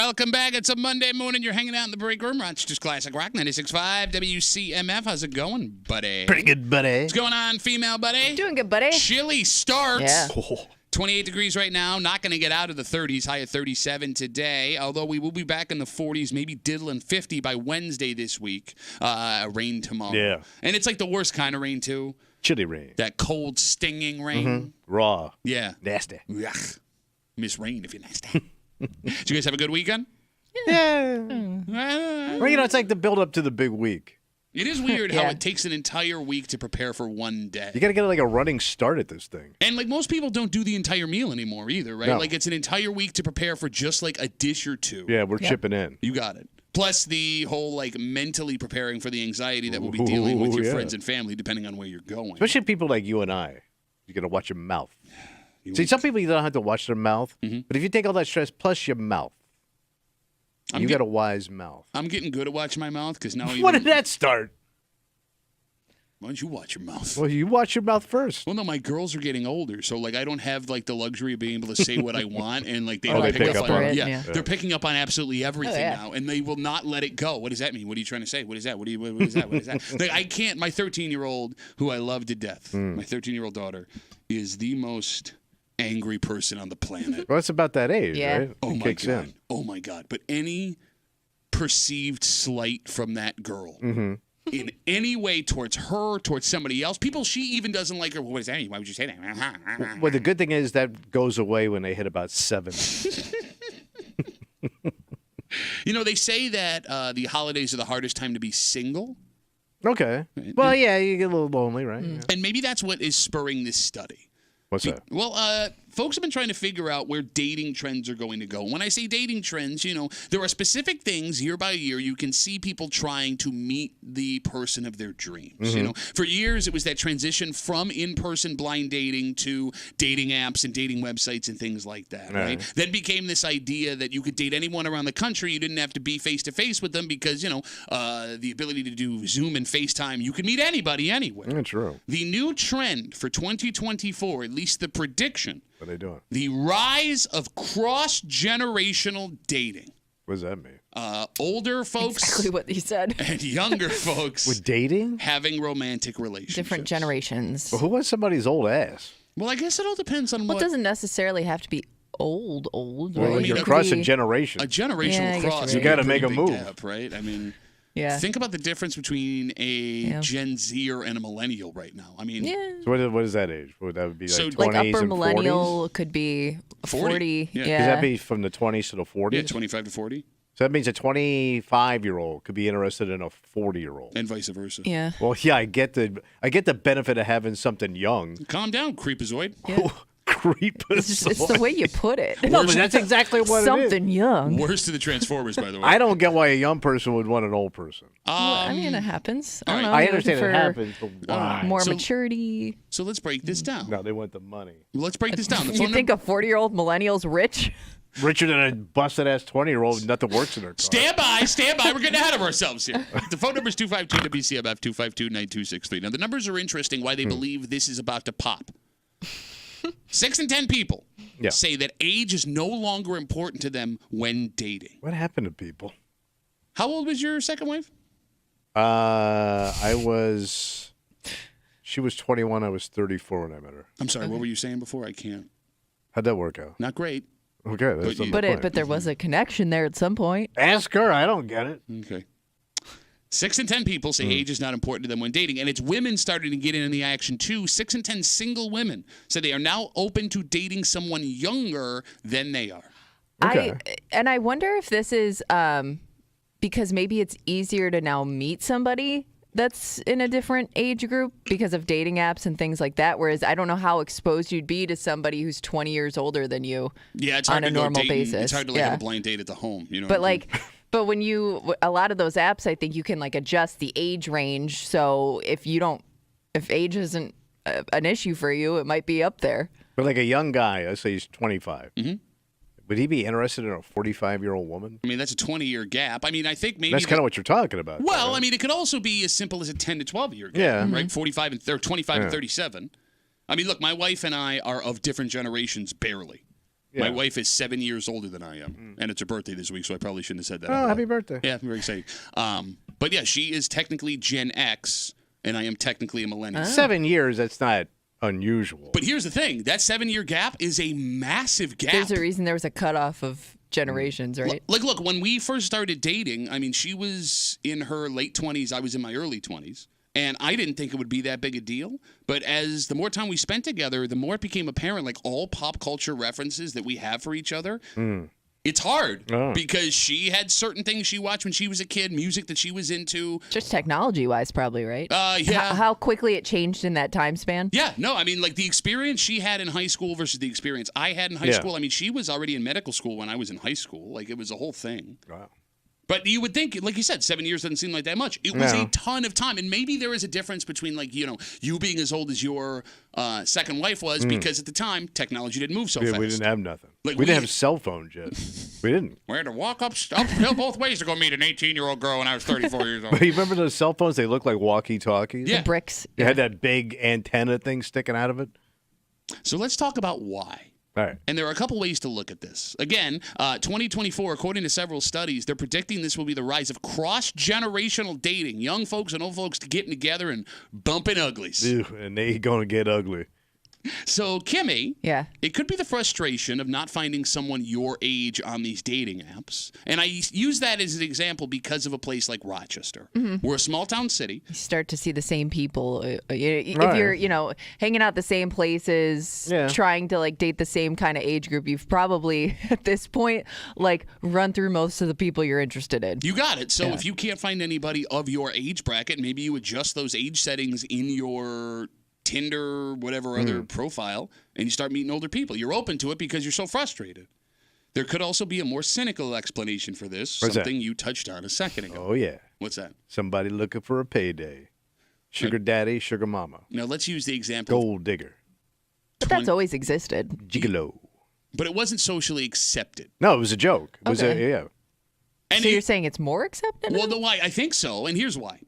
Welcome back. It's a Monday morning. You're hanging out in the break room. Rochester's Classic Rock 96.5 WCMF. How's it going, buddy? Pretty good, buddy. What's going on, female buddy? Doing good, buddy. Chilly start. Yeah. 28 degrees right now. Not going to get out of the 30s. High of 37 today. Although we will be back in the 40s, maybe diddling 50 by Wednesday this week. Rain tomorrow. Yeah. And it's like the worst kind of rain, too. Chilly rain. That cold, stinging rain. Raw. Yeah. Nasty. Ugh. Miss rain if you're nasty. Did you guys have a good weekend? Yeah. Well, it's like the build up to the big week. It is weird how it takes an entire week to prepare for one day. You got to get like a running start at this thing. And like most people don't do the entire meal anymore either, right? No. Like it's an entire week to prepare for just like a dish or two. Yeah, we're chipping in. You got it. Plus the whole like mentally preparing for the anxiety that we'll be dealing with your friends and family depending on where you're going. Especially people like you and I. You got to watch your mouth. See, some people you don't have to watch their mouth, but if you take all that stress plus your mouth, you got a wise mouth. I'm getting good at watching my mouth because now. When did that start? Why don't you watch your mouth? Well, you watch your mouth first. Well, no, my girls are getting older, so like I don't have like the luxury of being able to say what I want, and like they don't pick up on it. Yeah, they're picking up on absolutely everything now, and they will not let it go. What does that mean? What are you trying to say? What is that? What is that? What is that? Like I can't. My 13-year-old, who I love to death, my 13-year-old daughter, is the most angry person on the planet. Well, it's about that age, right? Oh It my kicks god. in. Oh my god. But any perceived slight from that girl. In any way towards her, towards somebody else. People she even doesn't like her. Well, what does that mean? Why would you say that? Well, the good thing is that goes away when they hit about 7. You know, they say that the holidays are the hardest time to be single. Okay. Well, yeah, you get a little lonely, right? Yeah. And maybe that's what is spurring this study. What's that? Well, folks have been trying to figure out where dating trends are going to go. When I say dating trends, you know, there are specific things year by year you can see people trying to meet the person of their dreams. You know, for years it was that transition from in-person blind dating to dating apps and dating websites and things like that, right? Then became this idea that you could date anyone around the country. You didn't have to be face-to-face with them because, you know, the ability to do Zoom and FaceTime, you could meet anybody anywhere. That's true. The new trend for 2024, at least the prediction, What are they doing? the rise of cross-generational dating. What does that mean? Older folks Exactly what you said. and younger folks With dating? having romantic relationships. Different generations. Well, who wants somebody's old ass? Well, I guess it all depends on Well, what it doesn't necessarily have to be old. Well, Right? mean, you're it could crossing a generations. generational Yeah, I guess cross. you're You got to is a make a big move. gap, right? I mean, Yeah. think about the difference between a Yeah. Gen Zer and a millennial right now. I mean, Yeah. So what is that age? Would that be like So- 20s Like upper and millennial could be 40. Yeah. 40s? Does that be from the 20s to the 40s? yeah, 25 to 40, So that means a 25-year-old could be interested in a 40-year-old. and vice versa. Yeah. Well, yeah, I get the benefit of having something young. Calm down, creepazoid. Creep. It's the way you put it. No, but that's exactly what it is. Something young. Worse to the Transformers, by the way. I don't get why a young person would want an old person. Well, I mean, it happens. I don't know. I you're looking understand it for happens, but why? More So- maturity. So let's break this down. No, they want the money. Let's break this down. The You phone think a 40-year-old millennial's rich? Richer than a busted-ass 20-year-old with nothing works in their car. Stand by. We're getting ahead of ourselves here. The phone number is 252-WCMF, 252-9263. Now, the numbers are interesting why they believe this is about to pop. 6 in 10 people say that age is no longer important to them when dating. What happened to people? How old was your second wife? She was 21. I was 34 when I met her. I'm sorry, what were you saying before? I can't. How'd that work out? Not great. Okay, that's But the But point. there was a connection there at some point. Ask her. I don't get it. Okay. 6 in 10 people say age is not important to them when dating, and it's women starting to get in the action too. 6 in 10 single women said they are now open to dating someone younger than they are. Okay. I wonder if this is because maybe it's easier to now meet somebody that's in a different age group because of dating apps and things like that. Whereas I don't know how exposed you'd be to somebody who's 20 years older than you. Yeah, it's on hard a to go normal dating. basis. It's hard to have a blind date at the home, you know. But what I mean? but when a lot of those apps, I think you can like adjust the age range. So if age isn't an issue for you, it might be up there. But like a young guy, let's say he's 25. Would he be interested in a 45-year-old woman? I mean, that's a 20-year gap. I mean, I think maybe That's kind of what you're talking about. Well, right? I mean, it could also be as simple as a 10 to 12-year gap, Yeah. right? 45 and 25 and 37. I mean, look, my wife and I are of different generations barely. Yeah. My wife is 7 years older than I am, and it's her birthday this week, so I probably shouldn't have said that. Oh, out loud. happy birthday. Yeah, very exciting. But yeah, she is technically Gen X, and I am technically a millennial. 7 years, that's not unusual. But here's the thing. That 7-year gap is a massive gap. There's a reason there was a cutoff of generations, right? Like, look, when we first started dating, I mean, she was in her late 20s. I was in my early 20s. And I didn't think it would be that big a deal. But as the more time we spent together, the more it became apparent, like all pop culture references that we have for each other, it's hard because she had certain things she watched when she was a kid, music that she was into. Just technology-wise, probably, right? Yeah. How quickly it changed in that time span? Yeah, no, I mean, like the experience she had in high school versus the experience I had in high school. I mean, she was already in medical school when I was in high school. Like, it was a whole thing. Wow. But you would think, like you said, 7 years doesn't seem like that much. It was a ton of time. And maybe there is a difference between, like, you know, you being as old as your second wife was because at the time, technology didn't move so fast. We didn't have nothing. Like, we didn't have cell phones yet. We didn't. We had to walk uphill both ways to go meet an 18-year-old girl when I was 34 years old. But you remember those cell phones? They looked like walkie-talkies. Yeah. The bricks. They had that big antenna thing sticking out of it. So let's talk about why. All right. And there are a couple ways to look at this. Again, 2024, according to several studies, they're predicting this will be the rise of cross-generational dating. Young folks and old folks getting together and bumping uglies. Ew, and they going to get ugly. So, Kimmy, Yeah. it could be the frustration of not finding someone your age on these dating apps. And I use that as an example because of a place like Rochester. We're a small-town city. You start to see the same people. If Right. you're, hanging out the same places, trying to like date the same kind of age group, you've probably at this point like run through most of the people you're interested in. You got it. So if you can't find anybody of your age bracket, maybe you adjust those age settings in your Tinder, whatever other profile, and you start meeting older people. You're open to it because you're so frustrated. There could also be a more cynical explanation for this, What's something that? you touched on a second ago. Oh, yeah. What's that? Somebody looking for a payday. Sugar daddy, sugar mama. Now, let's use the example. Gold digger. But that's always existed. Gigolo. But it wasn't socially accepted. No, it was a joke. It was Okay. yeah. And So you're saying it's more accepted? well, now? why? I think so, and here's why.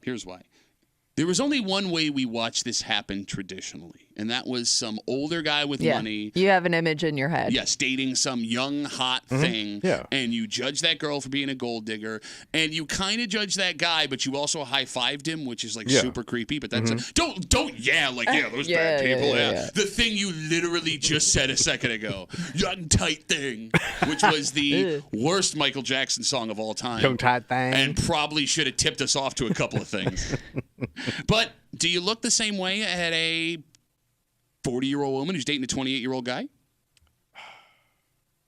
There was only one way we watched this happen traditionally, and that was some older guy with money. You have an image in your head. Yes, dating some young, hot thing. Yeah. And you judge that girl for being a gold digger, and you kind of judge that guy, but you also high-fived him, which is like super creepy. But that's those bad people. yeah. The thing you literally just said a second ago, young tight thing, which was the worst Michael Jackson song of all time. Young tight thing. And probably should have tipped us off to a couple of things. But do you look the same way at a 40-year-old woman who's dating a 28-year-old guy?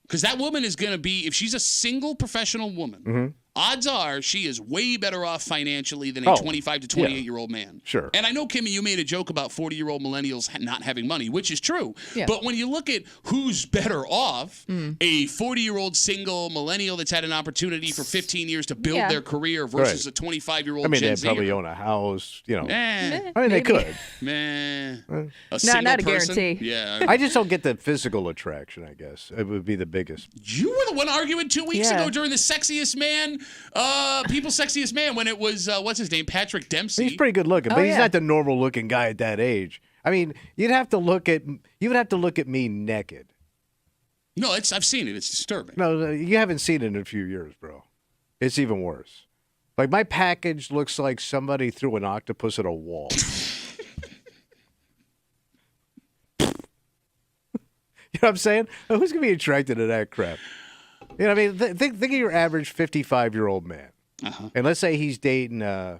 Because that woman is going to be, if she's a single professional woman, odds are she is way better off financially than a 25 to 28-year-old man. Sure. And I know, Kimmy, you made a joke about 40-year-old millennials not having money, which is true. Yeah. But when you look at who's better off, a 40-year-old single millennial that's had an opportunity for 15 years to build their career versus a 25-year-old I mean, Gen they Zer. probably own a house, I mean, they Maybe. could. Meh. Not a guarantee. Yeah. I just don't get the physical attraction, I guess. It would be the biggest. You were the one arguing 2 weeks Yeah. ago during the sexiest man, people's sexiest man, when it was, what's his name, Patrick Dempsey. He's pretty good looking, but he's yeah. not the normal looking guy at that age. I mean, you would have to look at me naked. No, I've seen it. It's disturbing. No, you haven't seen it in a few years, bro. It's even worse. Like, my package looks like somebody threw an octopus at a wall. You know what I'm saying? Who's going to be attracted to that crap? You know what I mean? Think of your average 55-year-old man. And let's say he's dating a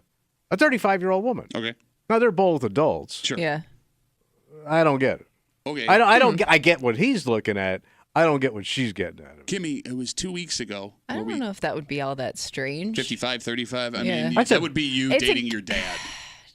35-year-old woman. Okay. Now, they're both adults. Sure. Yeah. I don't get it. Okay. I get what he's looking at. I don't get what she's getting at him. Kimmy, it was 2 weeks ago. I don't know if that would be all that strange. 55, 35. I Yeah. mean, That's that a- would be you It's a- dating your dad.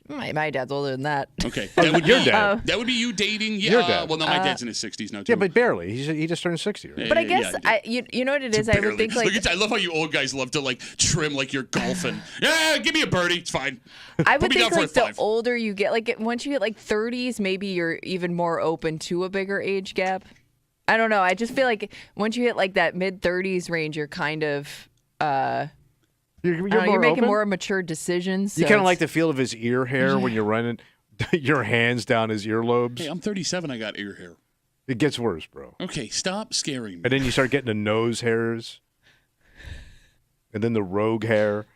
My dad's older than that. Okay. Oh, That would your be, dad. That would be you dating. Yeah. Your dad. Well, no, my dad's in his 60s now, too. Yeah, but barely. He just turned 60, right? But I guess you know what it is. I would Barely. think like Look at, I love how you old guys love to like trim like you're golfing. Yeah, give me a birdie. It's fine. I Put would me down think for like a the 5. older you get, like once you hit like 30s, maybe you're even more open to a bigger age gap. I don't know. I just feel like once you hit like that mid 30s range, you're kind of You're you're making open? more mature decisions. You so kind of it's- like the feel of his ear hair when you're running your hands down his earlobes. Hey, I'm 37. I got ear hair. It gets worse, bro. Okay, stop scaring me. And then you start getting the nose hairs. And then the rogue hair.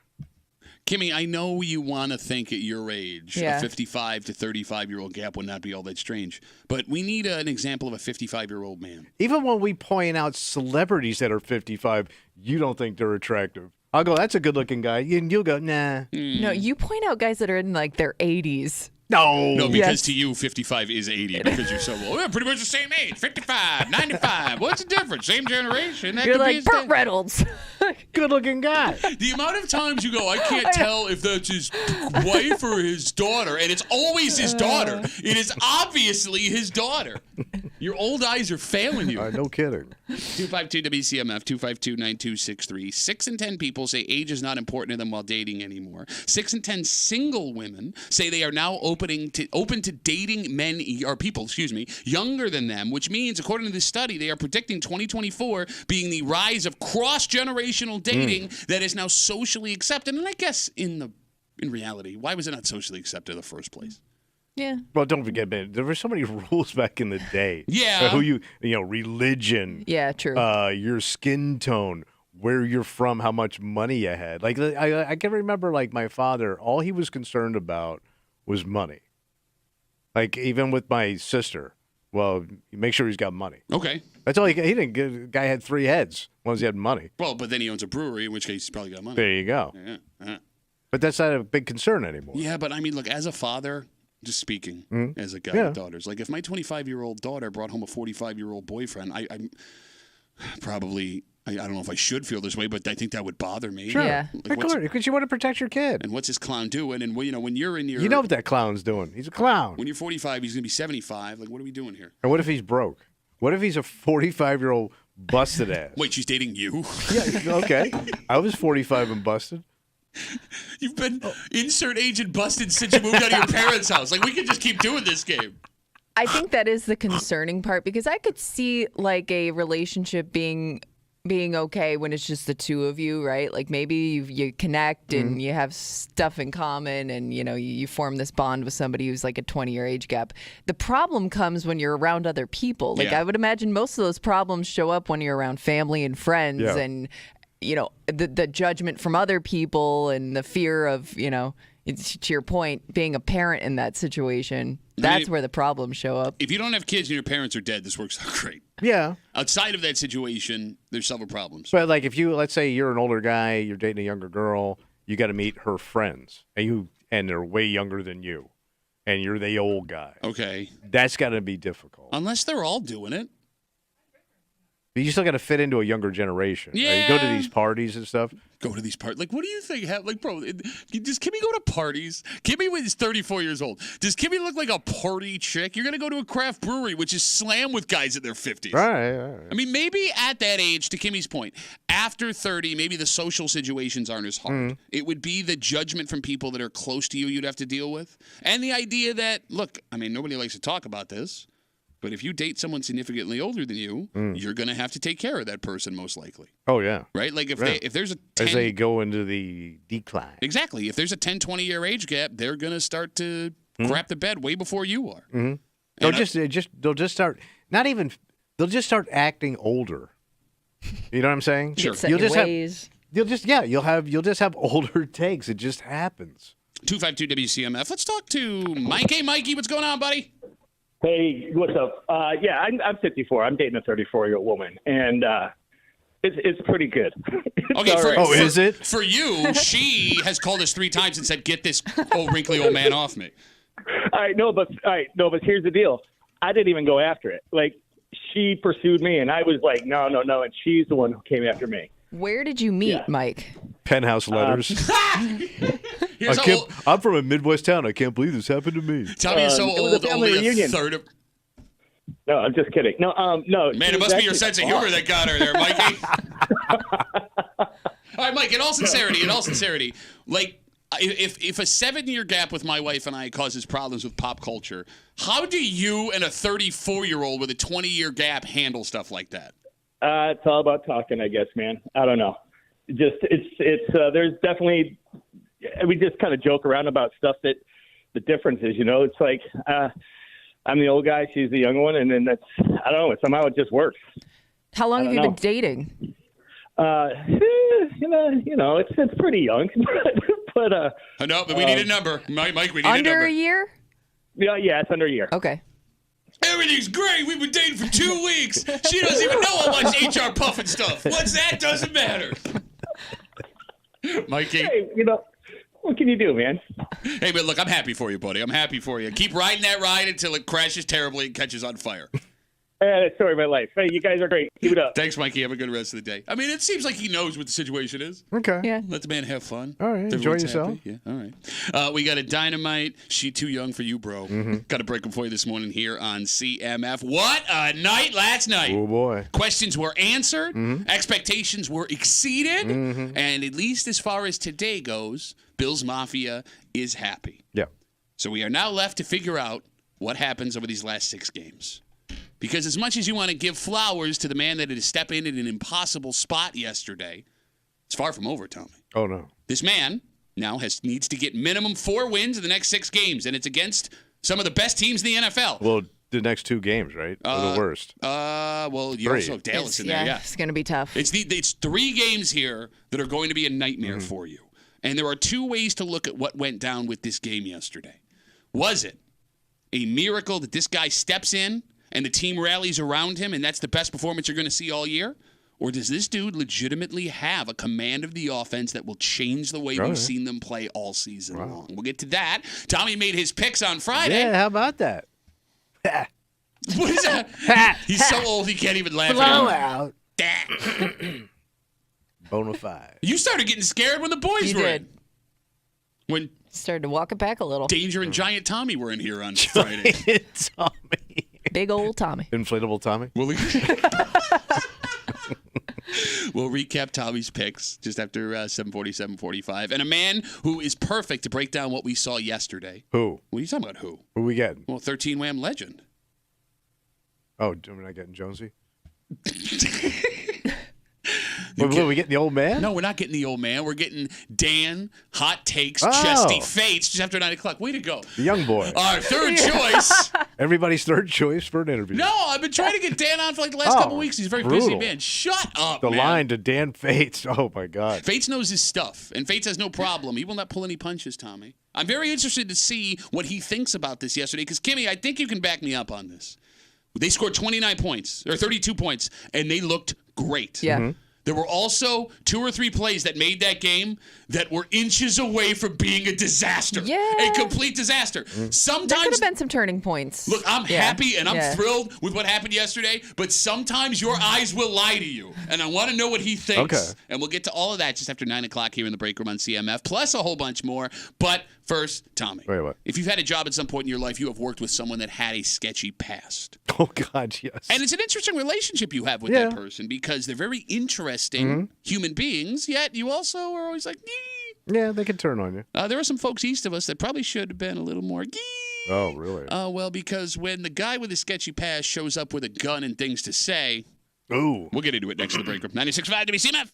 Kimmy, I know you want to think at your age, a 55 to 35-year-old gap would not be all that strange. But we need an example of a 55-year-old man. Even when we point out celebrities that are 55, you don't think they're attractive. I'll go, that's a good-looking guy. And you'll go, nah. No, you point out guys that are in like their 80s. No, because to you, 55 is 80 because you're so old. We're pretty much the same age, 55, 95. What's the difference? Same generation. That You're could like be Burt Reynolds. good-looking guy. The amount of times you go, I can't tell if that's his wife or his daughter, and it's always his daughter. It is obviously his daughter. Your old eyes are failing you. No kidding. 252-WCMF, 252-9263. 6 in 10 people say age is not important to them while dating anymore. 6 in 10 single women say they are now open to dating men or people, younger than them, which means, according to this study, they are predicting 2024 being the rise of cross-generational dating that is now socially accepted. And I guess in reality, why was it not socially accepted in the first place? Yeah. Well, don't forget, man, there were so many rules back in the day. Yeah. Who religion. Yeah, true. Your skin tone, where you're from, how much money you had. Like, I can remember, like, my father, all he was concerned about was money. Like, even with my sister, well, make sure he's got money. Okay. That's all he didn't get. The guy had 3 heads once he had money. Well, but then he owns a brewery, in which case he's probably got money. There you go. Yeah. Uh-huh. But that's not a big concern anymore. Yeah, but I mean, look, as a father, just speaking as a guy with daughters, like if my 25-year-old daughter brought home a 45-year-old boyfriend, I'm probably, I don't know if I should feel this way, but I think that would bother me. Sure. Yeah. Of course, because you want to protect your kid. And what's this clown doing? And when you're in your, You know what that clown's doing. He's a clown. when you're 45, he's gonna be 75. Like, what are we doing here? And what if he's broke? What if he's a 45-year-old busted ass? Wait, she's dating you? Yeah, okay. I was 45 and busted. You've been insert age and busted since you moved out of your parents' house. Like, we could just keep doing this game. I think that is the concerning part because I could see like a relationship being okay when it's just the two of you, right? Like maybe you connect and you have stuff in common and, you form this bond with somebody who's like a 20-year age gap. The problem comes when you're around other people. Like I would imagine most of those problems show up when you're around family and friends and, the judgment from other people and the fear of, it's, to your point, being a parent in that situation. That's where the problems show up. If you don't have kids and your parents are dead, this works out great. Yeah. Outside of that situation, there's several problems. But like if let's say you're an older guy, you're dating a younger girl, you got to meet her friends, and they're way younger than you, and you're the old guy. Okay. That's got to be difficult. Unless they're all doing it. But you still got to fit into a younger generation. Yeah. Right? You go to these parties and stuff. Go to these parties. Like, what do you think? Like, bro, does Kimmy go to parties? Kimmy is 34 years old. Does Kimmy look like a party chick? You're going to go to a craft brewery, which is slammed with guys in their 50s. Right. I mean, maybe at that age, to Kimmy's point, after 30, maybe the social situations aren't as hard. It would be the judgment from people that are close to you you'd have to deal with. And the idea that, look, I mean, nobody likes to talk about this. But if you date someone significantly older than you, you're going to have to take care of that person most likely. Oh, yeah. Right? Like if there's a 10, as they go into the decline. Exactly. If there's a 10, 20-year age gap, they're going to start to crap the bed way before you are. They'll just start they'll just start acting older. You know what I'm saying? Sure. You'll just have older takes. It just happens. 252 WCMF. Let's talk to Mike. Hey, Mikey, what's going on, buddy? Hey, what's up? I'm 54. I'm dating a 34-year-old woman, and it's pretty good. Okay, is it? For you, she has called us 3 times and said, "Get this old wrinkly old man off me." But here's the deal. I didn't even go after it. Like, she pursued me, and I was like, no, and she's the one who came after me. Where did you meet, Mike? Penthouse letters. I'm from a Midwest town. I can't believe this happened to me. Tell me you're so old, only a third of... No, I'm just kidding. No. Man, it must be your sense of humor that got her there, Mikey. All right, Mike, in all sincerity, like, if a 7-year gap with my wife and I causes problems with pop culture, how do you and a 34-year-old with a 20-year gap handle stuff like that? It's all about talking, I guess, man. I don't know. There's definitely, we just kind of joke around about stuff that the difference is, it's like, I'm the old guy. She's the young one, and then I don't know. Somehow it just works. How long have you know. been dating? It's pretty young, but No, but we need a number, Mike. We need a Under number. a year? yeah, it's under a year. Okay. Everything's great. We've been dating for 2 weeks. She doesn't even know I watch HR Puffin stuff. What's that? Doesn't matter. Mikey. Hey, what can you do, man? Hey, but look, I'm happy for you, buddy. I'm happy for you. Keep riding that ride until it crashes terribly and catches on fire. That's the story of my life. Hey, you guys are great. Keep it up. Thanks, Mikey. Have a good rest of the day. I mean, it seems like he knows what the situation is. Okay. Yeah. Let the man have fun. All right. Enjoy Everyone's yourself. happy. Yeah. All right. We got a Dynamite. She too young for you, bro. Got to break them for you this morning here on CMF. What a night last night. Oh, boy. Questions were answered. Expectations were exceeded. And at least as far as today goes, Bills Mafia is happy. Yeah. So we are now left to figure out what happens over these last 6 games. Because as much as you want to give flowers to the man that had to step in at an impossible spot yesterday, it's far from over, Tommy. Oh, no. This man now needs to get minimum 4 wins in the next 6 games, and it's against some of the best teams in the NFL. Well, the next 2 games, right? Are the worst. Well, you 3. also have Dallas in there, yeah. It's going to be tough. It's 3 games here that are going to be a nightmare for you. And there are 2 ways to look at what went down with this game yesterday. Was it a miracle that this guy steps in and the team rallies around him, and that's the best performance you're going to see all year? Or does this dude legitimately have a command of the offense that will change the way we've seen them play all season long? We'll get to that. Tommy made his picks on Friday. Yeah, how about that? What is that? He's so old he can't even laugh anymore. Blowout. Bonafide. You started getting scared when the boys You were did. in. When Started to walk it back a little. Danger and Giant Tommy were in here on Friday. Tommy. Big old Tommy. Inflatable Tommy. We'll recap Tommy's picks just after 7:40, 7:45. And a man who is perfect to break down what we saw yesterday. Who? What are you talking about, who? Who we getting? Well, 13 Wham legend. Oh, we're not getting Jonesy? What, we getting the old man? No, we're not getting the old man. We're getting Dan, Hot Takes, Oh. Chesty Fates just after 9 o'clock. Way to go. The young boy. Our third choice. Everybody's third choice for an interview. No, I've been trying to get Dan on for like the last couple weeks. He's a very busy brutal. man. Shut up, The man. line to Dan Fates. Oh, my God. Fates knows his stuff, and Fates has no problem. He will not pull any punches, Tommy. I'm very interested to see what he thinks about this yesterday, because, Kimmy, I think you can back me up on this. They scored 29 points, or 32 points, and they looked great. Yeah. There were also 2 or 3 plays that made that game that were inches away from being a disaster. Yeah. A complete disaster. There could Sometimes, have been some turning points. look, I'm Yeah. happy and I'm Yeah. thrilled with what happened yesterday, but sometimes your eyes will lie to you. And I want to know what he thinks. Okay. And we'll get to all of that just after 9 o'clock here in the break room on CMF, plus a whole bunch more. But first, Tommy. Wait, what? If you've had a job at some point in your life, you have worked with someone that had a sketchy past. Oh, God, yes. And it's an interesting relationship you have with Yeah. that person, because they're very interesting human beings, yet you also are always like, "Gee." Yeah, they can turn on you. There are some folks east of us that probably should have been a little more "Gee." Oh, really? Well, because when the guy with the sketchy past shows up with a gun and things to say, Ooh. we'll get into it next to the break room. 96.5 WCMF.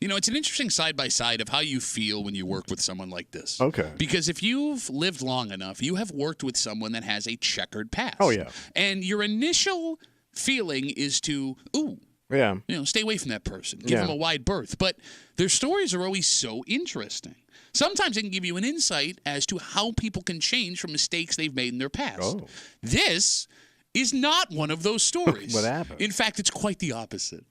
It's an interesting side-by-side of how you feel when you work with someone like this. Okay. Because if you've lived long enough, you have worked with someone that has a checkered past. Oh, yeah. And your initial feeling is to, Yeah. stay away from that person. Give them a wide berth. But their stories are always so interesting. Sometimes they can give you an insight as to how people can change from mistakes they've made in their past. Oh. This is not one of those stories. What happened? In fact, it's quite the opposite.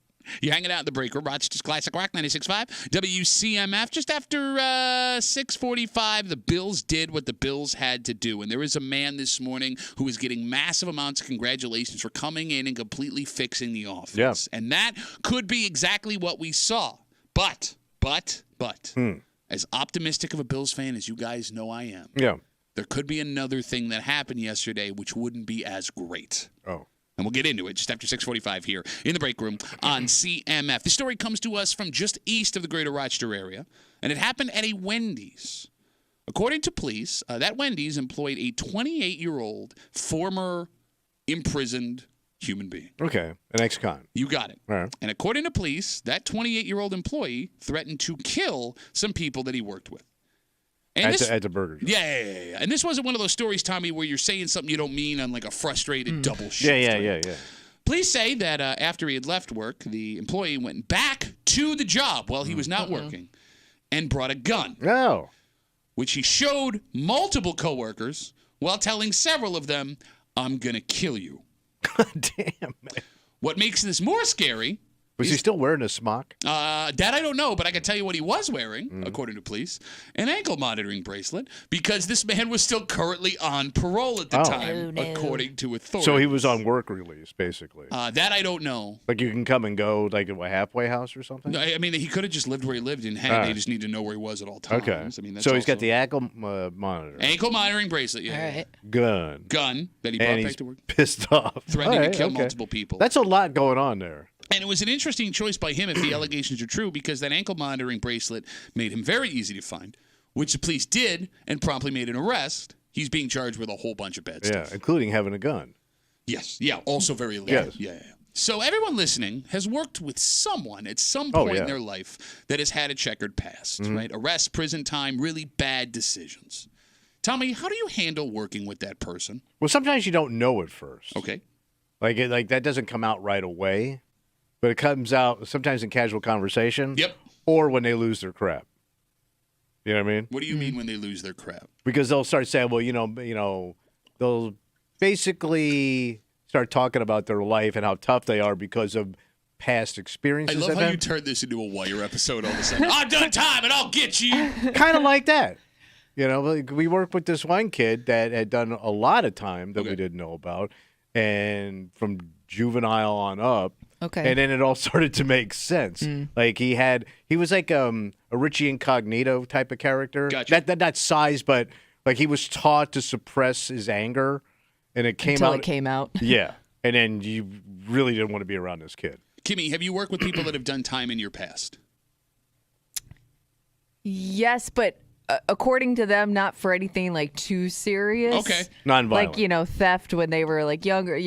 You're hanging out in the break room, Rochester's Classic Rock 96.5, WCMF. Just after 6:45, the Bills did what the Bills had to do. And there is a man this morning who is getting massive amounts of congratulations for coming in and completely fixing the offense. Yeah. And that could be exactly what we saw. But, as optimistic of a Bills fan as you guys know I am, there could be another thing that happened yesterday which wouldn't be as great. Oh. And we'll get into it just after 6:45 here in the break room on CMF. The story comes to us from just east of the greater Rochester area, and it happened at a Wendy's. According to police, that Wendy's employed a 28-year-old former imprisoned human being. Okay. An ex-con. You got it. All right. And according to police, that 28-year-old employee threatened to kill some people that he worked with. And At the burger joint. Yeah. And this wasn't one of those stories, Tommy, where you're saying something you don't mean on like a frustrated double shift. Yeah. Police say that after he had left work, the employee went back to the job while he was not working and brought a gun, No. which he showed multiple coworkers while telling several of them, "I'm going to kill you." Damn, man. What makes this more scary... Was he still wearing a smock? That I don't know, but I can tell you what he was wearing, according to police. An ankle monitoring bracelet, because this man was still currently on parole at the time, according to authorities. So he was on work release, basically. That I don't know. Like you can come and go, like at a halfway house or something? I mean, he could have just lived where he lived, and they just need to know where he was at all times. Okay. I mean, that's so he's got also- the ankle monitor. ankle monitoring bracelet, yeah. All right. Gun that he and brought he's back to work. pissed off. Threatening All to right, kill okay. multiple people. That's a lot going on there. And it was an interesting choice by him if the allegations are true, because that ankle monitoring bracelet made him very easy to find, which the police did and promptly made an arrest. He's being charged with a whole bunch of bad stuff. Yeah, including having a gun. Yes. Yeah. Also very illegal. Yes. Yeah. So everyone listening has worked with someone at some point in their life that has had a checkered past, right? Arrest, prison time, really bad decisions. Tell me, how do you handle working with that person? Well, sometimes you don't know at first. Okay. Like that doesn't come out right away, but it comes out sometimes in casual conversation. Yep. Or when they lose their crap. You know what I mean? What do you mean when they lose their crap? Because they'll start saying, well, they'll basically start talking about their life and how tough they are because of past I experiences. love how you turned this into a Wire episode all of a sudden. I've done time and I'll get you. Kind of like that. Like we worked with this one kid that had done a lot of time that we didn't know about, and from juvenile on up. Okay. And then it all started to make sense. Like he was like a Richie Incognito type of character. Gotcha. Not size, but like he was taught to suppress his anger, and it came Until out. it came out. Yeah, and then you really didn't want to be around this kid. Kimmy, have you worked with people that have done time in your past? Yes, but according to them, not for anything like too serious. Okay. Non-violent. Like, theft when they were like younger,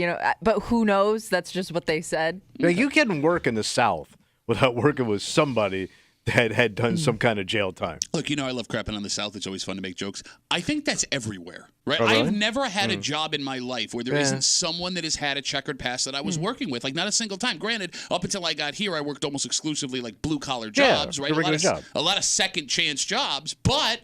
but who knows? That's just what they said. Like you can work in the South without working with somebody that had done some kind of jail time. Look, I love crapping on the South. It's always fun to make jokes. I think that's everywhere, right? Oh, really? I've never had a job in my life where there isn't someone that has had a checkered past that I was working with. Like, not a single time. Granted, up until I got here, I worked almost exclusively like blue-collar jobs, right? a regular job. A lot of second-chance jobs, but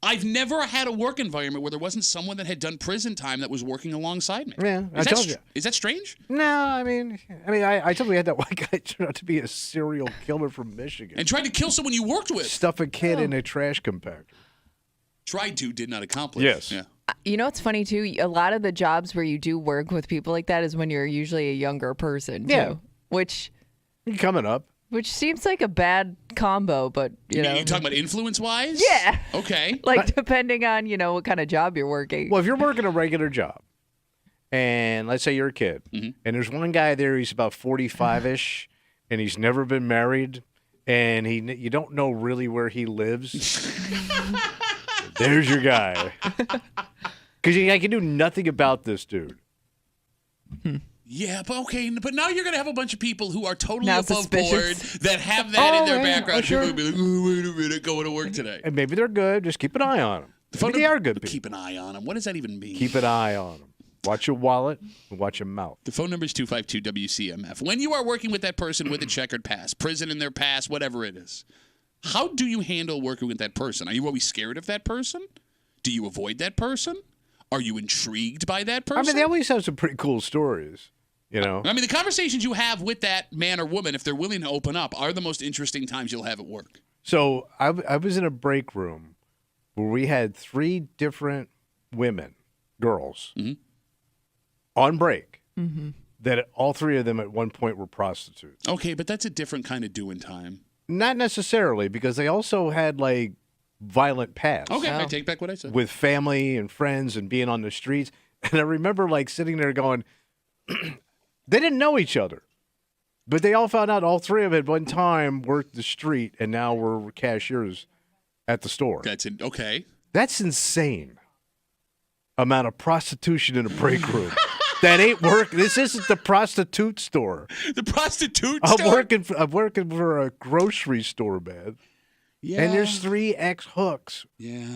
I've never had a work environment where there wasn't someone that had done prison time that was working alongside me. Yeah, I told you. Is that strange? No, I told you we had that white guy turn out to be a serial killer from Michigan. And tried to kill someone you worked with. Stuff a kid in a trash compactor. Tried to, did not accomplish. Yes. Yeah. It's funny too. A lot of the jobs where you do work with people like that is when you're usually a younger person, too. Yeah. Which Coming up. seems like a bad combo, but You talking about influence-wise? Yeah. Okay. like depending on what kind of job you're working. Well, if you're working a regular job, and let's say you're a kid, and there's one guy there, he's about 45-ish, and he's never been married, and you don't know really where he lives. There's your guy. Because I can do nothing about this dude. Yeah, but okay, but now you're going to have a bunch of people who are totally Now above board suspicious. that have that in their yeah, background. sure. People will be like, oh, wait a minute, going to work today. And maybe they're good. Just keep an eye on them. Maybe they are good people. Keep an eye on them. What does that even mean? Keep an eye on them. Watch your wallet and watch your mouth. The phone number is 252-WCMF. When you are working with that person with a checkered past, prison in their past, whatever it is, how do you handle working with that person? Are you always scared of that person? Do you avoid that person? Are you intrigued by that person? I mean, they always have some pretty cool stories, you know? I mean, the conversations you have with that man or woman, if they're willing to open up, are the most interesting times you'll have at work. So I was in a break room where we had 3 different women, girls, on break, that all 3 of them at one point were prostitutes. Okay, but that's a different kind of doing time. Not necessarily, because they also had, like, violent pasts. Okay, I Oh. take back what I said. With family and friends and being on the streets. And I remember, like, sitting there going, they didn't know each other. But they all found out all 3 of them at one time worked the street and now were cashiers at the store. That's it. Okay. That's insane amount of prostitution in a break room. That ain't work. This isn't the prostitute store. The prostitute I'm store? working for a grocery store, man. Yeah. And there's 3 ex-hooks Yeah.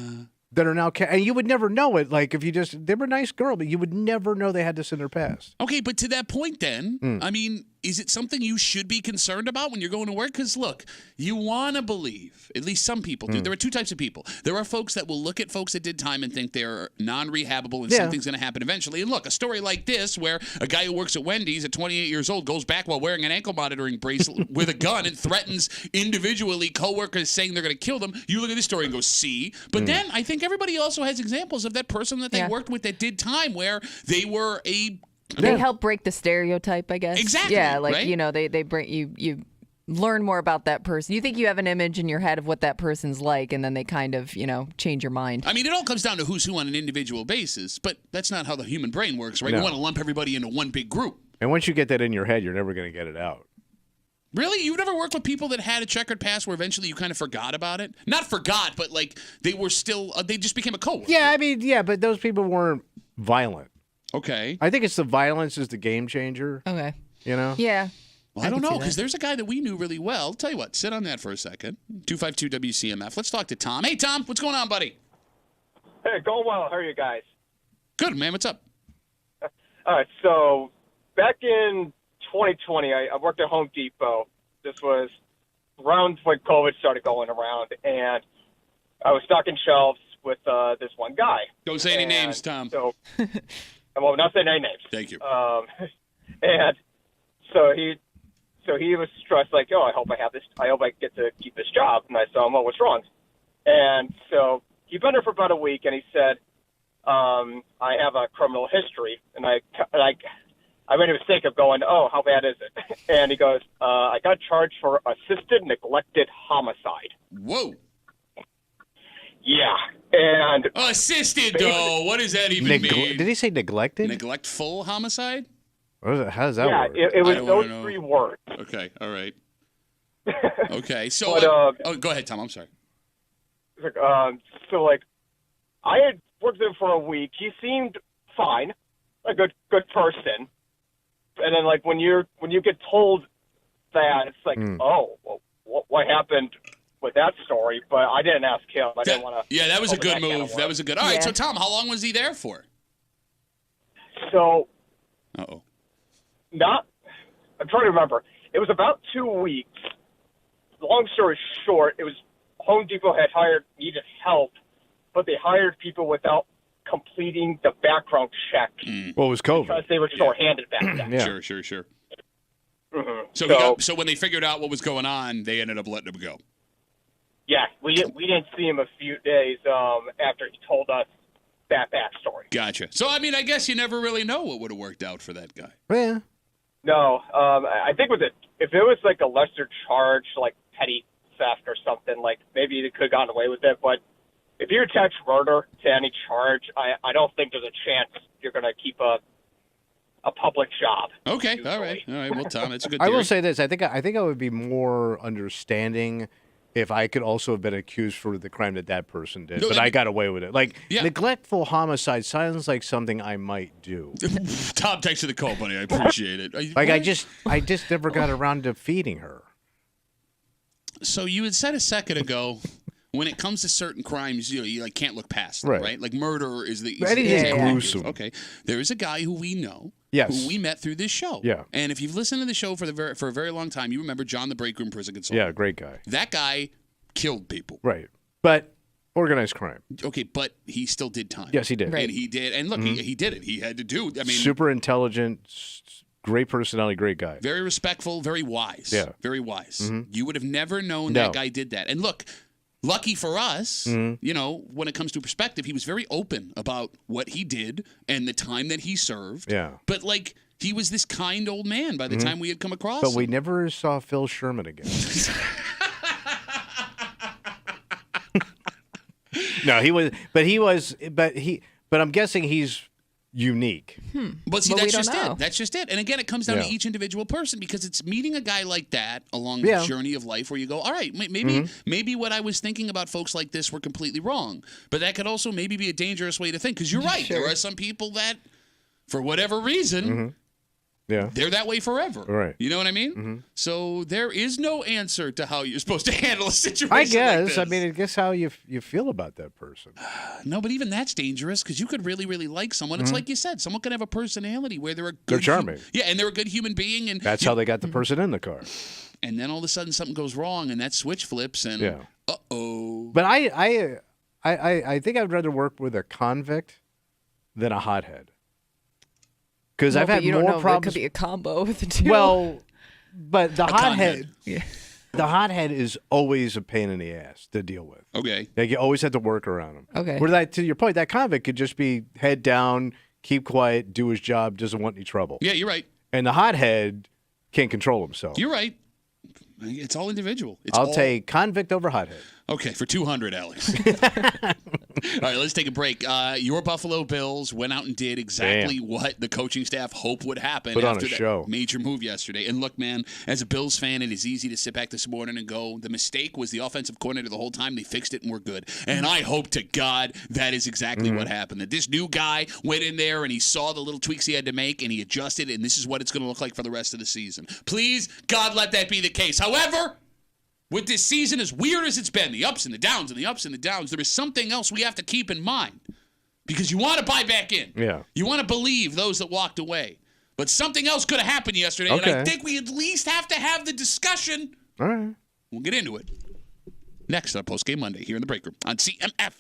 that are now, and you would never know it. Like, if you just, they were a nice girl, but you would never know they had this in their past. Okay, but to that point then, I mean, is it something you should be concerned about when you're going to work? Because look, you want to believe, at least some people do. There are 2 types of people. There are folks that will look at folks that did time and think they're non-rehabable and Yeah. something's going to happen eventually. And look, a story like this where a guy who works at Wendy's at 28 years old goes back while wearing an ankle monitoring bracelet with a gun and threatens individually coworkers saying they're going to kill them. You look at this story and go, see? But then I think everybody also has examples of that person that they Yeah. worked with that did time where they were a They help break the stereotype, I guess. Exactly, Yeah, like right? you know, they bring you learn more about that person. You think you have an image in your head of what that person's like, and then they kind of change your mind. I mean, it all comes down to who's who on an individual basis, but that's not how the human brain works, right? No. You want to lump everybody into one big group. And once you get that in your head, you're never going to get it out. Really? You've never worked with people that had a checkered past where eventually you kind of forgot about it? Not forgot, but like they were still, they just became a coworker. Yeah, I mean, yeah, but those people weren't violent. Okay. I think it's the violence is the game changer, Okay. you know? Yeah. Well, I don't can see know, that. because there's a guy that we knew really well. I'll tell you what, sit on that for a second. 252-WCMF. Let's talk to Tom. Hey, Tom, what's going on, buddy? Hey, going well. How are you guys? Good, man. What's up? All right, so back in 2020, I worked at Home Depot. This was around when COVID started going around, and I was stocking shelves with this one guy. Don't say any And names, Tom. So, I won't not say any names. Thank you. And so he was stressed, like, oh, I hope I get to keep this job. And I said, well, what's wrong? And so he'd been there for about a week, and he said, I have a criminal history. And I made a mistake of going, oh, how bad is it? And he goes, I got charged for assisted neglected homicide. Whoa. Yeah. And Assisted, though. What does that even mean? Did he say neglected? Neglectful homicide? What is it? How does that yeah, work? it was don't those wanna know. 3 words. Okay, all right. Okay, so But, go ahead, Tom. I'm sorry. So like, I had worked with him for a week. He seemed fine, a good person. And then like when you get told that, it's like, oh, well, what happened with that story? But I didn't ask him. I didn't want to. Yeah, that was a open good that can of move. That worms. was a good. All right, Yeah. so Tom, how long was he there for? So Uh-oh. I'm trying to remember. It was about 2 weeks. Long story short, it was Home Depot had needed help, but they hired people without completing the background check Well, it was COVID. because they were short-handed back then. Yeah. Sure. Mhm. So when they figured out what was going on, they ended up letting him go. Yeah, we didn't see him a few days after he told us that backstory. Gotcha. So I mean, I guess you never really know what would have worked out for that guy. Yeah. No, I think if it was like a lesser charge, like petty theft or something, like maybe they could have gotten away with it. But if you attach murder to any charge, I don't think there's a chance you're going to keep a public job. Okay, usually. all right. Well, Tom, that's a good. I will theory. say this. I think I would be more understanding if I could also have been accused for the crime that person did, No, but I I mean- got away with it. Like, Yeah. neglectful homicide sounds like something I might do. Tom, thanks for the call, buddy. I appreciate it. Like, I What? just never got around to feeding her. So you had said a second ago, when it comes to certain crimes, you like can't look past them, Right. right? Like murder is the Anything is gruesome. Okay, there is a guy who we know, Yes. who we met through this show. Yeah. And if you've listened to the show for a very long time, you remember John the Break Room Prison Consultant. Yeah, great guy. That guy killed people. Right. But organized crime. Okay, but he still did time. Yes, he did. Right. And he did. And look, he did it. He had to do. I mean, Super intelligent, great personality, great guy. very respectful, very wise. Yeah. Very wise. You would have never known No. that guy did that. And look, lucky for us, when it comes to perspective, he was very open about what he did and the time that he served. Yeah. But like, he was this kind old man by the time we had come across But him. we never saw Phil Sherman again. No, but I'm guessing he's unique. But see, But we that's don't just know. it. That's just it. And again, it comes down to Yeah. each individual person because it's meeting a guy like that along Yeah. the journey of life where you go, all right, maybe what I was thinking about folks like this were completely wrong. But that could also maybe be a dangerous way to think because you're right. Sure. There are some people that, for whatever reason, Yeah. they're that way forever. Right. You know what I mean? So there is no answer to how you're supposed to handle a situation I like guess. this. I mean, I guess how you feel about that person. No, but even that's dangerous because you could really, really like someone. It's like you said, someone can have a personality where they're a good They're charming. Yeah, and they're a good human being. And That's how they got the person in the car. and then all of a sudden something goes wrong and that switch flips and Yeah. uh-oh. But I think I'd rather work with a convict than a hothead. Because Well, I've but had you don't more know, problems. It could be a combo with the two. Well, but the hothead, conhead. Yeah. the hothead is always a pain in the ass to deal with. Okay. Like you always have to work around him. Okay. Where that, to your point, that convict could just be head down, keep quiet, do his job, doesn't want any trouble. Yeah, you're right. And the hothead can't control himself. You're right. It's all individual. It's I'll all- take convict over hothead. Okay, for 200, Alex. All right, let's take a break. Your Buffalo Bills went out and did exactly what the coaching staff hoped would happen Put on after a that show. major move yesterday. And look, man, as a Bills fan, it is easy to sit back this morning and go, the mistake was the offensive coordinator the whole time. They fixed it and we're good. And I hope to God that is exactly what happened. That this new guy went in there and he saw the little tweaks he had to make and he adjusted, and this is what it's going to look like for the rest of the season. Please, God, let that be the case. However, with this season, as weird as it's been, the ups and the downs and the ups and the downs, there is something else we have to keep in mind. Because you want to buy back in. Yeah. You want to believe those that walked away. But something else could have happened yesterday, and I Okay. think we at least have to have the discussion. All right. We'll get into it. Next on Post Game Monday here in the break room on CMF.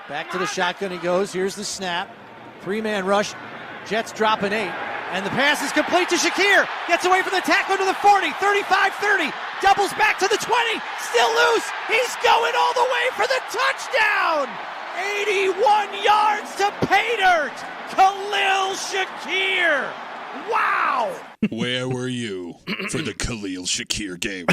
Back to the shotgun he goes. Here's the snap. 3-man rush. Jets drop an 8. And the pass is complete to Shakir. Gets away from the tackler to the 40, 35-30. Doubles back to the 20. Still loose. He's going all the way for the touchdown. 81 yards to pay dirt. Khalil Shakir. Wow. Where were you for the Khalil Shakir game?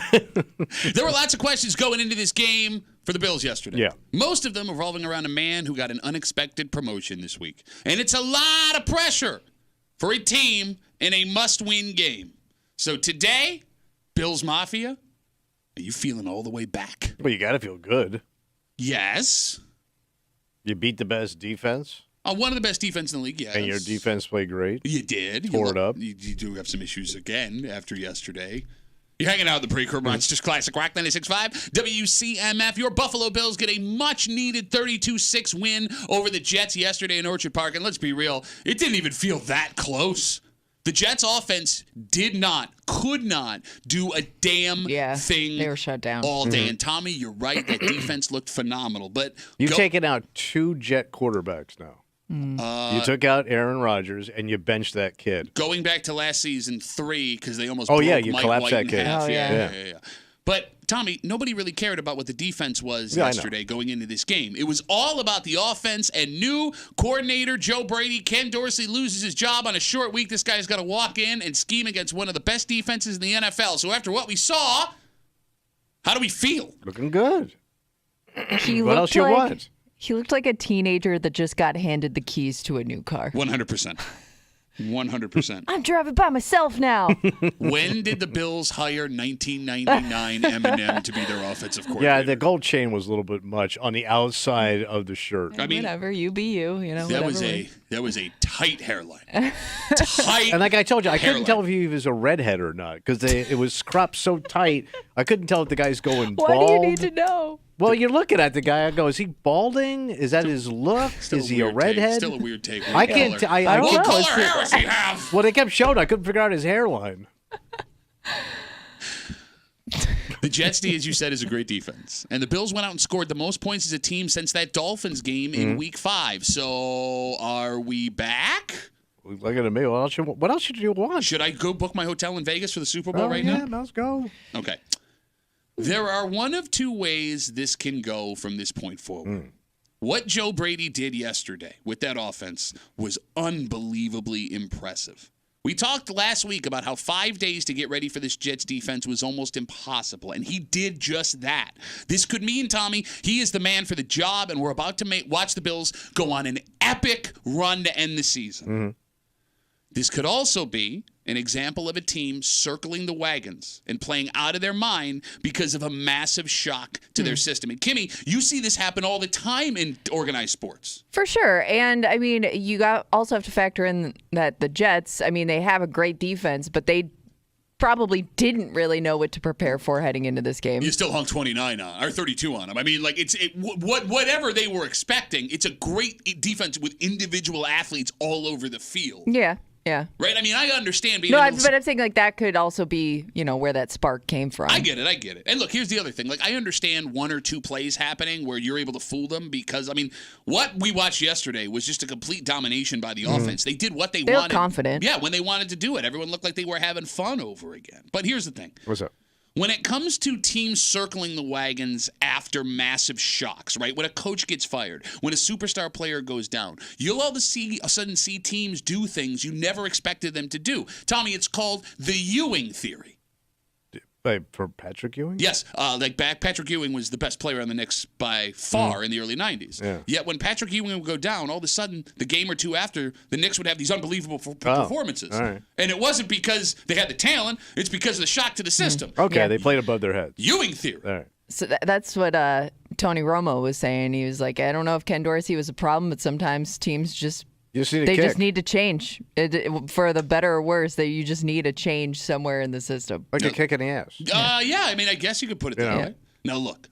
There were lots of questions going into this game for the Bills yesterday. Yeah. Most of them revolving around a man who got an unexpected promotion this week. And it's a lot of pressure for a team in a must-win game. So today, Bills Mafia, are you feeling all the way back? Well, you got to feel good. Yes. You beat the best defense. One of the best defense in the league, yes. And your defense played great. You did. Tore it up. You do have some issues again after yesterday. You're hanging out at the pre-curb It's just classic rock 96.5. WCMF. Your Buffalo Bills get a much-needed 32-6 win over the Jets yesterday in Orchard Park. And let's be real, it didn't even feel that close. The Jets' offense could not do a damn thing. They were shut down all day. And Tommy, you're right. That defense looked phenomenal. But you've taken out 2 Jet quarterbacks now. You took out Aaron Rodgers and you benched that kid. Going back to last season, 3 because they almost you Mike collapsed White that in kid. half. Oh, Yeah. But Tommy, nobody really cared about what the defense was yesterday going into this game. It was all about the offense and new coordinator Joe Brady. Ken Dorsey loses his job on a short week. This guy's got to walk in and scheme against one of the best defenses in the NFL. So after what we saw, how do we feel? Looking good. What else you want? He looked like a teenager that just got handed the keys to a new car. 100%. 100%. I'm driving by myself now. When did the Bills hire 1999 Eminem to be their offensive coordinator? Yeah, the gold chain was a little bit much on the outside of the shirt. I mean, whatever, you be you. That was a tight hairline. Tight. And like I told you, I couldn't hairline. tell if he was a redhead or not because it was cropped so tight. I couldn't tell if the guy's going Why bald. do you need to know? Well, you're looking at the guy. I go, is he balding? Is that his look? Is he a redhead? Still a weird take. I can't. I don't What know. color It's hair does he have? Well, they kept showing. I couldn't figure out his hairline. The Jets, D, as you said, is a great defense. And the Bills went out and scored the most points as a team since that Dolphins game in Week 5. So are we back? Look at me. What else should you want? Should I go book my hotel in Vegas for the Super Bowl right now? Let's go. Okay. There are one of 2 ways this can go from this point forward. What Joe Brady did yesterday with that offense was unbelievably impressive. We talked last week about how 5 days to get ready for this Jets defense was almost impossible, and he did just that. This could mean, Tommy, he is the man for the job, and we're about to watch the Bills go on an epic run to end the season. This could also be an example of a team circling the wagons and playing out of their mind because of a massive shock to their system. And Kimmy, you see this happen all the time in organized sports. For sure. And, I mean, you also have to factor in that the Jets, I mean, they have a great defense, but they probably didn't really know what to prepare for heading into this game. You still hung 29 on, or 32 on them. I mean, like, whatever they were expecting, it's a great defense with individual athletes all over the field. Yeah. Yeah. Right? I mean, I understand being No, able to... but I'm saying like that could also be, where that spark came from. I get it. And look, here's the other thing. Like, I understand 1 or 2 plays happening where you're able to fool them because, I mean, what we watched yesterday was just a complete domination by the offense. They did what they wanted. They were confident. Yeah, when they wanted to do it. Everyone looked like they were having fun over again. But here's the thing. What's up? When it comes to teams circling the wagons after massive shocks, right? When a coach gets fired, when a superstar player goes down, you'll all of a sudden see teams do things you never expected them to do. Tommy, it's called the Ewing theory. For Patrick Ewing? Yes, Patrick Ewing was the best player on the Knicks by far in the early 90s. Yeah. Yet when Patrick Ewing would go down, all of a sudden, the game or 2 after, the Knicks would have these unbelievable performances. All right. And it wasn't because they had the talent, it's because of the shock to the system. Okay, Yeah. they played above their heads. Ewing theory. All right. So that's what Tony Romo was saying. He was like, I don't know if Ken Dorsey was a problem, but sometimes teams just You just need a they kick. just need to change for the better or worse. That you just need a change somewhere in the system. Like a kick in the ass. Yeah, I mean, I guess you could put it that Yeah. way. Now, look.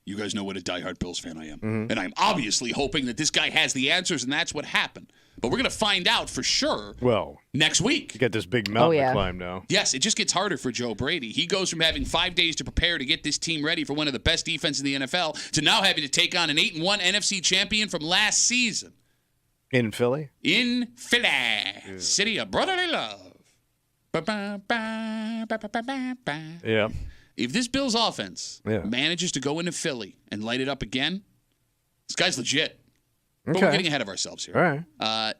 You guys know what a diehard Bills fan I am. And I'm obviously hoping that this guy has the answers, and that's what happened. But we're going to find out for sure Well, next week. you got this big mountain yeah. to climb now. Yes, it just gets harder for Joe Brady. He goes from having 5 days to prepare to get this team ready for one of the best defenses in the NFL to now having to take on an 8-1 NFC champion from last season. In Philly? In Philly, city of brotherly love. Yeah. If this Bills offense Yeah. manages to go into Philly and light it up again, this guy's legit. But Okay. we're getting ahead of ourselves here. All right.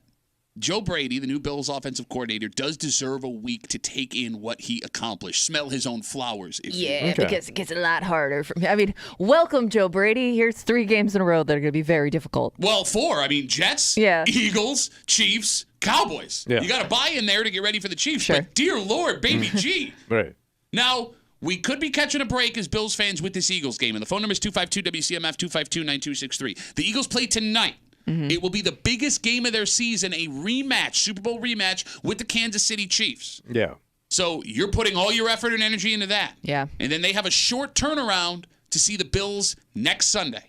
Joe Brady, the new Bills offensive coordinator, does deserve a week to take in what he accomplished, smell his own flowers. If you will. Yeah, because it gets a lot harder for me. I mean, welcome, Joe Brady. Here's 3 games in a row that are going to be very difficult. Well, 4. I mean, Jets, Yeah. Eagles, Chiefs, Cowboys. Yeah. You got to buy in there to get ready for the Chiefs. Sure. But dear Lord, baby G. Right. Now, we could be catching a break as Bills fans with this Eagles game. And the phone number is 252-WCMF, 252-9263. The Eagles play tonight. It will be the biggest game of their season, a rematch, Super Bowl rematch with the Kansas City Chiefs. Yeah. So you're putting all your effort and energy into that. Yeah. And then they have a short turnaround to see the Bills next Sunday.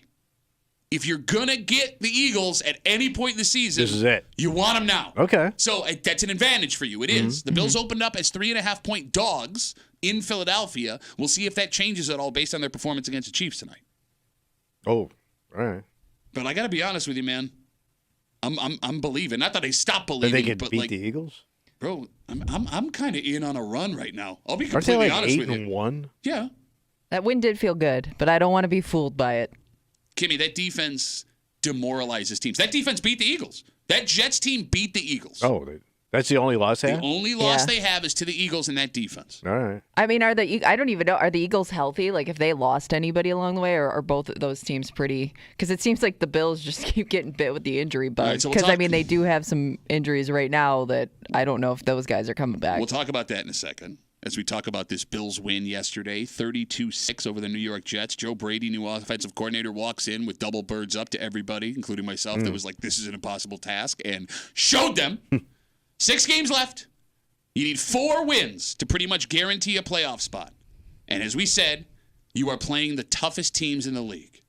If you're going to get the Eagles at any point in the season, This is it. you want them now. Okay. So that's an advantage for you. It is. The Bills opened up as 3.5-point dogs in Philadelphia. We'll see if that changes at all based on their performance against the Chiefs tonight. Oh, all right. But I got to be honest with you, man. I'm believing. Not that I stopped Then believing, they could but beat like, the Eagles? bro, I'm kind of in on a run right now. I'll be Aren't they completely like honest with you. 8-1? Yeah. That win did feel good, but I don't want to be fooled by it. Kimmy, that defense demoralizes teams. That defense beat the Eagles. That Jets team beat the Eagles. Oh, that's the only loss they The have? only loss Yeah. they have is to the Eagles in that defense. All right. I mean, I don't even know, are the Eagles healthy? Like, if they lost anybody along the way, or are both of those teams pretty? Because it seems like the Bills just keep getting bit with the injury bug. right, so Because, we'll talk- I mean, they do have some injuries right now that I don't know if those guys are coming back. We'll talk about that in a second as we talk about this Bills win yesterday, 32-6 over the New York Jets. Joe Brady, new offensive coordinator, walks in with double birds up to everybody, including myself, that was like, this is an impossible task, and showed them. 6 games left. You need 4 wins to pretty much guarantee a playoff spot. And as we said, you are playing the toughest teams in the league.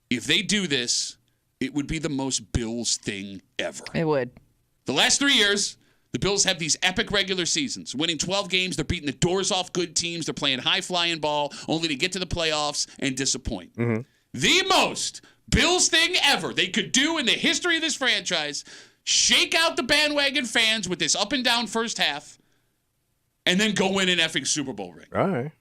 If they do this, it would be the most Bills thing ever. It would. The last 3 years, the Bills have these epic regular seasons. Winning 12 games, they're beating the doors off good teams. They're playing high-flying ball, only to get to the playoffs and disappoint. The most Bills thing ever they could do in the history of this franchise, shake out the bandwagon fans with this up-and-down first half, and then go win an effing Super Bowl ring. All right.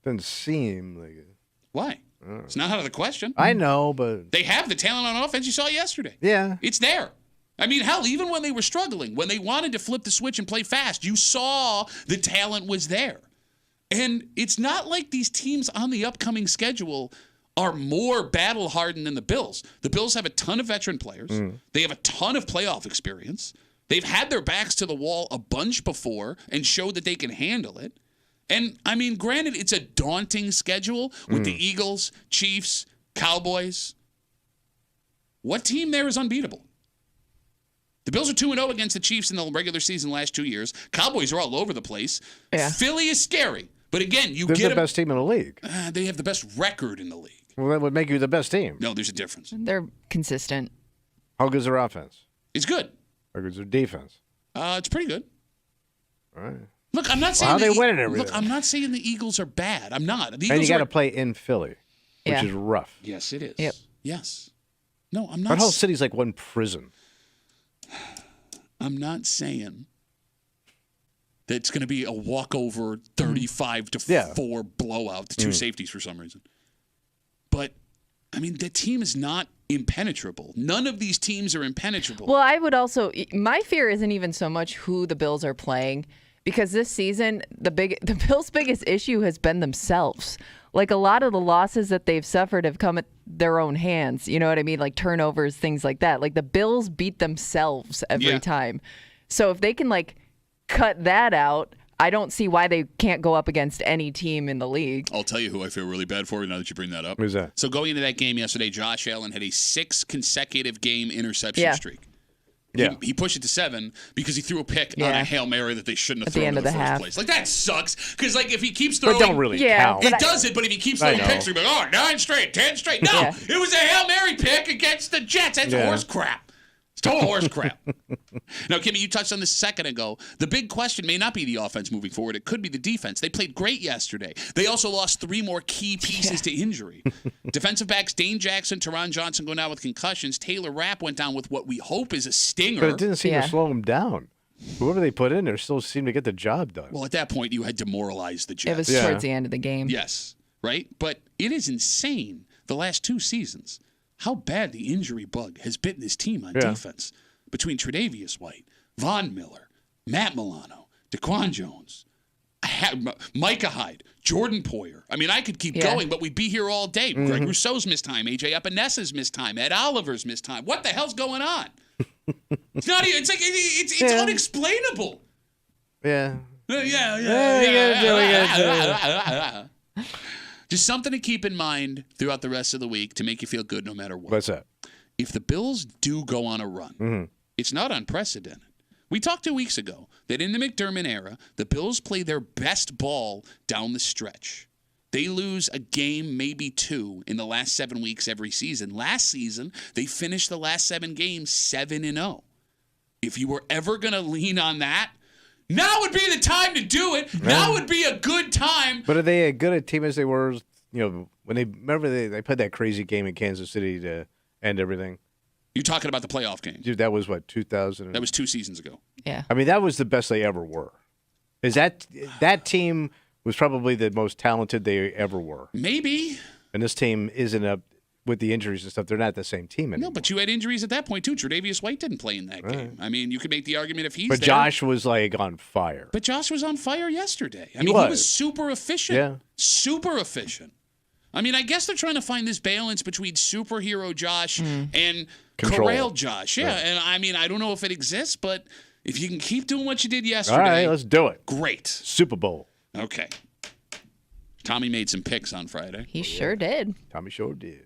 Doesn't seem like it. Why? It's not out of the question. I know, but They have the talent on offense you saw yesterday. yeah. It's there. I mean, hell, even when they were struggling, when they wanted to flip the switch and play fast, you saw the talent was there. And it's not like these teams on the upcoming schedule are more battle-hardened than the Bills. The Bills have a ton of veteran players. They have a ton of playoff experience. They've had their backs to the wall a bunch before and showed that they can handle it. And, I mean, granted, it's a daunting schedule with the Eagles, Chiefs, Cowboys. What team there is unbeatable? The Bills are 2-0 against the Chiefs in the regular season the last 2 years. Cowboys are all over the place. Yeah. Philly is scary. But again, you They're get the best team in the league. they have the best record in the league. Well, that would make you the best team. No, there's a difference. They're consistent. How good's their offense? It's good. How good's their defense? It's pretty good. All right. Look, I'm not saying how the they winning everything? Look, I'm not saying the Eagles are bad. I'm not. The And Eagles you got to are. play in Philly, which Yeah. is rough. Yes, it is. Yep. Yes. No, I'm not. That whole city's like one prison. I'm not saying that it's going to be a walkover 35 to Yeah. 4 blowout, the 2 safeties for some reason. But I mean, the team is not impenetrable. None of these teams are impenetrable. Well, I would also, my fear isn't even so much who the Bills are playing, because this season the Bills' biggest issue has been themselves. Like, a lot of the losses that they've suffered have come at their own hands. You know what I mean? Like turnovers, things like that. Like, the Bills beat themselves every time. So if they can like cut that out, I don't see why they can't go up against any team in the league. I'll tell you who I feel really bad for now that you bring that up. Who's that? So going into that game yesterday, Josh Allen had a 6 consecutive game interception streak. Yeah. He pushed it to 7 because he threw a pick on a Hail Mary that they shouldn't have At the thrown end in of the the first half. place. Like, that sucks. Because, like, if he keeps But throwing... don't really Yeah, count. It but does it, but if he keeps I throwing know. picks, he'll be like, 9 straight, 10 straight. No, Yeah. it was a Hail Mary pick against the Jets. That's Yeah. horse crap. It's total horse crap. Now, Kimmy, you touched on this a second ago. The big question may not be the offense moving forward. It could be the defense. They played great yesterday. They also lost 3 more key pieces to injury. Defensive backs Dane Jackson, Teron Johnson go down with concussions. Taylor Rapp went down with what we hope is a stinger. But it didn't seem to slow them down. Whoever they put in there still seemed to get the job done. Well, at that point, you had demoralized the Jets. It was towards the end of the game. Yes, right? But it is insane the last 2 seasons how bad the injury bug has bitten this team on defense. Between Tre'Davious White, Von Miller, Matt Milano, DeQuan Jones, Micah Hyde, Jordan Poyer. I mean, I could keep going, but we'd be here all day. Greg Rousseau's missed time. A.J. Epinessa's missed time. Ed Oliver's missed time. What the hell's going on? It's not even. It's like it's unexplainable. Yeah. Just something to keep in mind throughout the rest of the week to make you feel good no matter what. What's that? If the Bills do go on a run, it's not unprecedented. We talked 2 weeks ago that in the McDermott era, the Bills play their best ball down the stretch. They lose a game, maybe 2, in the last 7 weeks every season. Last season, they finished the last 7 games 7-0. If you were ever going to lean on that, now would be the time to do it. Now would be a good time. But are they as good a team as they were, when they played that crazy game in Kansas City to end everything? You're talking about the playoff game. Dude, that was what, 2000? That was 2 seasons ago. Yeah. I mean, that was the best they ever were. That team was probably the most talented they ever were. Maybe. And this team isn't up with the injuries and stuff. They're not the same team anymore. No, but you had injuries at that point, too. Tre'Davious White didn't play in that game. I mean, you could make the argument if he's But there. Josh was, on fire. But Josh was on fire yesterday. He was super efficient. Yeah. Super efficient. I mean, I guess they're trying to find this balance between superhero Josh and Corral Josh. Yeah, and I mean, I don't know if it exists, but if you can keep doing what you did yesterday. All right, let's do it. Great. Super Bowl. Okay. Tommy made some picks on Friday. He sure did. Tommy sure did.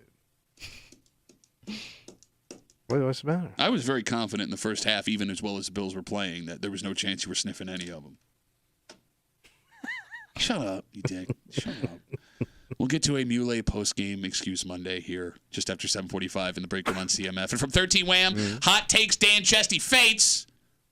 What's the matter? I was very confident in the first half, even as well as the Bills were playing, that there was no chance you were sniffing any of them. Shut up, you dick. Shut up. We'll get to a Muley post-game excuse Monday here just after 7:45 in the break room on CMF. And from 13 Wham, Hot Takes Dan Chesty Fates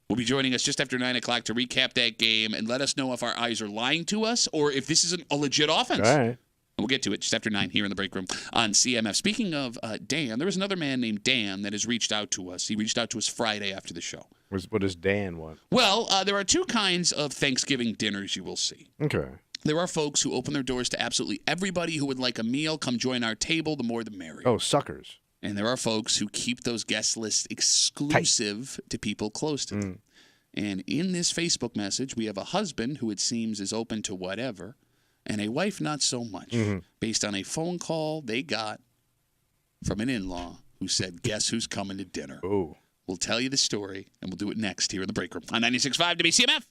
will be joining us just after 9 o'clock to recap that game and let us know if our eyes are lying to us or if this is a legit offense. All right. We'll get to it just after 9 here in the break room on CMF. Speaking of Dan, there was another man named Dan that has reached out to us. He reached out to us Friday after the show. What does Dan want? Well, there are 2 kinds of Thanksgiving dinners you will see. Okay. There are folks who open their doors to absolutely everybody who would like a meal. Come join our table. The more, the merrier. Oh, suckers. And there are folks who keep those guest lists exclusive to people close to them. And in this Facebook message, we have a husband who it seems is open to whatever, and a wife not so much, based on a phone call they got from an in-law who said, guess who's coming to dinner? Oh. We'll tell you the story, and we'll do it next here in the break room on 96.5 WCMF.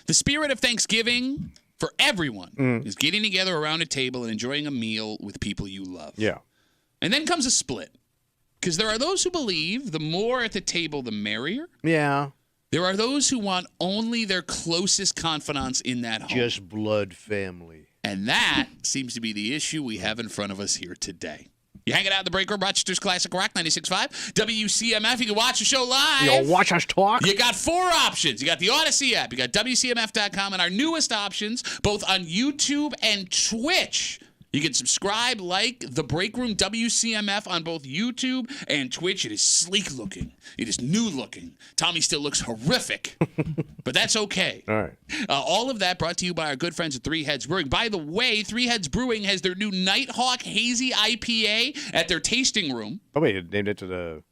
The spirit of Thanksgiving for everyone is getting together around a table and enjoying a meal with people you love. Yeah. And then comes a split. Because there are those who believe the more at the table, the merrier. Yeah. There are those who want only their closest confidants in that home. Just blood family. And that seems to be the issue we have in front of us here today. You hanging out in the break room, Rochester's Classic Rock 96.5, WCMF. You can watch the show live. You'll watch us talk. You got 4 options. You got the Odyssey app. You got WCMF.com, and our newest options, both on YouTube and Twitch. You can subscribe, like The Break Room WCMF on both YouTube and Twitch. It is sleek looking. It is new looking. Tommy still looks horrific, but that's okay. All right. All of that brought to you by our good friends at Three Heads Brewing. By the way, Three Heads Brewing has their new Nighthawk Hazy IPA at their tasting room. Oh, wait, it named it to the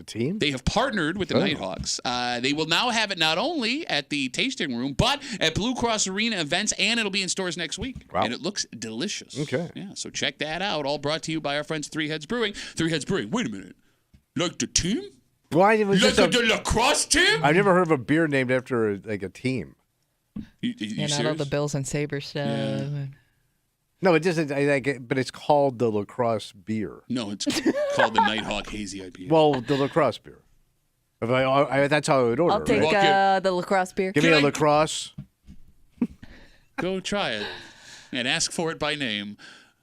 team? They have partnered with the Nighthawks. They will now have it not only at the tasting room, but at Blue Cross Arena events, and it'll be in stores next week. Wow. And it looks delicious. Okay. Yeah, so check that out. All brought to you by our friends Three Heads Brewing. Three Heads Brewing. Wait a minute. Like the team? Why it was Like just the lacrosse team? I've never heard of a beer named after a team. You And all serious? the Bills and Sabres stuff. No, it doesn't. But it's called the lacrosse beer. No, it's called the Nighthawk Hazy IPA. Well, the lacrosse beer. That's how I would order. I'll take right? the lacrosse beer. Give me a lacrosse. Go try it and ask for it by name.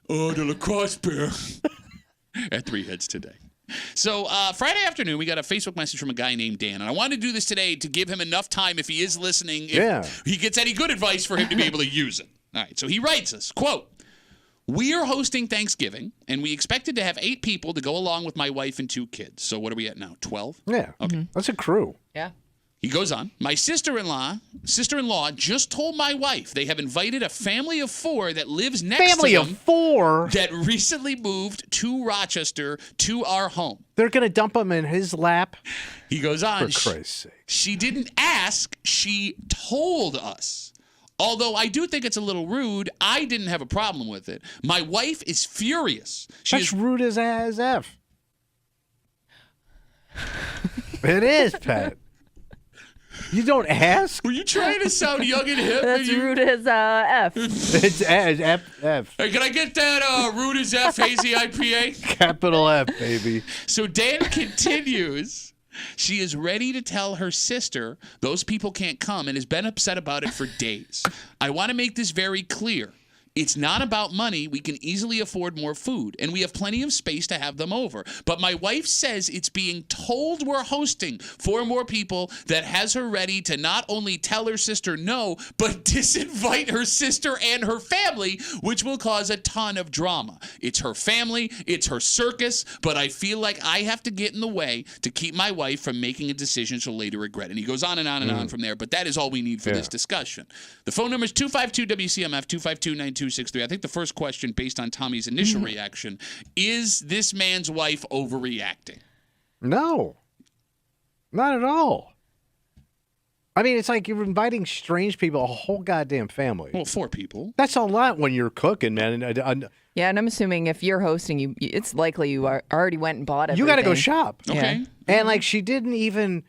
Oh, the lacrosse beer at Three Heads today. So Friday afternoon, we got a Facebook message from a guy named Dan. And I wanted to do this today to give him enough time if he is listening, if he gets any good advice for him to be able to use it. All right, so he writes us, quote, "We are hosting Thanksgiving, and we expected to have 8 people to go along with my wife and 2 kids. So what are we at now, 12? Yeah. Okay. That's a crew. Yeah. He goes on, my sister-in-law just told my wife they have invited a family of 4 that lives next to them. Family of 4? That recently moved to Rochester to our home. They're going to dump them in his lap? He goes on, For Christ's sake. She didn't ask, she told us. Although I do think it's a little rude, I didn't have a problem with it. My wife is furious. That's rude as F. It is, Pat. You don't ask? Were you trying to sound young and hip? That's rude as F. It's F. Hey, can I get that rude as F hazy IPA? Capital F, baby. So Dan continues. She is ready to tell her sister those people can't come and has been upset about it for days. I want to make this very clear. It's not about money. We can easily afford more food, and we have plenty of space to have them over. But my wife says it's being told we're hosting 4 more people that has her ready to not only tell her sister no, but disinvite her sister and her family, which will cause a ton of drama. It's her family, it's her circus, but I feel like I have to get in the way to keep my wife from making a decision she'll later regret. And he goes on and on and on from there, but that is all we need for this discussion. The phone number is 252-WCMF, 252-9263. I think the first question, based on Tommy's initial reaction, is this man's wife overreacting? No. Not at all. I mean, it's like you're inviting strange people, a whole goddamn family. Well, 4 people. That's a lot when you're cooking, man. Yeah, and I'm assuming if you're hosting, it's likely you already went and bought everything. You got to go shop. Okay. Yeah. And like she didn't even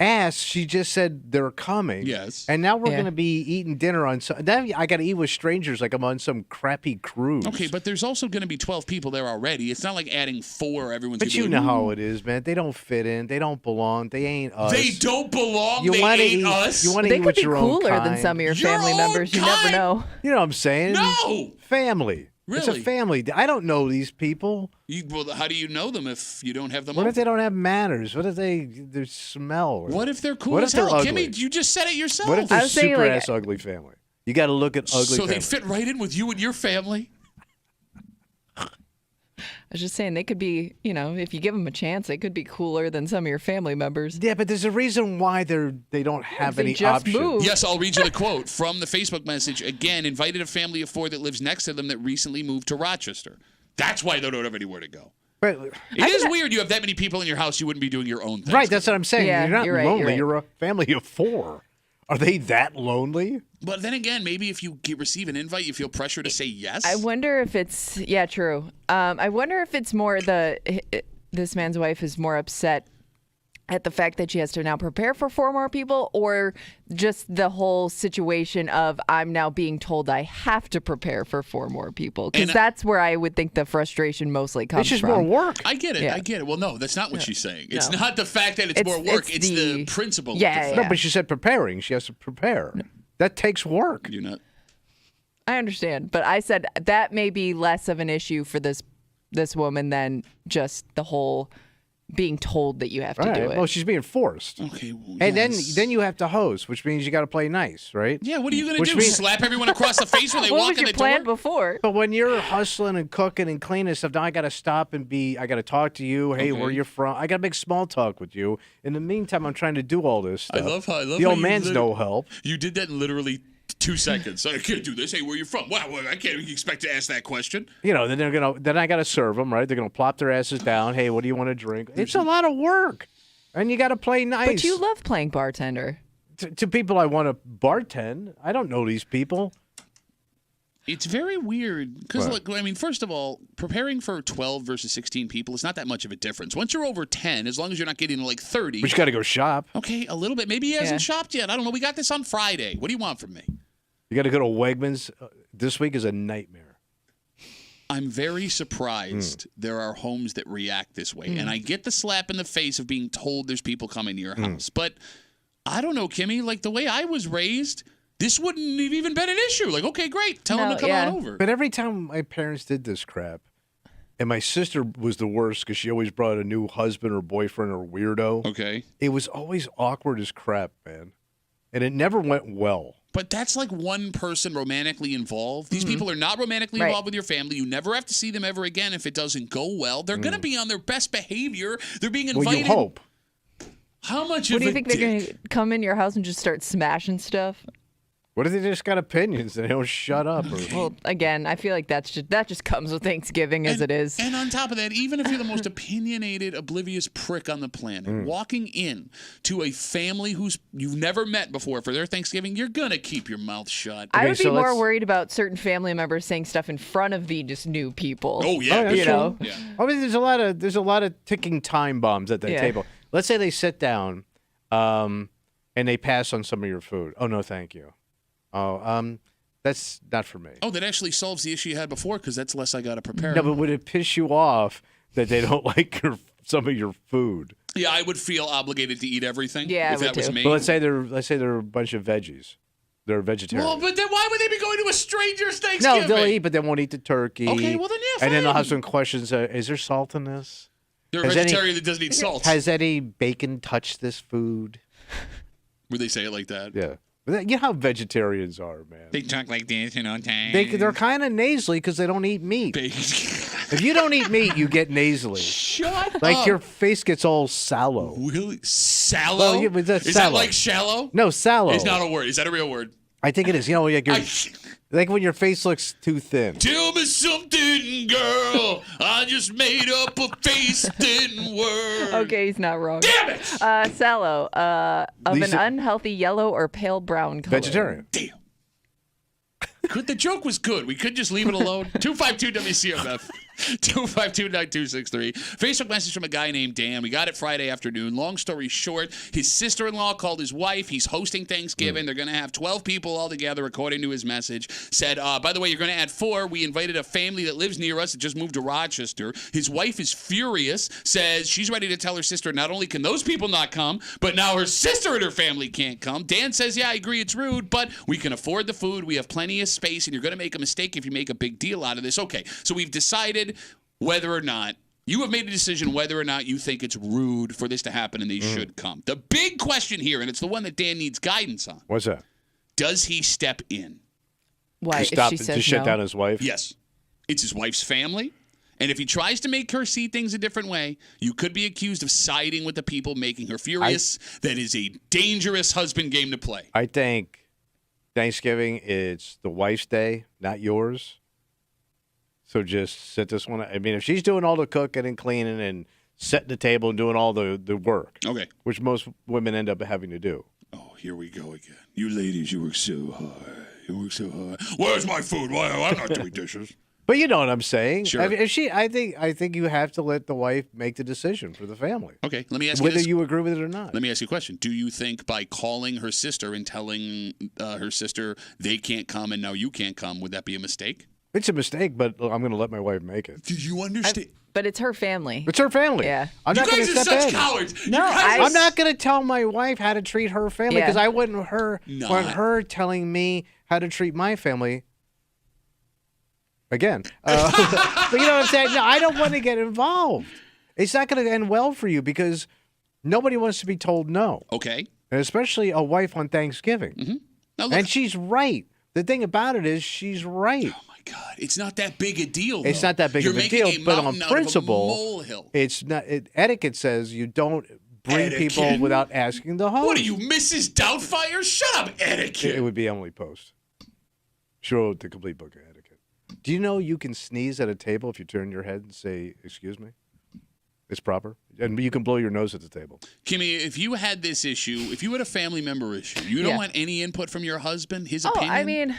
ask. She just said they're coming. Yes. And now we're going to be eating dinner on some. Now I got to eat with strangers like I'm on some crappy cruise. Okay, but there's also going to be 12 people there already. It's not like adding 4. Everyone's But gonna be you like, know how it is, man. They don't fit in. They don't belong. They ain't us. They don't belong. You they wanna ain't eat, us. You want to They eat could with be your own cooler kind. than some of your Your family own members. You never kind? know. You know what I'm saying? No. Family. It's Really? a family. I don't know these people. Well, how do you know them if you don't have them What over? if they don't have manners? What if they smell? What if they're cool What as if they're hell? ugly? Kimmy, you just said it yourself. What if they're I was saying, super like- ass ugly family? You got to look at ugly so family. they fit right in with you and your family? I was just saying they could be, if you give them a chance, they could be cooler than some of your family members. Yeah, but there's a reason why they don't have They any just options. moved. Yes, I'll read you the quote from the Facebook message. Again, invited a family of 4 that lives next to them that recently moved to Rochester. That's why they don't have anywhere to go. But, It is weird you have that many people in your house, you wouldn't be doing your own thing. right, that's what I'm saying. Yeah, you're not you're right, lonely. you're right. You're a family of 4. Are they that lonely? But then again, maybe if you receive an invite, you feel pressure to say yes. I wonder if it's true. I wonder if it's more this man's wife is more upset at the fact that she has to now prepare for 4 more people, or just the whole situation of I'm now being told I have to prepare for 4 more people? Because that's where I would think the frustration mostly comes from. It's just more work. I get it. Yeah. I get it. Well, no, that's not what she's saying. It's No. not the fact that it's more work. It's the principle. Yeah, of the fact. No, but she said preparing. She has to prepare. That takes work. You're not. I understand, but I said that may be less of an issue for this woman than just the whole being told that you have to do it. Well, she's being forced. Okay. Well, And yes. then you have to host, which means you got to play nice, right? Yeah, what are you going to Which do? means- Slap everyone across the face when they What walk was in your the plan door? before? But when you're hustling and cooking and cleaning stuff, now I got to stop and I got to talk to you. Hey, Okay. where you from? I got to make small talk with you. In the meantime, I'm trying to do all this stuff. I love the how old you man's no help. You did that in literally 2 seconds. I can't do this. Hey, where you from? Wow, I can't expect to ask that question. You know, then I got to serve them, right? They're gonna plop their asses down. Hey, what do you want to drink? It's a lot of work, and you got to play nice. But you love playing bartender. to people I want to bartend. I don't know these people. It's very weird because, What? look, I mean, first of all, preparing for 12 versus 16 people is not that much of a difference. Once you're over 10, as long as you're not getting to like 30. But you got to go shop. Okay, a little bit. Maybe he hasn't Yeah. shopped yet. I don't know. We got this on Friday. What do you want from me? You got to go to Wegmans. This week is a nightmare. I'm very surprised there are homes that react this way. And I get the slap in the face of being told there's people coming to your house. But I don't know, Kimmy, like the way I was raised, this wouldn't have even been an issue. Like, okay, great. Tell them No, to come yeah. on over. But every time my parents did this crap, and my sister was the worst because she always brought a new husband or boyfriend or weirdo. Okay. It was always awkward as crap, man. And it never went well. But that's like one person romantically involved. These people are not romantically Right. involved with your family. You never have to see them ever again if it doesn't go well. They're going to be on their best behavior. They're being Well, invited. you hope. How much What of do you a think dick? they're going to come in your house and just start smashing stuff? What if they just got opinions and they don't shut up? Or, Well, again, I feel like that just comes with Thanksgiving as it is. And on top of that, even if you're the most opinionated, oblivious prick on the planet, walking in to a family who's you've never met before for their Thanksgiving, you're gonna keep your mouth shut. I Okay, would be so more let's- worried about certain family members saying stuff in front of the just new people. Oh yeah, that's you know. yeah. I mean, there's a lot of ticking time bombs at that Yeah. table. Let's say they sit down, and they pass on some of your food. Oh no, thank you. Oh, that's not for me. Oh, that actually solves the issue you had before because that's less I gotta prepare. No, but would it piss you off that they don't like some of your food? Yeah, I would feel obligated to eat everything. Yeah, I if would that was too. me. But let's say they're a bunch of veggies. They're vegetarian. Well, but then why would they be going to a stranger's no, Thanksgiving? they'll eat, but they won't eat the turkey. Okay, well then, yeah, And then they'll fine. have some questions. Is there salt in this? They're a Has any- vegetarian that doesn't eat salt. Has any bacon touched this food? Would they say it like that? Yeah. But you know how vegetarians are, man. They talk like this, you know. They're kind of nasally because they don't eat meat. If you don't eat meat, you get nasally. Shut Like up. your face gets all sallow. Really? Sallow? Well, yeah, but that's is that sallow. like shallow? No, sallow. It's not a word. Is that a real word? I think it is. You know, like, like when your face looks too thin. Tell me something, girl. I just made up a face that didn't work. Okay, he's not wrong. Damn it! Sallow, of These an are- unhealthy yellow or pale brown color. Vegetarian. Damn. The joke was good. We could just leave it alone. 252 WCMF. 252-9263. Facebook message from a guy named Dan. We got it Friday afternoon. Long story short, his sister-in-law called his wife. He's hosting Thanksgiving. They're going to have 12 people all together, according to his message. Said, by the way, you're going to add 4. We invited a family that lives near us that just moved to Rochester. His wife is furious, says she's ready to tell her sister not only can those people not come, but now her sister and her family can't come. Dan says, yeah, I agree it's rude, but we can afford the food. We have plenty of space, and you're going to make a mistake if you make a big deal out of this. Okay, so we've decided whether or not you have made a decision whether or not you think it's rude for this to happen and they should come. The big question here, and it's the one that Dan needs guidance on, What's that? does he step in? Why? To If stop she to says shut no? down his wife? Yes. It's his wife's family. And if he tries to make her see things a different way, you could be accused of siding with the people making her furious. That is a dangerous husband game to play. I think Thanksgiving it's the wife's day, not yours. So just sit this one. I mean, if she's doing all the cooking and cleaning and setting the table and doing all the work, Okay. which most women end up having to do. Oh, here we go again. You ladies, you work so hard. You work so hard. Where's my food? Why? I'm not doing dishes. But you know what I'm saying. Sure. I mean, I think you have to let the wife make the decision for the family, Okay, let me ask you whether this. you agree with it or not. Let me ask you a question. Do you think by calling her sister and telling her sister they can't come and now you can't come, would that be a mistake? It's a mistake, but I'm going to let my wife make it. Do you understand? But it's her family. It's her family. Yeah. I'm You not going guys to are step such in. cowards. No, You guys are I'm not going to tell my wife how to treat her family because Yeah. I wouldn't want No. her telling me how to treat my family. Again, but you know what I'm saying? No, I don't want to get involved. It's not going to end well for you because nobody wants to be told no, Okay. and especially a wife on Thanksgiving. Now look, And she's right. The thing about it is she's right. oh my God, it's not that big a deal. It's though. not that big You're of a making deal, but on mountain out of a principle, molehill. it's not. Etiquette says you don't bring people Etiquette? without asking the host. What are you, Mrs. Doubtfire? Shut up, etiquette. It would be Emily Post. She wrote the complete book of etiquette. Do you know you can sneeze at a table if you turn your head and say, "Excuse me"? It's proper, and you can blow your nose at the table. Kimmy, if you had this issue, if you had a family member issue, you don't Yeah. want any input from your husband, his Oh, opinion? I mean,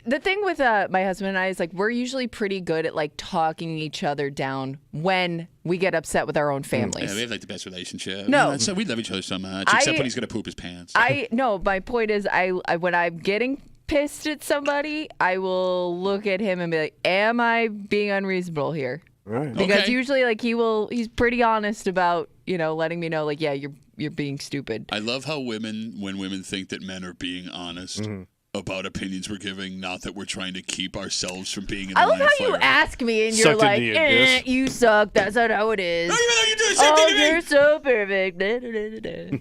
the thing with my husband and I is like we're usually pretty good at like talking each other down when we get upset with our own families. Yeah, we have like the best relationship. No. So we love each other so much, except when he's going to poop his pants. I no, my point is I when I'm getting pissed at somebody, I will look at him and be like, "Am I being unreasonable here?" Right. Because Okay. usually like he's pretty honest about, letting me know like, "Yeah, you're being stupid." I love how when women think that men are being honest about opinions we're giving, not that we're trying to keep ourselves from being in the I love line how of you fire. ask me and Sucked you're like, into the abyss. "You suck. That's not how it is." No, even though you do the same Oh, thing to me. you're so perfect. Da, da, da, da, da.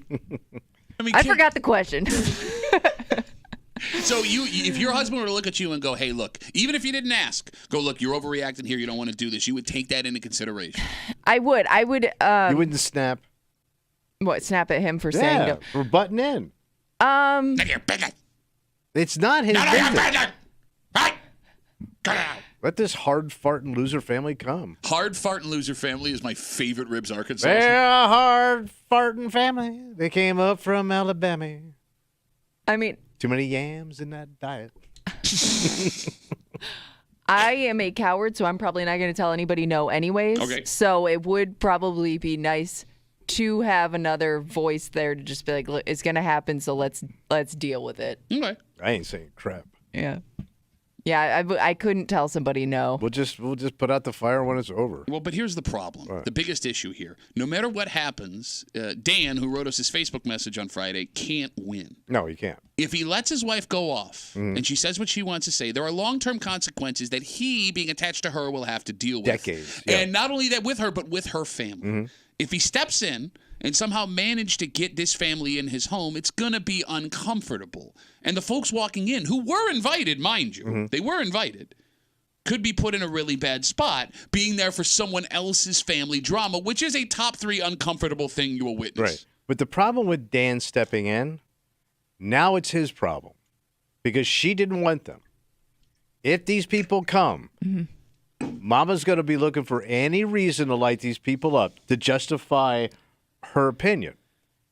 I mean, I Kim- forgot the question. So if your husband were to look at you and go, "Hey, look," even if you didn't ask, go, "Look, you're overreacting here. You don't want to do this." You would take that into consideration. I would. You wouldn't snap. Snap at him for saying Yeah, no. we're butting in. None of your business. It's not his None of your business. business. Right? Get out. Let this hard farting loser family come. Hard fart and loser family is my favorite Ribs Arkansas. They're a hard farting family. They came up from Alabama. I mean, Too many yams in that diet. I am a coward, so I'm probably not going to tell anybody no anyways. Okay. So it would probably be nice to have another voice there to just be like, "Look, it's going to happen, so let's deal with it." Okay. I ain't saying crap. Yeah. Yeah, I couldn't tell somebody no. We'll just put out the fire when it's over. Well, but here's the problem. The biggest issue here. No matter what happens, Dan, who wrote us his Facebook message on Friday, can't win. No, you can't. If he lets his wife go off and she says what she wants to say, there are long-term consequences that he, being attached to her, will have to deal with. Decades, yeah. And not only that with her, but with her family. If he steps in and somehow manage to get this family in his home, it's going to be uncomfortable. And the folks walking in, who were invited, mind you, they were invited, could be put in a really bad spot being there for someone else's family drama, which is a top 3 uncomfortable thing you will witness. Right. But the problem with Dan stepping in, now it's his problem because she didn't want them. If these people come, Mama's going to be looking for any reason to light these people up to justify her opinion.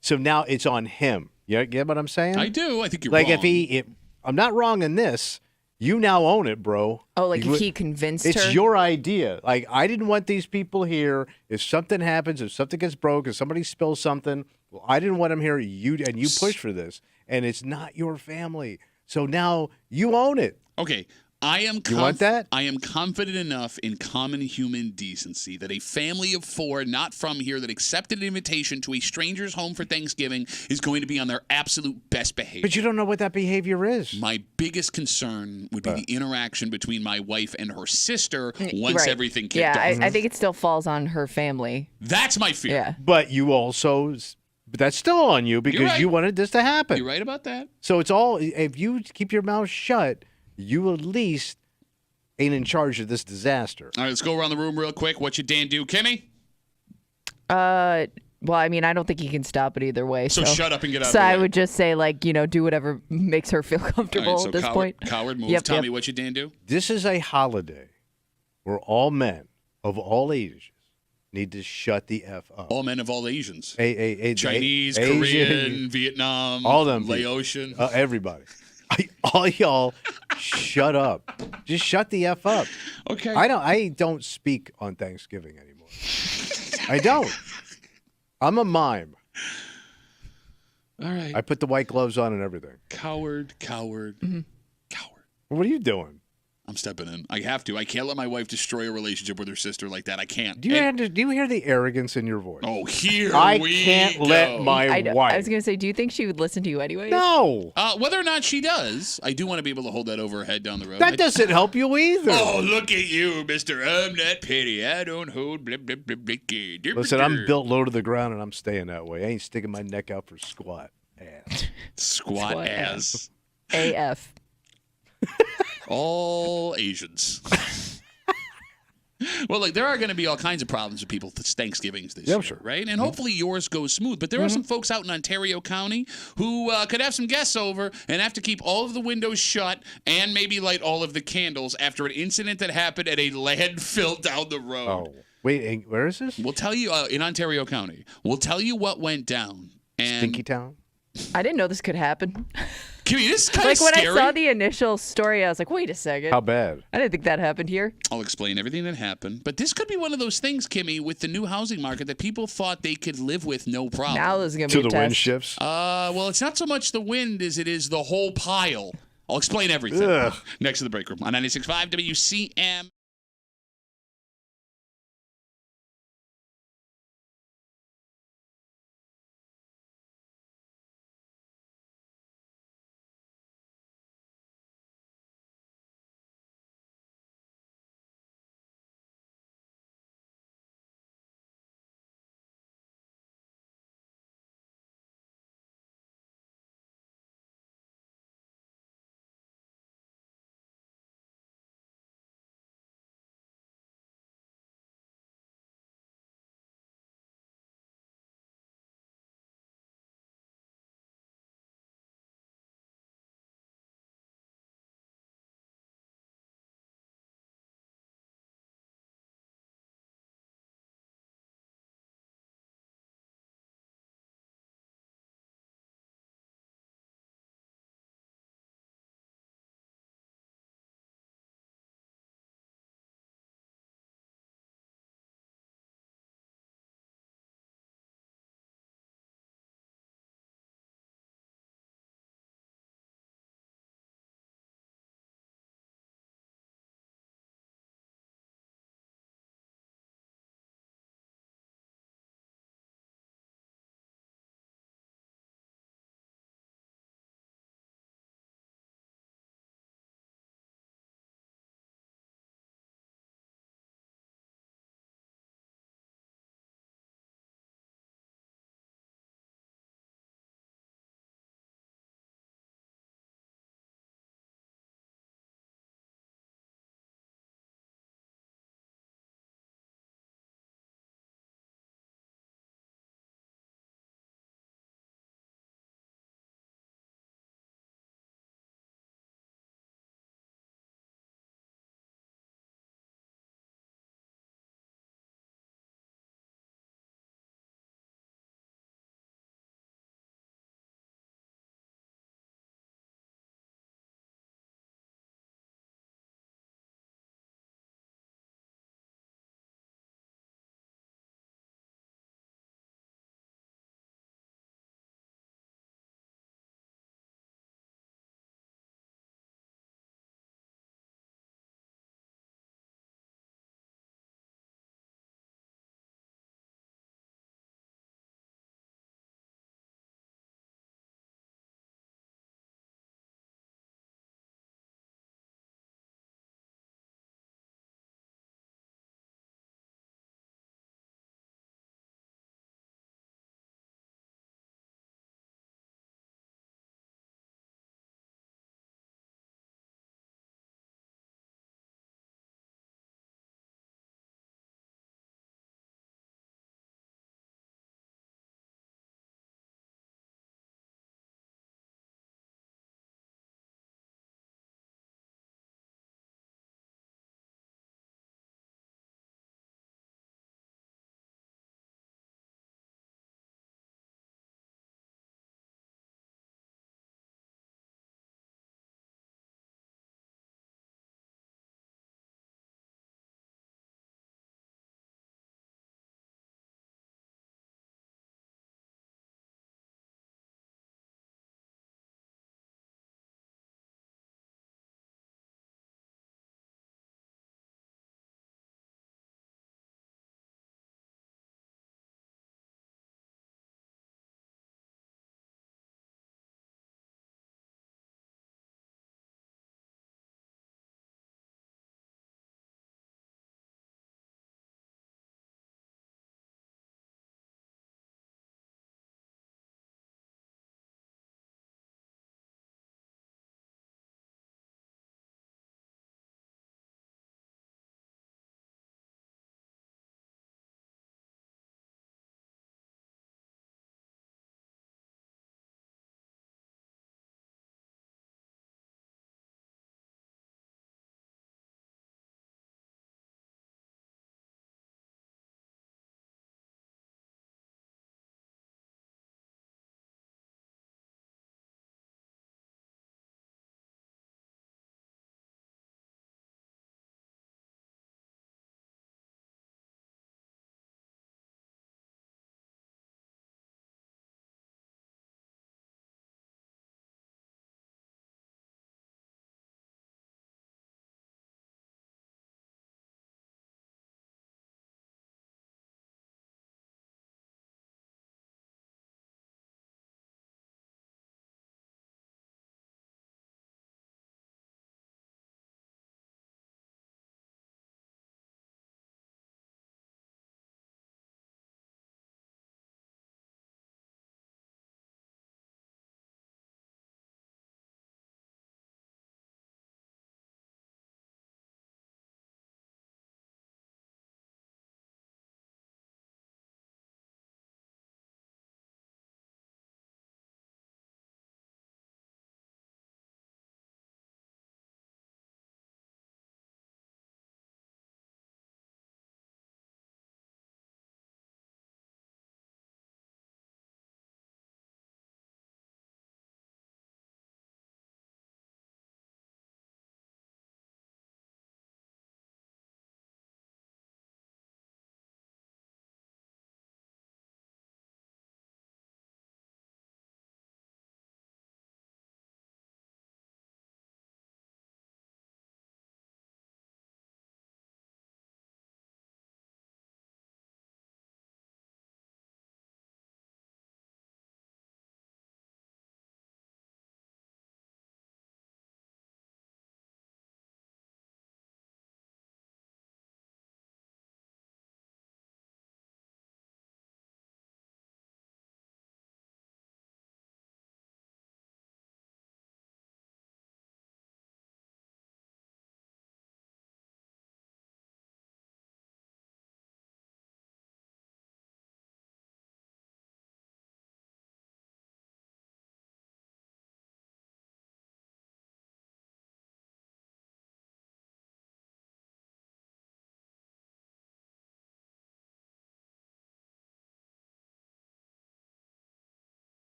So now it's on him. You get what I'm saying? I do. I think you're like wrong. if I'm not wrong in this, you now own it, bro. Oh, like if he convinced her? It's your idea. Like, I didn't want these people here. If something happens, if something gets broke, if somebody spills something, well, I didn't want them here. You push for this, and it's not your family. So now you own it. Okay. I am You want that? I am confident enough in common human decency that a family of 4 not from here that accepted an invitation to a stranger's home for Thanksgiving is going to be on their absolute best behavior. But you don't know what that behavior is. My biggest concern would be the interaction between my wife and her sister once Right. everything kicked Yeah, off. I think it still falls on her family. That's my fear. Yeah. But you also, but that's still on you because right. you wanted this to happen. You're right about that. So it's all, if you keep your mouth shut, you at least ain't in charge of this disaster. All right, let's go around the room real quick. What should Dan do? Kimmy? Well, I mean, I don't think he can stop it either way. So shut up and get out of So the I way. would just say, like, do whatever makes her feel All comfortable right, so at this coward, point. Coward move. Yep, Tommy, yep. what should Dan do? This is a holiday where all men of all ages need to shut the F up. All men of all Asians. A- Chinese, Asian, Korean, Vietnam, all them people. Laotian. Everybody. All y'all, shut up. Just shut the F up. Okay. I don't speak on Thanksgiving anymore. I don't. I'm a mime. All right. I put the white gloves on and everything. Coward. Mm-hmm. Coward. What are you doing? I'm stepping in. I have to. I can't let my wife destroy a relationship with her sister like that. I can't. Do you hear the arrogance in your voice? Oh, here I we can't go. let my wife. I was going to say, do you think she would listen to you anyway? No. Whether or not she does, I do want to be able to hold that over her head down the road. That doesn't help you either. Oh, look at you, Mister. I'm not petty. I don't hold blah, blah, blah, blah, blah. Listen, I'm built low to the ground, and I'm staying that way. I ain't sticking my neck out for squat ass. Squat ass. AF. All Asians. Well, like there are going to be all kinds of problems with people Thanksgivings this year, sure. right? And hopefully yours goes smooth. But there are some folks out in Ontario County who could have some guests over and have to keep all of the windows shut and maybe light all of the candles after an incident that happened at a landfill down the road. Oh, wait, where is this? We'll tell you in Ontario County. We'll tell you what went down. And Stinky Town? I didn't know this could happen. Kimmy, this is kind Like of when scary. I saw the initial story, I was like, wait a second. How bad? I didn't think that happened here. I'll explain everything that happened. But this could be one of those things, Kimmy, with the new housing market that people thought they could live with no problem. Now there's going to To be a the wind test. shifts? Well, it's not so much the wind as it is the whole pile. I'll explain everything. Ugh. Next to the break room on 96.5 WCM.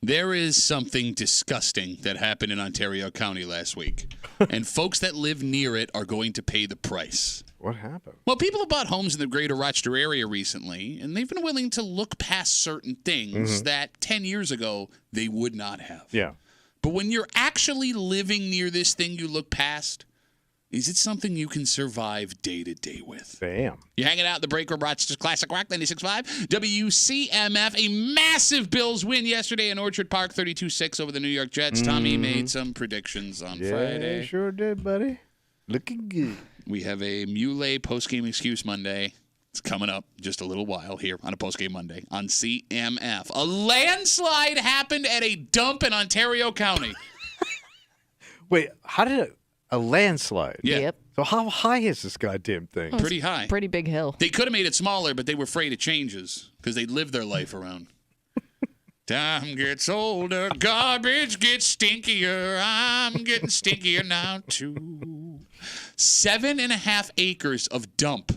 There is something disgusting that happened in Ontario County last week, and folks that live near it are going to pay the price. What happened? Well, people have bought homes in the greater Rochester area recently, and they've been willing to look past certain things that 10 years ago they would not have. Yeah. But when you're actually living near this thing you look past, is it something you can survive day to day with? Damn. You're hanging out at the break room, Rochester's Classic Rock 96.5. WCMF, a massive Bills win yesterday in Orchard Park, 32-6 over the New York Jets. Tommy made some predictions on Friday. Yeah, sure did, buddy. Looking good. We have a Muley postgame excuse Monday. It's coming up just a little while here on a postgame Monday on CMF. A landslide happened at a dump in Ontario County. Wait, how did a landslide? Yeah. Yep. So how high is this goddamn thing? Pretty high. Pretty big hill. They could have made it smaller, but they were afraid of changes because they lived their life around. Time gets older, garbage gets stinkier. I'm getting stinkier now, too. 7.5 acres of dump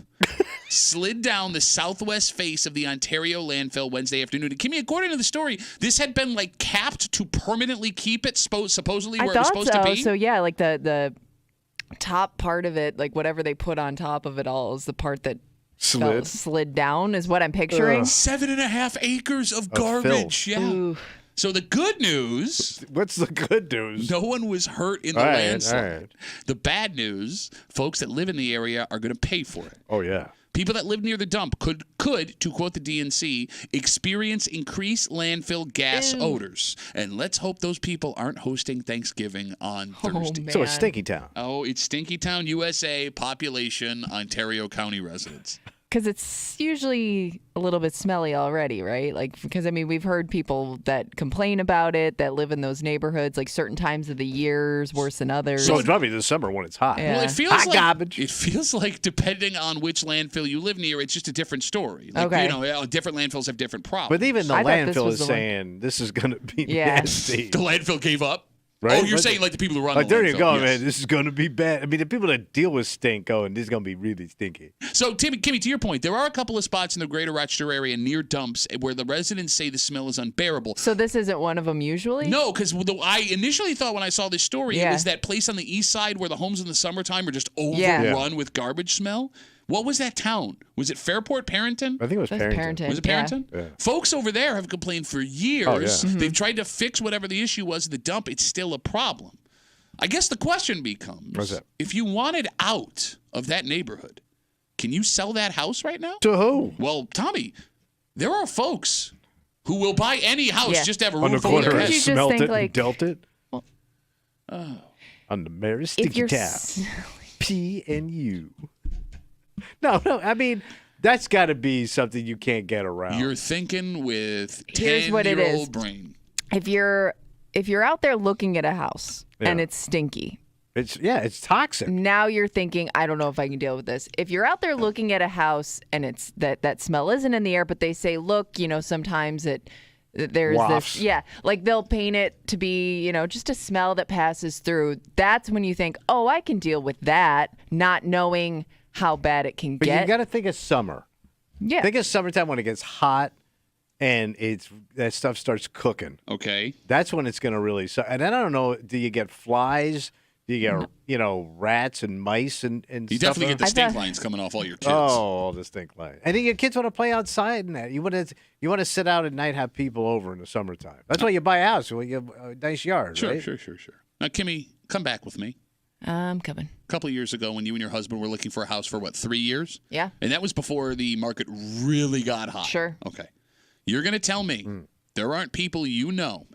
slid down the southwest face of the Ontario landfill Wednesday afternoon. And Kimmy, according to the story, this had been like capped to permanently keep it supposedly where it was supposed to be. So yeah, like the top part of it, like whatever they put on top of it all, is the part that slid down. Is what I'm picturing. 7.5 acres of garbage. Yeah. Ooh. So the good news. What's the good news? No one was hurt in the landslide. The bad news, folks that live in the area are going to pay for it. Oh, yeah. People that live near the dump could, to quote the DNC, experience increased landfill gas odors. And let's hope those people aren't hosting Thanksgiving on Thursday. Man. So it's Stinky Town. Oh, it's Stinky Town, USA, population, Ontario County residents. Because it's usually a little bit smelly already, right? Like, because I mean, we've heard people that complain about it, that live in those neighborhoods, like certain times of the year is worse than others. So it's probably this summer when it's hot. Yeah. Well, it feels Hot like garbage. It feels like depending on which landfill you live near, it's just a different story. Like, Okay. you know, different landfills have different problems. But even the I thought this landfill was is the one- saying this is going to be Yeah. nasty. the landfill gave up. Right? Oh, you're saying like the people who run Like, the there landfill. you go, Yes. man. This is going to be bad. I mean, the people that deal with stink going, this is going to be really stinky. So, Kimmy, to your point, there are a couple of spots in the greater Rochester area near dumps where the residents say the smell is unbearable. So this isn't one of them usually? No, because I initially thought when I saw this story, it Yeah. was that place on the east side where the homes in the summertime are just overrun with garbage smell. What was that town? Was it Fairport, Parrington? I think it was That's Parrington. Was it Yeah. Parrington? Yeah. Folks over there have complained for years. Oh, yeah. They've tried to fix whatever the issue was at the dump. It's still a problem. I guess the question becomes, What's that? if you wanted out of that neighborhood, can you sell that house right now? To who? Well, Tommy, there are folks who will buy any house Yeah. just to have a On the roof over corner their and you head. just smelt think, it like- and dealt it? Oh. On the Mary If Stinky you're Town. P&U. No, I mean, that's got to be something you can't get around. You're thinking with Here's what it is. 10-year-old brain. if you're out there looking at a house and Yeah. it's stinky, It's toxic. now you're thinking, I don't know if I can deal with this. If you're out there looking at a house and it's that smell isn't in the air, but they say, look, sometimes there's Wafts. this, like they'll paint it to be, just a smell that passes through. That's when you think, oh, I can deal with that, not knowing how bad it can But get. you got to think of summer. Yeah. Think of summertime when it gets hot and that stuff starts cooking. Okay. That's when it's going to really suck. And then I don't know, do you get flies? Do you get, rats and mice and You stuff? definitely get the I stink thought- lines coming off all your kids. Oh, all the stink line. And then your kids want to play outside and that. You want to sit out at night, have people over in the summertime. That's why you buy a house. Well, you have a nice yard, Sure. right? Now, Kimmy, come back with me. I'm coming. A couple of years ago when you and your husband were looking for a house for, 3 years? Yeah. And that was before the market really got hot. Sure. Okay. You're going to tell me there aren't people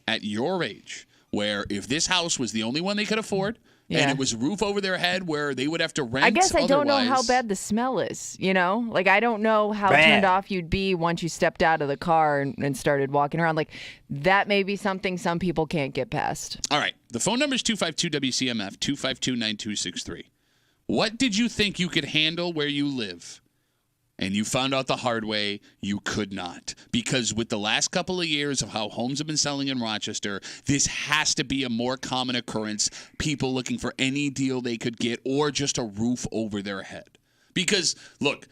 at your age where if this house was the only one they could afford and Yeah. it was a roof over their head where they would have to rent I guess I don't know how otherwise- bad the smell is, Like, I don't know how Bad. turned off you'd be once you stepped out of the car and started walking around. Like, that may be something some people can't get past. All right. The phone number is 252-WCMF, 252-9263. What did you think you could handle where you live? And you found out the hard way you could not. Because with the last couple of years of how homes have been selling in Rochester, this has to be a more common occurrence. People looking for any deal they could get or just a roof over their head. Because, look,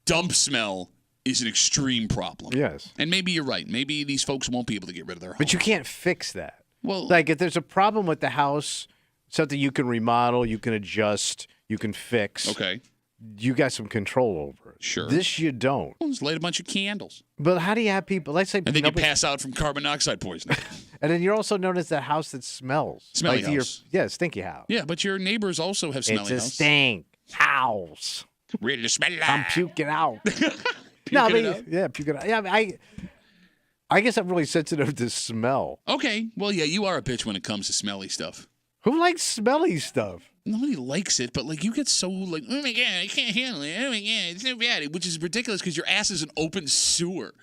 dump smell is an extreme problem. Yes. And maybe you're right. Maybe these folks won't be able to get rid of their home. But you can't fix that. Well, Like, if there's a problem with the house, something you can remodel, you can adjust, you can fix. okay. You got some control over it. Sure. This you don't. Well, just light a bunch of candles. But how do you have people, let's say, And then you nobody- pass out from carbon dioxide poisoning. and then you're also known as the house that smells. Smelly like house. Yeah, stinky house. Yeah, but your neighbors also have smelly It's a house. stink house. Ready to smell it. I'm puking out. No, I Puking mean, it out? yeah, puking out. Yeah, I guess I'm really sensitive to smell. Okay. Well, yeah, you are a bitch when it comes to smelly stuff. Who likes smelly stuff? Nobody likes it, but like you get so like, oh my god, I can't handle it. Oh my god, it's so bad, which is ridiculous because your ass is an open sewer.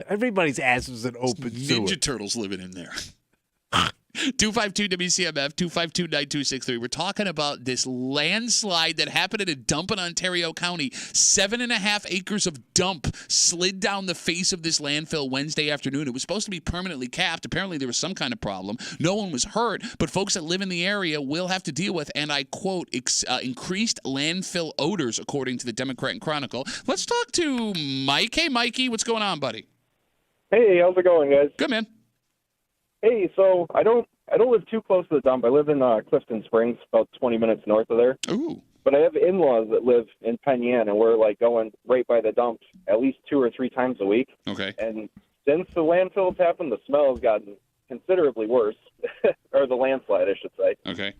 Everybody's ass is an open sewer. Ninja Turtles living in there. 252 WCMF 252-9263. We're talking about this landslide that happened at a dump in Ontario County. 7.5 acres of dump slid down the face of this landfill Wednesday afternoon. It was supposed to be permanently capped. Apparently there was some kind of problem. No one was hurt, but folks that live in the area will have to deal with, and I quote, increased landfill odors, according to the Democrat and Chronicle. Let's talk to Mike. Hey, Mikey, what's going on, buddy? Hey, how's it going, guys? Good, man. Hey, so I don't live too close to the dump. I live in Clifton Springs, about 20 minutes north of there. Ooh. But I have in-laws that live in Penn Yan, and we're like going right by the dump at least 2 or 3 times a week. Okay. And since the landfill's happened, the smell has gotten considerably worse, or the landslide, I should say. Okay.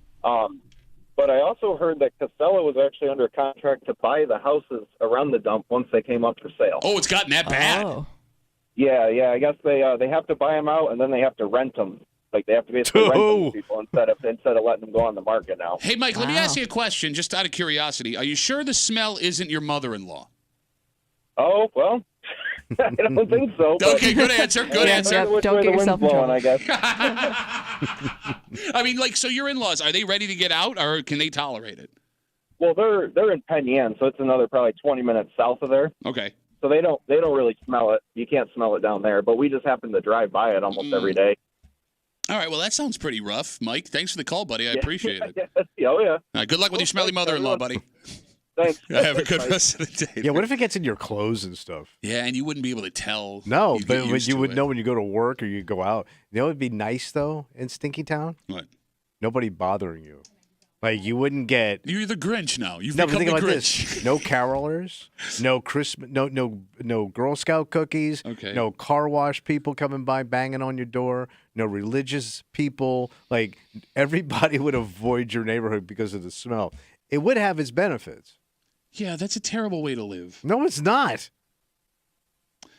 But I also heard that Casella was actually under contract to buy the houses around the dump once they came up for sale. Oh, it's gotten that bad? Oh. Yeah. I guess they have to buy them out, and then they have to rent them. Like they have to basically rent them to people instead of letting them go on the market now. Hey, Mike, let me Wow. ask you a question, just out of curiosity. Are you sure the smell isn't your mother-in-law? Oh well, I don't think so. But Okay, good answer. Good Yeah, answer. yep. which Don't way get the yourself wind's in blowing, trouble. I guess. I mean, like, so your in-laws, are they ready to get out, or can they tolerate it? Well, they're in Penn Yan, so it's another probably 20 minutes south of there. Okay. So they don't really smell it. You can't smell it down there, but we just happen to drive by it almost every day. All right, well, that sounds pretty rough. Mike, thanks for the call, buddy. I appreciate it. Oh yeah. All right, good luck with your smelly mother-in-law, buddy. Thanks. Have a good rest of the day. Yeah, what if it gets in your clothes and stuff? Yeah, and you wouldn't be able to tell. No, You'd get but used you to would it. know when you go to work or you go out. You know what would be nice, though, in Stinky Town? What? Nobody bothering you. Like, you wouldn't get... You're the Grinch now. You've No, but become think the about Grinch. this. No carolers, no Christmas, no Girl Scout cookies, Okay. no car wash people coming by banging on your door, no religious people. Like, everybody would avoid your neighborhood because of the smell. It would have its benefits. Yeah, that's a terrible way to live. No, it's not.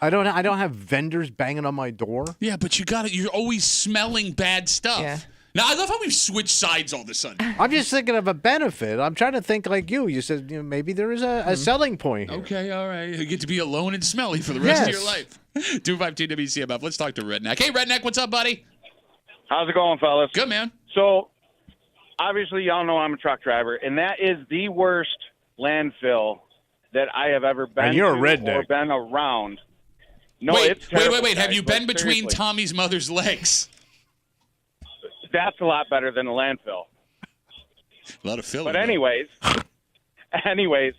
I don't have vendors banging on my door. Yeah, but you got it. You're always smelling bad stuff. Yeah. Now, I love how we've switched sides all of a sudden. I'm just thinking of a benefit. I'm trying to think like you. You said maybe there is a selling point here. Okay, all right. You get to be alone and smelly for the rest of your Yes. life. 252 WCMF. Let's talk to Redneck. Hey, Redneck, what's up, buddy? How's it going, fellas? Good, man. So, obviously, y'all know I'm a truck driver, and that is the worst landfill that I have ever been And you're a to redneck. or been around. No, wait, it's terrible, wait. Have guys, you been like, between seriously. Tommy's mother's legs? That's a lot better than a landfill. A lot of filling. But though. anyways, that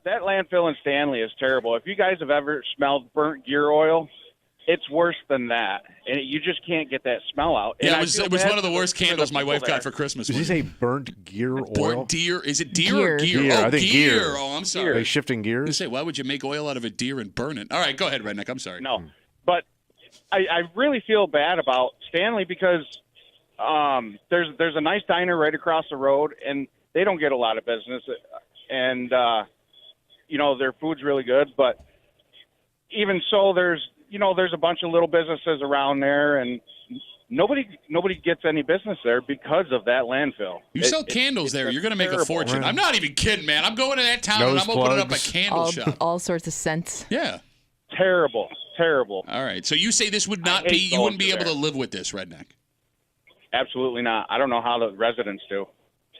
landfill in Stanley is terrible. If you guys have ever smelled burnt gear oil, it's worse than that, and you just can't get that smell out. And Yeah, I it feel was bad one of the for worst for the candles my people wife there. got for Christmas. Did you say burnt gear oil? Burnt deer? Is it deer or Gear. gear? Gear. Oh, I think gear. Oh, I'm sorry. Like shifting I gears? say, why would you make oil out of a deer and burn it? All right, go ahead, Redneck. I'm sorry. No, but I really feel bad about Stanley because there's a nice diner right across the road, and they don't get a lot of business, and their food's really good. But even so, there's a bunch of little businesses around there, and nobody gets any business there because of that landfill. You sell candles there. You're going to make a terrible. fortune. I'm not even kidding, man. I'm going to that town Nose and I'm opening up a plugs. candle shop. All sorts of scents. Yeah. Terrible. All right. So you say this would not hate be, you going wouldn't be through able to there. live with this, Redneck. Absolutely not. I don't know how the residents do.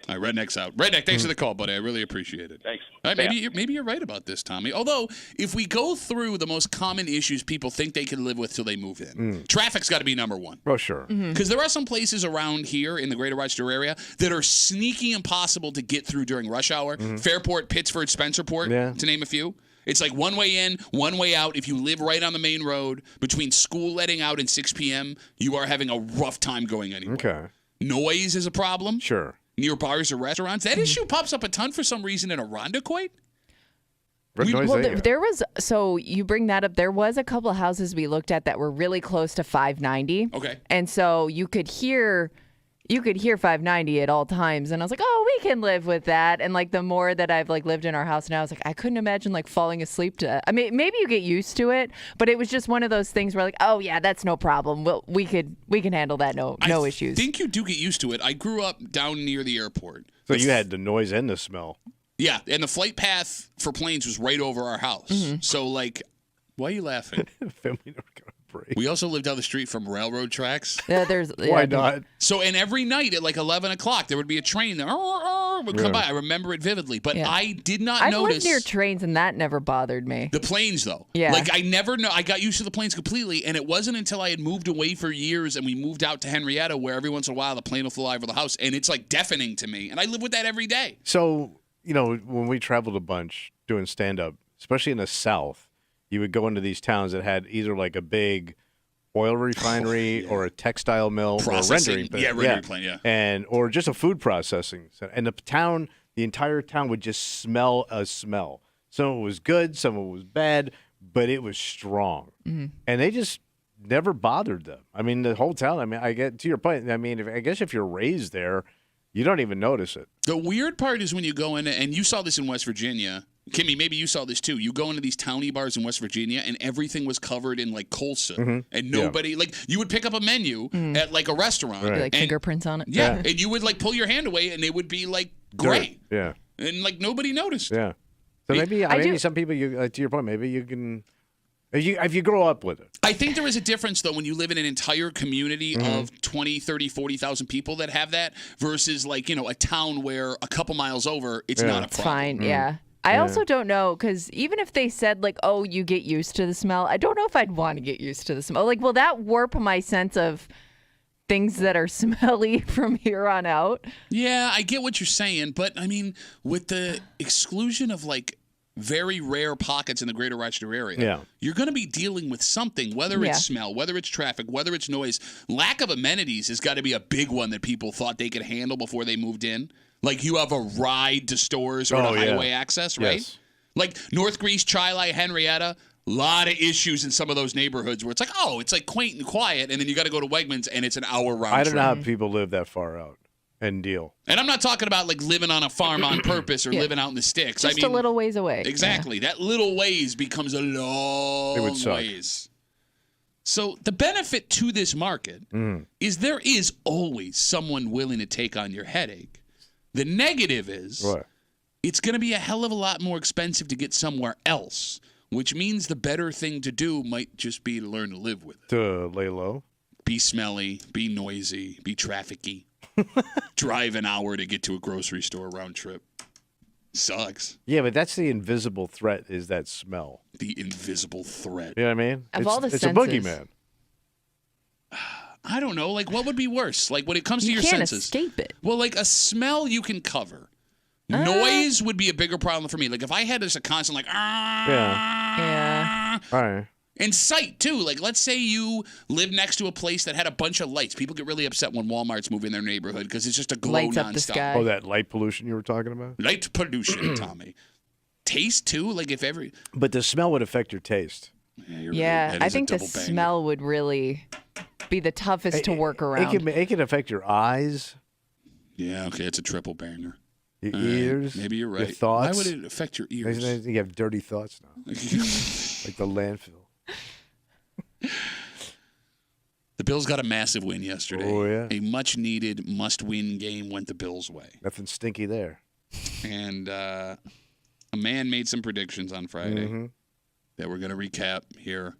All right, Redneck's out. Redneck, thanks for the call, buddy. I really appreciate it. Thanks. All right, Yeah. maybe you're right about this, Tommy. Although, if we go through the most common issues people think they can live with till they move in, traffic's got to be number one. Oh, sure. Because there are some places around here in the greater Rochester area that are sneaky impossible to get through during rush hour. Fairport, Pittsford, Spencerport, Yeah. to name a few. It's like one way in, one way out. If you live right on the main road, between school letting out and 6 p.m., you are having a rough time going anywhere. Okay. Noise is a problem. Sure. Near bars or restaurants. That issue pops up a ton for some reason in Irondequoit. What noise Well, they got? there was, so you bring that up. There was a couple of houses we looked at that were really close to 590. Okay. And so you could hear 590 at all times. And I was like, oh, we can live with that. And like the more that I've like lived in our house now, I was like, I couldn't imagine like falling asleep to, I mean, maybe you get used to it, but it was just one of those things where like, oh yeah, that's no problem. We can handle that. No issues. I think you do get used to it. I grew up down near the airport. So you had the noise and the smell. Yeah, and the flight path for planes was right over our house. So, like, why are you laughing? Family never got a break. We also lived down the street from railroad tracks. Yeah, Why not? So, and every night at like 11 o'clock, there would be a train that would come by. I remember it vividly, but Yeah. I did not I've notice. lived near trains and that never bothered me. The planes, though. Yeah. Like, I never know. I got used to the planes completely, and it wasn't until I had moved away for years and we moved out to Henrietta where every once in a while the plane will fly over the house, and it's like deafening to me. And I live with that every day. So, you know, when we traveled a bunch doing stand-up, especially in the South, you would go into these towns that had either like a big oil refinery or a textile mill or a rendering plant. Yeah, rendering plant, yeah. And or just a food processing center. And the entire town would just smell a smell. Some of it was good, some of it was bad, but it was strong. And they just never bothered them. I mean, the whole town, I mean, I get to your point. I mean, I guess if you're raised there, you don't even notice it. The weird part is when you go in, and you saw this in West Virginia. Kimmy, maybe you saw this too. You go into these towny bars in West Virginia, and everything was covered in like coal soot, and nobody like you would pick up a menu at like a restaurant, Right. Like and, fingerprints on it. yeah, and you would like pull your hand away, and they would be like gray, Yeah. and like nobody noticed. Yeah. So maybe some people, you to your point, maybe you can, if you grow up with it. I think there is a difference, though, when you live in an entire community of 20, 30, 40,000 people that have that versus, like, you know, a town where a couple miles over, it's not a It's problem. fine, yeah. I also don't know, because even if they said, like, oh, you get used to the smell, I don't know if I'd want to get used to the smell. Like, will that warp my sense of things that are smelly from here on out? Yeah, I get what you're saying, but, I mean, with the exclusion of, like, very rare pockets in the greater Rochester area, you're going to be dealing with something, whether it's smell, whether it's traffic, whether it's noise. Lack of amenities has got to be a big one that people thought they could handle before they moved in. Like you have a ride to stores or to highway access, right? Yes. Like North Greece, Chi-Li, Henrietta, a lot of issues in some of those neighborhoods where it's like, oh, it's like quaint and quiet, and then you got to go to Wegmans and it's an hour round I don't know trip. how people live that far out and deal. And I'm not talking about like living on a farm on purpose or living out in the sticks. Just I mean, a little ways away. Exactly. That little ways becomes a long would suck. ways. So the benefit to this market is there is always someone willing to take on your headache. The negative is What? it's going to be a hell of a lot more expensive to get somewhere else, which means the better thing to do might just be to learn to live with it. To lay low? Be smelly, be noisy, be trafficky. Drive an hour to get to a grocery store round trip. Sucks. Yeah, but that's the invisible threat is that smell. The invisible threat. You know what I mean? Of all the it's senses. a boogeyman. I don't know. Like, what would be worse? Like, when it comes to your You can't senses. escape it. Well, like, a smell you can cover. Noise would be a bigger problem for me. Like, if I had just a constant, like, Yeah. All right. and sight, too. Like, let's say you live next to a place that had a bunch of lights. People get really upset when Walmarts move in their neighborhood because it's just a glow Lights nonstop. up the sky. Oh, that light pollution you were talking about? Light pollution, Tommy. Taste, too? Like, if every... But the smell would affect your taste. Yeah, you're Yeah, right. That I is a think the double banger. smell would really be the toughest to work around. It can affect your eyes, Yeah, okay, it's a triple banger. your All right, ears, maybe you're right. your thoughts. Why would it affect your ears? You have dirty thoughts now, like the landfill. The Bills got a massive win yesterday. Oh, yeah. A much-needed, must-win game went the Bills' way. Nothing stinky there. And a man made some predictions on Friday that we're going to recap here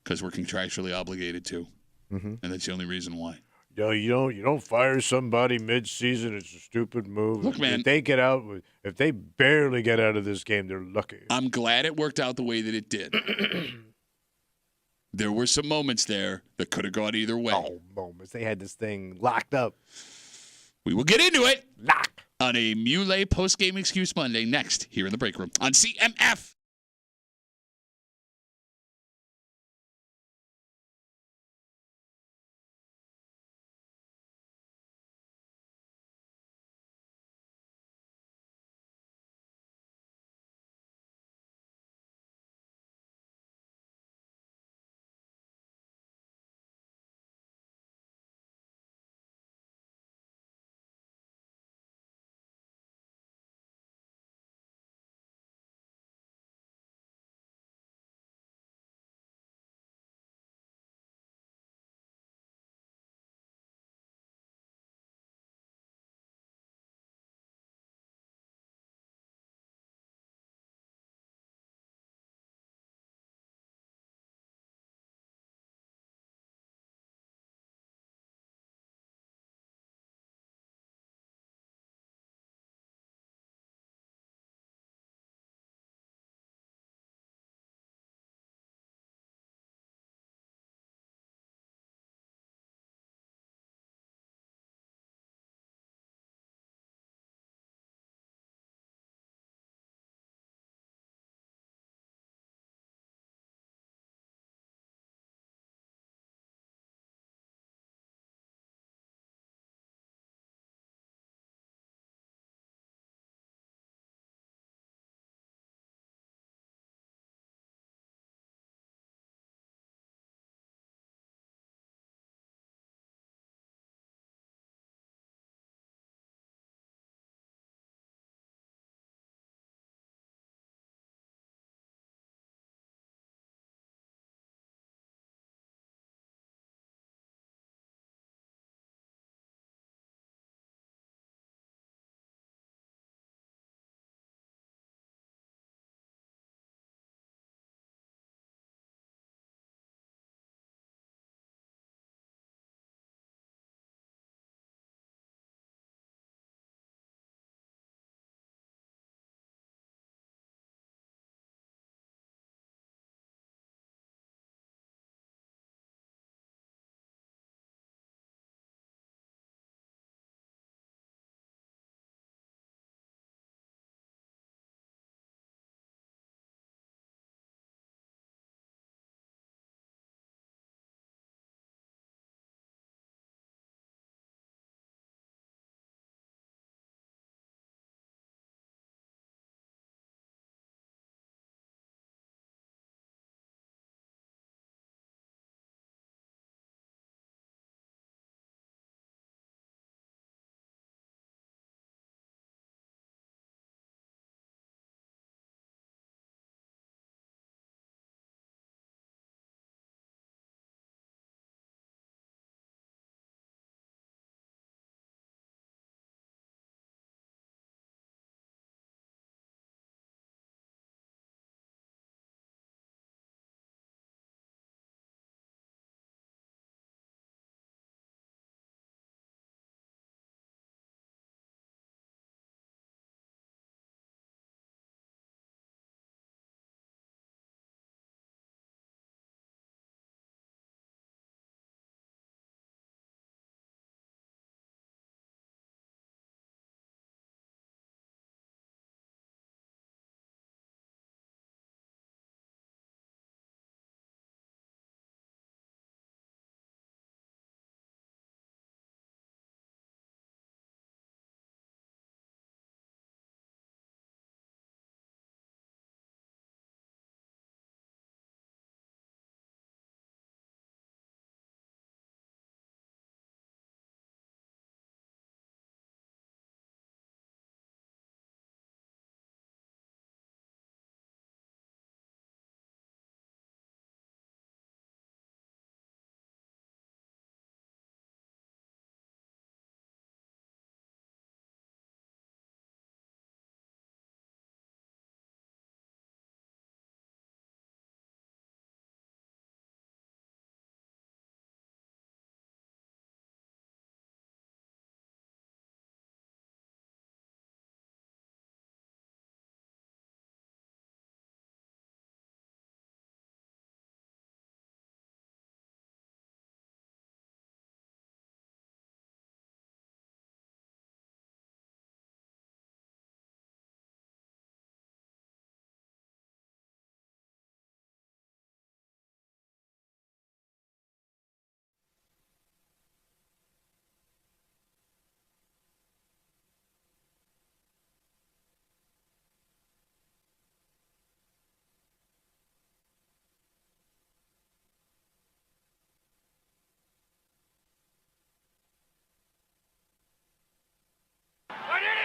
because we're contractually obligated to. And that's the only reason why. Yo, you don't fire somebody mid-season. It's a stupid move. Look, man. If they barely get out of this game, they're lucky. I'm glad it worked out the way that it did. There were some moments there that could have gone either way. Oh, moments. They had this thing locked up. We will get into it Lock. on a Muley post-game excuse Monday next here in the break room on CMF.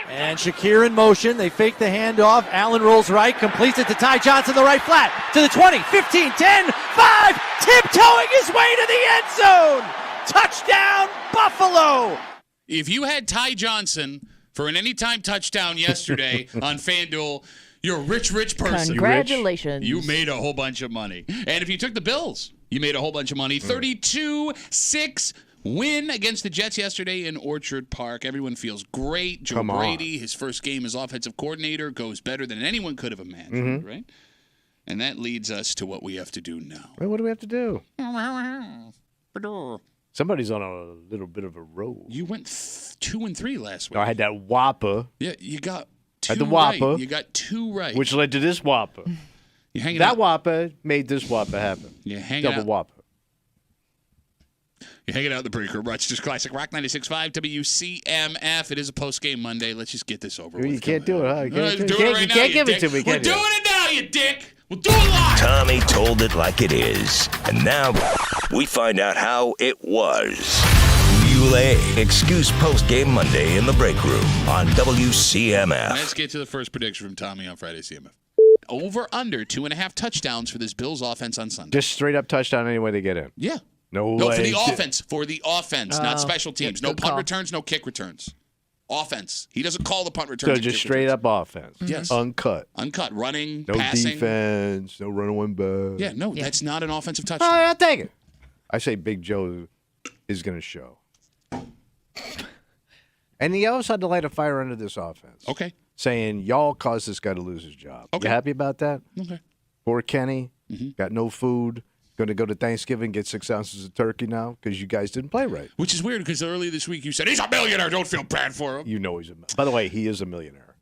And Shakir in motion. They fake the handoff. Allen rolls right, completes it to Ty Johnson, the right flat, to the 20, 15, 10, 5, tiptoeing his way to the end zone. Touchdown, Buffalo. If you had Ty Johnson for an anytime touchdown yesterday on FanDuel, you're a rich person. Congratulations. You made a whole bunch of money. And if you took the Bills, you made a whole bunch of money. 32-6 win against the Jets yesterday in Orchard Park. Everyone feels great. Joe Brady, his first game as offensive coordinator, goes better than anyone could have imagined, right? And that leads us to what we have to do now. Wait, what do we have to do? Somebody's on a little bit of a roll. You went 2-3 last week. No, I had that Whopper. Yeah, you got two Had the Whopper. right. You got 2 right. Which led to this Whopper. You're hanging That out. Whopper made this Whopper happen. You're hanging Double out. Whopper. You're hanging out in the break room. Rochester's Classic Rock 96.5 WCMF. It is a post-game Monday. Let's just get this over with. You can't do it, huh? You can't, Do it right you now, can't you give dick. it to me, We're can you? doing it now, you dick. We'll do it live. Tommy told it like it is. And now we find out how it was. Muley Excuse Post-Game Monday in the break room on WCMF. Let's get to the first prediction from Tommy on Friday CMF. Over under 2.5 touchdowns for this Bills offense on Sunday. Just straight up touchdown any way they get in. Yeah. No No, way. for the offense. For the offense, not special teams. No good punt call. returns, no kick returns. Offense. He doesn't call the punt returns. So and just kick straight returns. up offense. Yes. Uncut. Uncut. Running, No passing. defense. No running one back. Yeah, no, that's not an offensive All touchdown. right, I'll take it. I say Big Joe is going to show. And he also had to light a fire under this offense. Okay. Saying, y'all caused this guy to lose his job. Okay. You happy about that? Okay. Poor Kenny. Got no food. Going to go to Thanksgiving, get 6 ounces of turkey now because you guys didn't play right. Which is weird because earlier this week you said, he's a millionaire. Don't feel bad for him. You know he's a. By the way, he is a millionaire.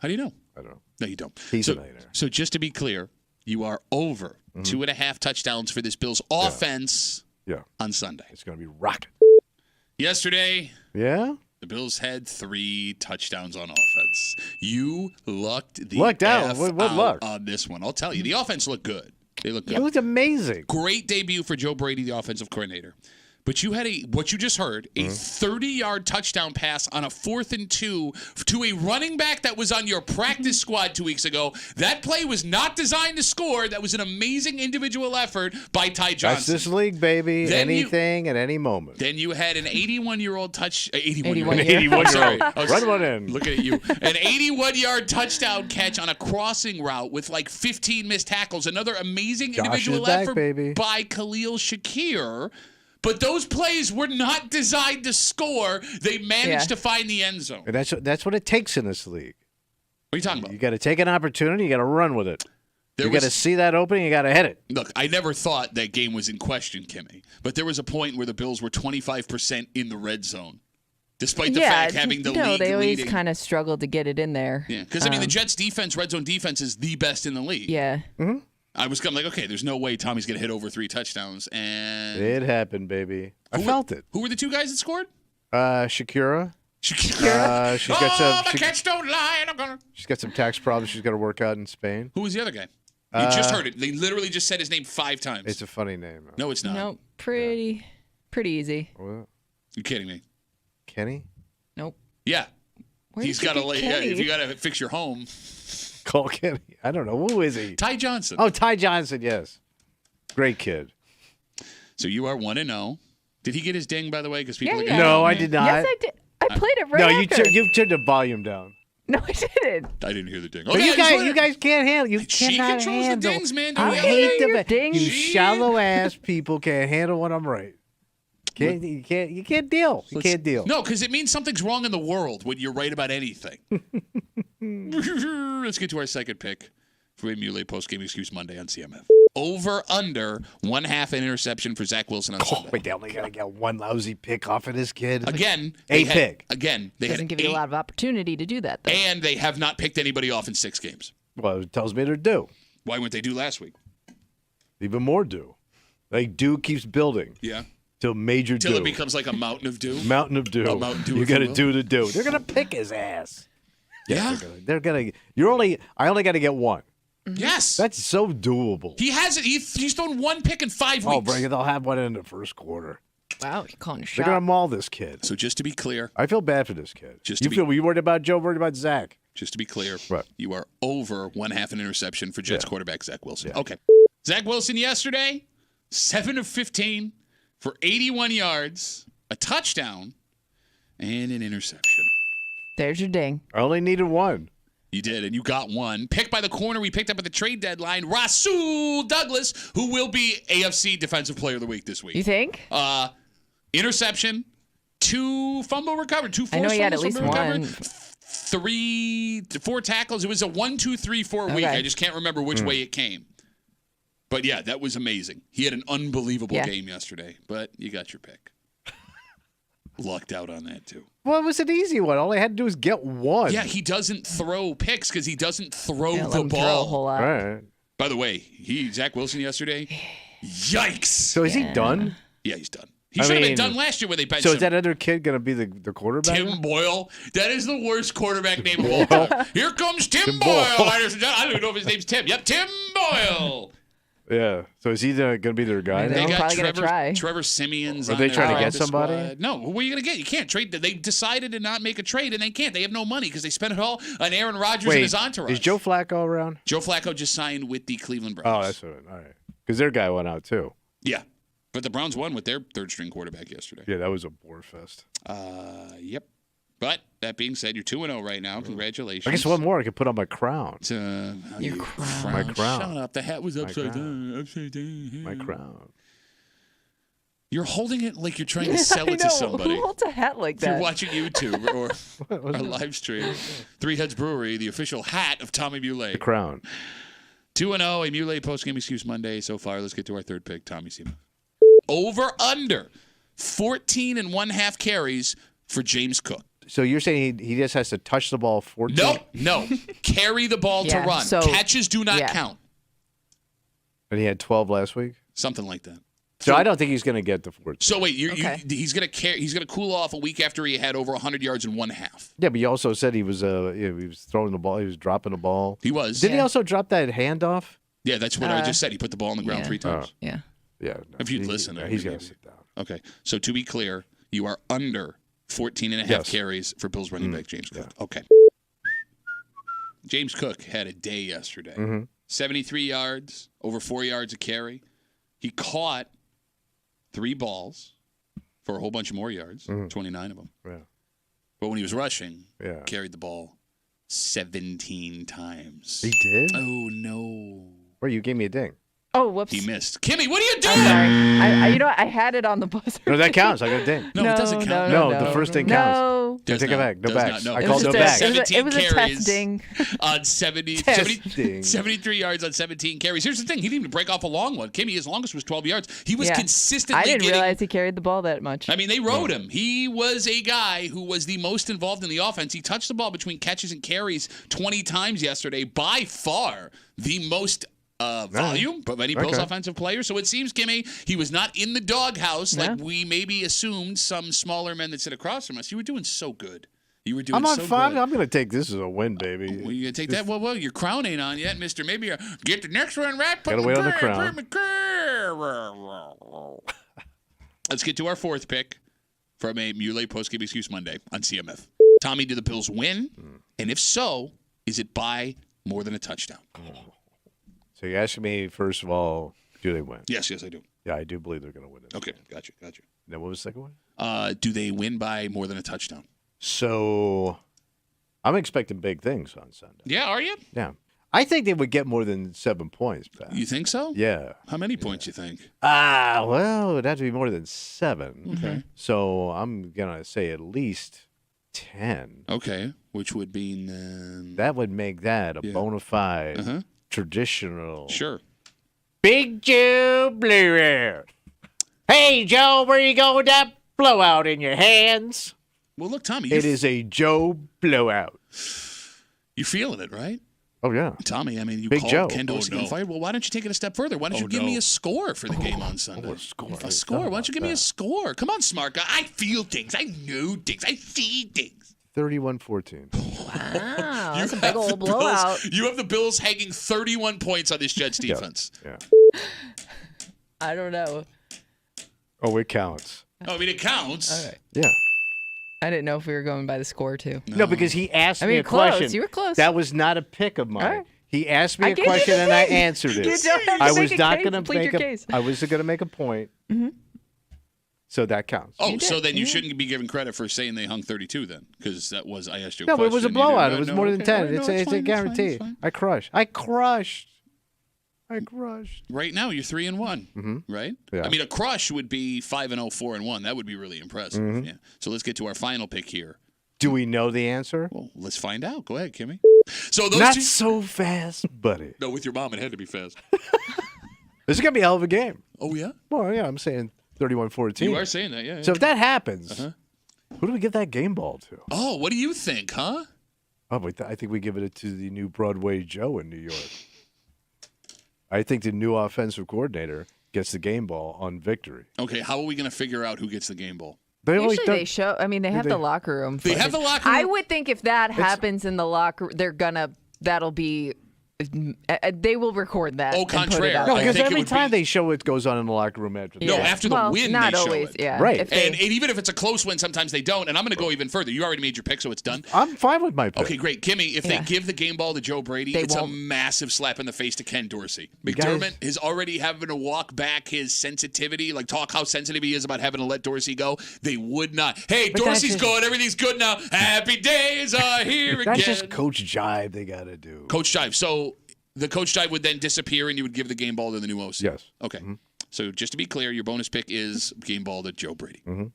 How do you know? I don't know. No, you don't. He's a millionaire. So just to be clear, you are over 2.5 touchdowns for this Bills offense Yeah, on Sunday. it's going to be rocking. Yesterday, Yeah. the Bills had 3 touchdowns on offense. You lucked the Lucked out. F What out luck? on this one. I'll tell you, the offense looked good. They looked good. It was amazing. Great debut for Joe Brady, the offensive coordinator. But you had what you just heard, a 30-yard touchdown pass on a 4th and 2 to a running back that was on your practice squad 2 weeks ago. That play was not designed to score. That was an amazing individual effort by Ty That's Johnson. this league, baby. Then Anything at any moment. Then you had an 81-year-old touch. 81 81-year-old. Sorry. Run one in. Looking at you. An 81-yard touchdown catch on a crossing route with like 15 missed tackles. Another amazing Josh individual is back, effort baby. by Khalil Shakir. But those plays were not designed to score. They managed to find the end zone. And that's what it takes in this league. What are you talking about? You got to take an opportunity. You got to run with it. There You got to was- see that opening. You got to hit it. Look, I never thought that game was in question, Kimmy. But there was a point where the Bills were 25% in the red zone, despite the fact having the league they always leading. kind of struggled to get it in there. Yeah, because I mean the Jets' defense, red zone defense, is the best in the league. Yeah. I was kind of like, okay, there's no way Tommy's gonna hit over 3 touchdowns. And It happened, baby. I Who felt it. Who were the 2 guys that scored? Shakira. She's got some- the cats don't lie. And I'm gonna. She's got some tax problems she's got to work out in Spain. Who was the other guy? You just heard it. They literally just said his name 5 times. It's a funny name. No, it's not. Nope. Pretty easy. What? You're kidding me. Kenny? Nope. Yeah. Where He's did you got to get lay. Yeah, Kenny? if you got to fix your home. Call Kenny. I don't know. Who is he? Ty Johnson. Oh, Ty Johnson, yes. Great kid. So you are 1-0. Did he get his ding, by the way? Because people Yeah, are yeah. gonna- No, I did not. Yes, I did. I played it right No, after. you turned the volume down. No, I didn't. I didn't hear the ding. But yeah, you guys can't handle. You She cannot controls the handle. dings, man. I Don't yell at hate me. your the dings. you She- shallow ass people can't handle when I'm right. You can't deal. You can't deal. No, because it means something's wrong in the world when you're right about anything. Let's get to our second pick for a Muley post-game excuse Monday on CMF. Over under 1/2 an interception for Zach Wilson on Sunday. Wait, they only gotta get one lousy pick off of this kid. Again, A they had- pick. Again, they Doesn't had give you a 8, lot of opportunity to do that, though. and they have not picked anybody off in 6 games. Well, it tells me they're due. Why weren't they due last week? Even more due. Like dew keeps building Yeah, till major till dew. it becomes like a mountain of dew. Mountain of dew. A Mountain Dew, you if got to you will. do the dew. They're gonna pick his ass. Yeah. They're gonna. I only got to get one. Yes, That's so doable. he has it. He's thrown 1 pick in 5 weeks. Oh, bring it. They'll have one in the first quarter. Wow, you're calling a They're going to shot. maul this kid. So just to be clear, I feel bad for this kid. Just Were you worried about Joe? Worried about Zach? just to be clear, Right. you are over 1/2 an interception for Jets quarterback Zach Wilson. Yeah. Okay. Zach Wilson yesterday, 7 of 15 for 81 yards, a touchdown, and an interception. There's your ding. I only needed one. You did, and you got one. Picked by the corner we picked up at the trade deadline, Rasul Douglas, who will be AFC Defensive Player of the Week this week. You think? Interception, 2 fumble recovered, 2 I forced know he had at fumbles least recovered, one. 3 to 4 tackles. It was a 1, 2, 3, 4 week. Okay. I just can't remember which way it came. But yeah, that was amazing. He had an unbelievable game yesterday, but you got your pick. Lucked out on that too. Well, it was an easy one. All I had to do was get one. Yeah, he doesn't throw picks because he doesn't throw Let the him throw a whole ball. lot. Right. By the way, Zach Wilson yesterday, yikes. So is he done? Yeah, he's done. He should have been mean, done last year when they benched So him. is that other kid going to be the quarterback? Tim Boyle. That is the worst quarterback name of all time. Here comes Tim Boyle. I don't even know if his name's Tim. Yep, Tim Boyle. Yeah. So is he going to be their guy Maybe. now? They got probably gonna try. Trevor Simeon's Are on they their trying to get practice somebody? squad. No, who are you going to get? You can't trade. They decided to not make a trade, and they can't. They have no money because they spent it all on Aaron Rodgers and his entourage. Is Joe Flacco around? Joe Flacco just signed with the Cleveland Oh, Browns. that's all right. Because their guy went out too. Yeah. But the Browns won with their third-string quarterback yesterday. Yeah, that was a bore fest. Yep. But that being said, you're 2-0 right now. Congratulations. I guess one more I could put on my crown. Your crown. My crown. Shut up. The hat was upside crown. down. Upside down. My crown. You're holding it like you're trying to sell I it to know. somebody. Who holds a hat like If you're that? watching YouTube or a live stream. Three Heads Brewery, the official hat of Tommy Muley. The crown. 2-0, a Muley post-game excuse Monday so far. Let's get to our third pick, Tommy Sima. Over under 14.5 carries for James Cook. So you're saying he just has to touch the ball 14? No. Carry the ball to Yeah, run. so- Catches do not yeah. count. And he had 12 last week? Something like that. So I don't think he's going to get the 14. So wait, Okay. he's gonna cool off a week after he had over 100 yards in 1/2. Yeah, but you also said he was he was throwing the ball, he was dropping the ball. He was. Did he also drop that handoff? Yeah, that's what I just said. He put the ball on the ground yeah. 3 times. Yeah. Yeah. No, If you'd listen, he's maybe. going to sit down. Okay. So to be clear, you are under 14.5 Yes. carries for Bills running back James Cook. Okay. James Cook had a day yesterday. 73 yards, over 4 yards a carry. He caught 3 balls for a whole bunch of more yards, 29 of them. Yeah. But when he was rushing, Yeah. carried the ball 17 times. He did? Oh, no. Where you gave me a ding. Oh, whoops. He missed. Kimmy, what are you I'm doing? sorry. You know what? I had it on the buzzer. No, that counts. I got a ding. No, it doesn't count. No, the first thing counts. No. Does Take it not. back. No Does backs. not. No. I It called was no just backs. a- it was a 17 carries. testing. On 70, Testing. 73 yards on 17 carries. Here's the thing. He didn't even break off a long one. Kimmy, his longest was 12 yards. He was Yeah. consistently I didn't getting... realize he carried the ball that much. I mean, they rode him. He was a guy who was the most involved in the offense. He touched the ball between catches and carries 20 times yesterday. By far, the most volume of any Bills Okay. offensive player. So it seems, Kimmy, he was not in the doghouse No. like we maybe assumed some smaller men that sit across from us. You were doing so good. You were doing I'm on so 5. good. I'm going to take this as a win, baby. Well, you gonna take that? Well, your crown ain't on yet, Mister. Maybe get the next one right. Gotta wait on the crown. Let's get to our fourth pick from a Muley post-game excuse Monday on CMF. Tommy, do the Bills win? And if so, is it by more than a touchdown? So you're asking me, first of all, do they win? Yes, I do. Yeah, I do believe they're going to win it. Okay, gotcha. Then what was the second one? Do they win by more than a touchdown? So I'm expecting big things on Sunday. Yeah, are you? Yeah. I think they would get more than 7 points, Pat. You think so? Yeah. How many points you think? Well, it'd have to be more than 7. Okay. So I'm going to say at least 10. Okay, which would mean That would make that a Yeah. bona fide, Uh-huh. traditional. Sure. Big Joe blowout. Hey, Joe, where you going with that blowout in your hands? Well, look, Tommy, It is a Joe blowout. you're feeling it, right? Oh, yeah. Tommy, I mean, you Big called Joe. Kendall Oh, no. fired. Well, why don't you take it a step further? Why don't you give me a score for the game on Sunday? a score. A score. Why don't you give me a score? Come on, smart guy. I feel things. I know things. I see things. 31-14. Wow, that's a You big have the old Bills- blowout. You have the Bills hanging 31 points on this Jets defense. Yeah. I don't know. Oh, it counts. Oh, I mean, it counts. All right. Yeah. I didn't know if we were going by the score too. No, because he asked me a close. question. You were close. That was not a pick of mine. All right. He asked me I a gave you question the and I case. answered it. You don't have to I make was a not case. going to Plead make your a. case. I was going to make a point. So that counts. Oh, You so did. then you shouldn't be given credit for saying they hung 32 then, because that was I asked you. A No, but question. it was a You blowout. didn't- It was no, more than okay. 10. All right, no, It's a fine, it's fine, guarantee. it's fine. I crushed. Right now, you're 3-1, right? Yeah. I mean, a crush would be 5-0, 4-1. That would be really impressive. Yeah. So let's get to our final pick here. Do we know the answer? Well, let's find out. Go ahead, Kimmy. So those Not two. so fast, buddy. No, with your mom, it had to be fast. This is going to be a hell of a game. Oh yeah. Well, yeah, I'm saying 31-14. You are saying that, yeah. So if that happens, Uh-huh. who do we give that game ball to? Oh, what do you think, huh? Oh, but I think we give it to the new Broadway Joe in New York. I think the new offensive coordinator gets the game ball on victory. Okay, how are we going to figure out who gets the game ball? They always Usually don't- they show. I mean, they have they- the locker room. They have footage. the locker I room- would think if that happens in the locker, that'll be. They will record that. Au and put it contraire. out No, I there. because think it every would time be- they show it goes on in the locker room after the No, game. after the well, win, not they show always. it. Yeah, Right. If they- And even if it's a close win, sometimes they don't. And I'm going to go even further. You already made your pick, so it's done. I'm fine with my pick. Okay, great. Kimmy, if they Yeah. give the game ball to Joe Brady, They it's won't. a massive slap in the face to Ken Dorsey. You guys- McDermott is already having to walk back his sensitivity, like talk how sensitive he is about having to let Dorsey go. They would not. Hey, But that's Dorsey's just- good. Everything's good now. Happy days are here again. That's just Coach Jive they got to do. Coach Jive. So the Coach Jive would then disappear and you would give the game ball to the new OC. Yes. Okay. So just to be clear, your bonus pick is game ball to Joe Brady. Mm-hmm.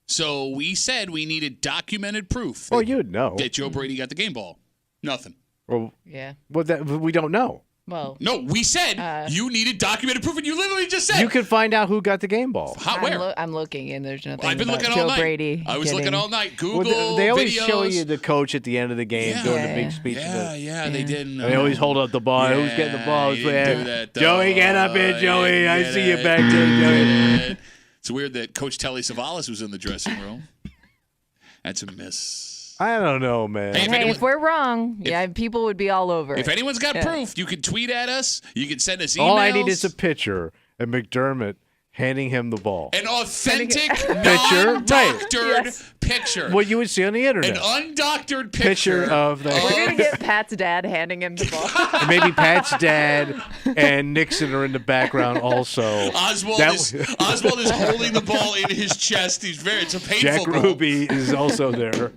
So we said we needed documented proof Well, you'd know. that Joe Brady got the game ball. Nothing. Well, yeah. that we don't know. Well, No, we said you needed documented proof, and you literally just said You can find out who got the game ball. How, where? I'm looking, and there's nothing. I've been about looking Joe all night. Brady. I was looking getting- all night. Google Well, they always videos. show you the coach at the end of the game Yeah. doing the Yeah. big speech. Yeah, they didn't. They always hold up the ball. Who's getting the ball? he didn't do that, though. Joey, get up here, He Joey. didn't I get see you it. back He there, didn't Joey. get it. It's weird that Coach Telly Savalas was in the dressing room. That's a miss. I don't know, man. Hey, Hey, if we're wrong, people would be all over If it. anyone's got Yeah. proof, you can tweet at us. You can send us emails. All I need is a picture and McDermott handing him the ball. An authentic, Picture, right. non-doctored Yes. picture. What you would see on the An internet. undoctored Picture of the We're gonna get Pat's dad handing him the ball. And maybe Pat's dad and Nixon are in the background also. Oswald That is w- Oswald is holding the ball in his chest. It's a painful Jack ball. Ruby is also there.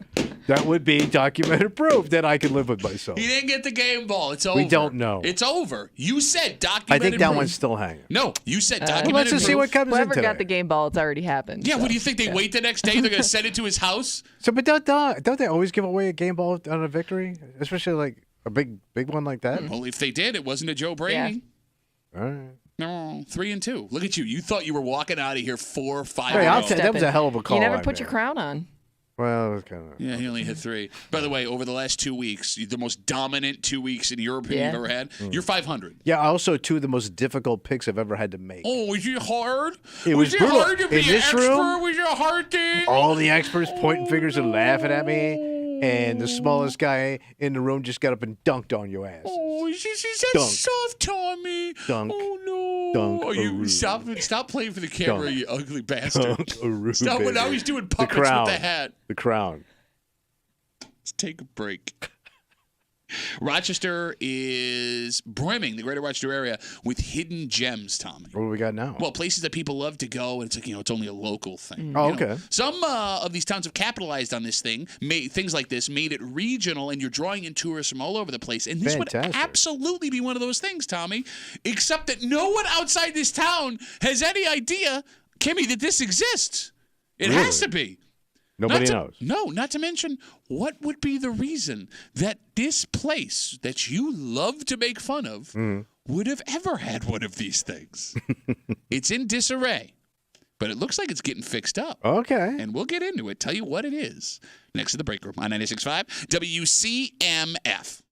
That would be documented proof that I can live with myself. He didn't get the game ball. It's over. We don't know. It's over. You said I documented think that proof. one's still hanging. No, you said Well, documented let's just see proof. what comes in Whoever today. got the game ball, it's already happened. Yeah, so. what do you think? They wait the next day? They're going to send it to his house? So, but don't they always give away a game ball on a victory, especially like a big one like that? Well, if they did, it wasn't a Joe Brady. All right. No, 3-2. Look at you. You thought you were walking out of here 4 or 5 Hey, I'll ago. tell you, that was a hell of a call. You never I put your made. crown on. Well, it was kind of. Yeah, he only hit 3. By the way, over the last 2 weeks, the most dominant 2 weeks in your opinion Yeah. you've ever had, you're 500. Yeah, also two of the most difficult picks I've ever had to make. Oh, was it hard? It was brutal. hard to In be an this expert? room, Was it a hard thing? All the experts pointing fingers and laughing at me, and the smallest guy in the room just got up and dunked on your ass. Oh, she's that Dunk. soft, Tommy. Dunk. Oh, no. Dunk. Oh, you stop playing for the camera, Dunk. you ugly bastard. Dunkaroo, Stop. Now baby. he's doing The puppets crown. with the hat. The crown. Let's take a break. Rochester is brimming, the greater Rochester area, with hidden gems, Tommy. What do we got now? Well, places that people love to go, and it's like, it's only a local thing. Oh, You know, okay. Some of these towns have capitalized on this thing, things like this, made it regional, and you're drawing in tourists from all over the place. And this would Fantastic. absolutely be one of those things, Tommy, except that no one outside this town has any idea, Kimmy, that this exists. It Really? has to be. Nobody Not to- knows. No, not to mention, what would be the reason that this place that you love to make fun of would have ever had one of these things? It's in disarray, but it looks like it's getting fixed up. Okay. And we'll get into it, tell you what it is, next to the break room on 96.5 WCMF.